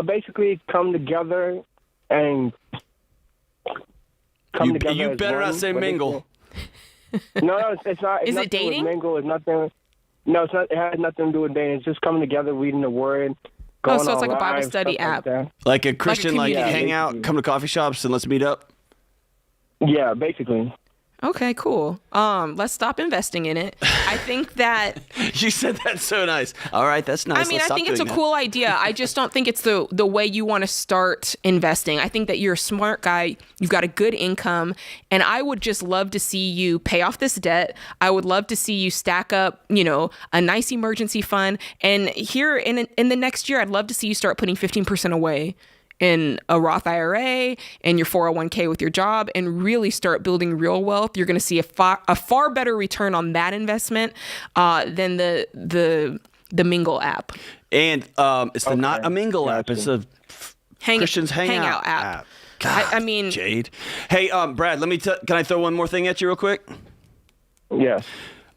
Basically come together and together. You better not say mingle. No, it's not. Is it dating? Mingle. It's nothing. No, it's not. It has nothing to do with dating. It's just coming together, reading the word. So it's like a Bible study app. Like a Christian, hang out, come to coffee shops, and let's meet up? Yeah, basically. Okay, cool. Let's stop investing in it. I think that you said that so nice. All right, that's nice. I mean, I think it's a cool idea. I just don't think it's the way you want to start investing. I think that you're a smart guy. You've got a good income, and I would just love to see you pay off this debt. I would love to see you stack up, a nice emergency fund. And here in the next year, I'd love to see you start putting 15% away in a Roth IRA and your 401k with your job and really start building real wealth. You're going to see a far better return on that investment than the Mingle app. And it's not a Mingle app. It's a Christians Hangout app. God, I mean, Jade. Hey, Brad, can I throw one more thing at you real quick? Yes.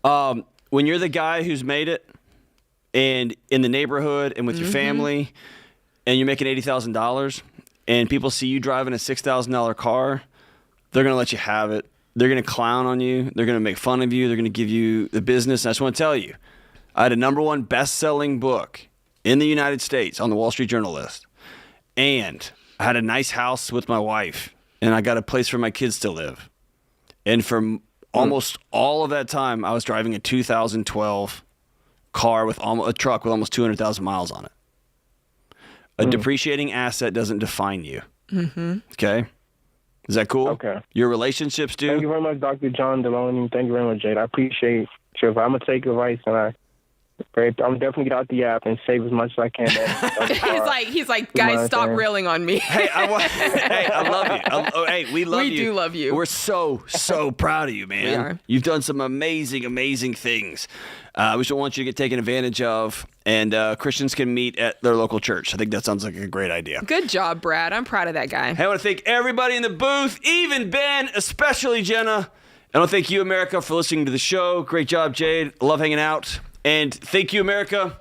When you're the guy who's made it and in the neighborhood and with your family, and you're making $80,000, and people see you driving a $6,000 car, they're going to let you have it. They're going to clown on you. They're going to make fun of you. They're going to give you the business. I just want to tell you, I had a #1 best-selling book in the United States on the Wall Street Journal list, and I had a nice house with my wife, and I got a place for my kids to live. And for almost all of that time, I was driving a 2012 car with a truck with almost 200,000 miles on it. A depreciating asset doesn't define you. Okay? Is that cool? Okay. Your relationships do? Thank you very much, Dr. John Deloney. Thank you very much, Jade. I appreciate you. I'm going to take your advice, and I'm definitely get out the app and save as much as I can. He's like, guys, stop railing on me. Hey, I love you. We love you. We do love you. We're so proud of you, man. We are. You've done some amazing things. We just don't want you to get taken advantage of, and Christians can meet at their local church. I think that sounds like a great idea. Good job, Brad. I'm proud of that guy. Hey, I want to thank everybody in the booth, even Ben, especially Jenna. I want to thank you, America, for listening to the show. Great job, Jade. Love hanging out. And thank you, America.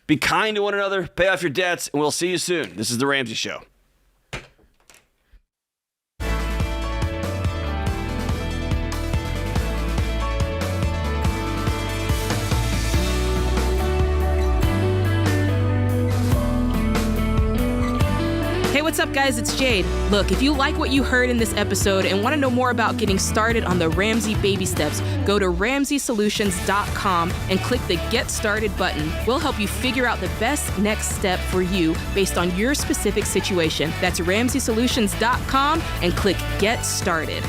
Be kind to one another. Pay off your debts, and we'll see you soon. This is The Ramsey Show. Hey, what's up, guys? It's Jade. Look, if you like what you heard in this episode and want to know more about getting started on the Ramsey baby steps, go to RamseySolutions.com and click the Get Started button. We'll help you figure out the best next step for you based on your specific situation. That's RamseySolutions.com and click Get Started.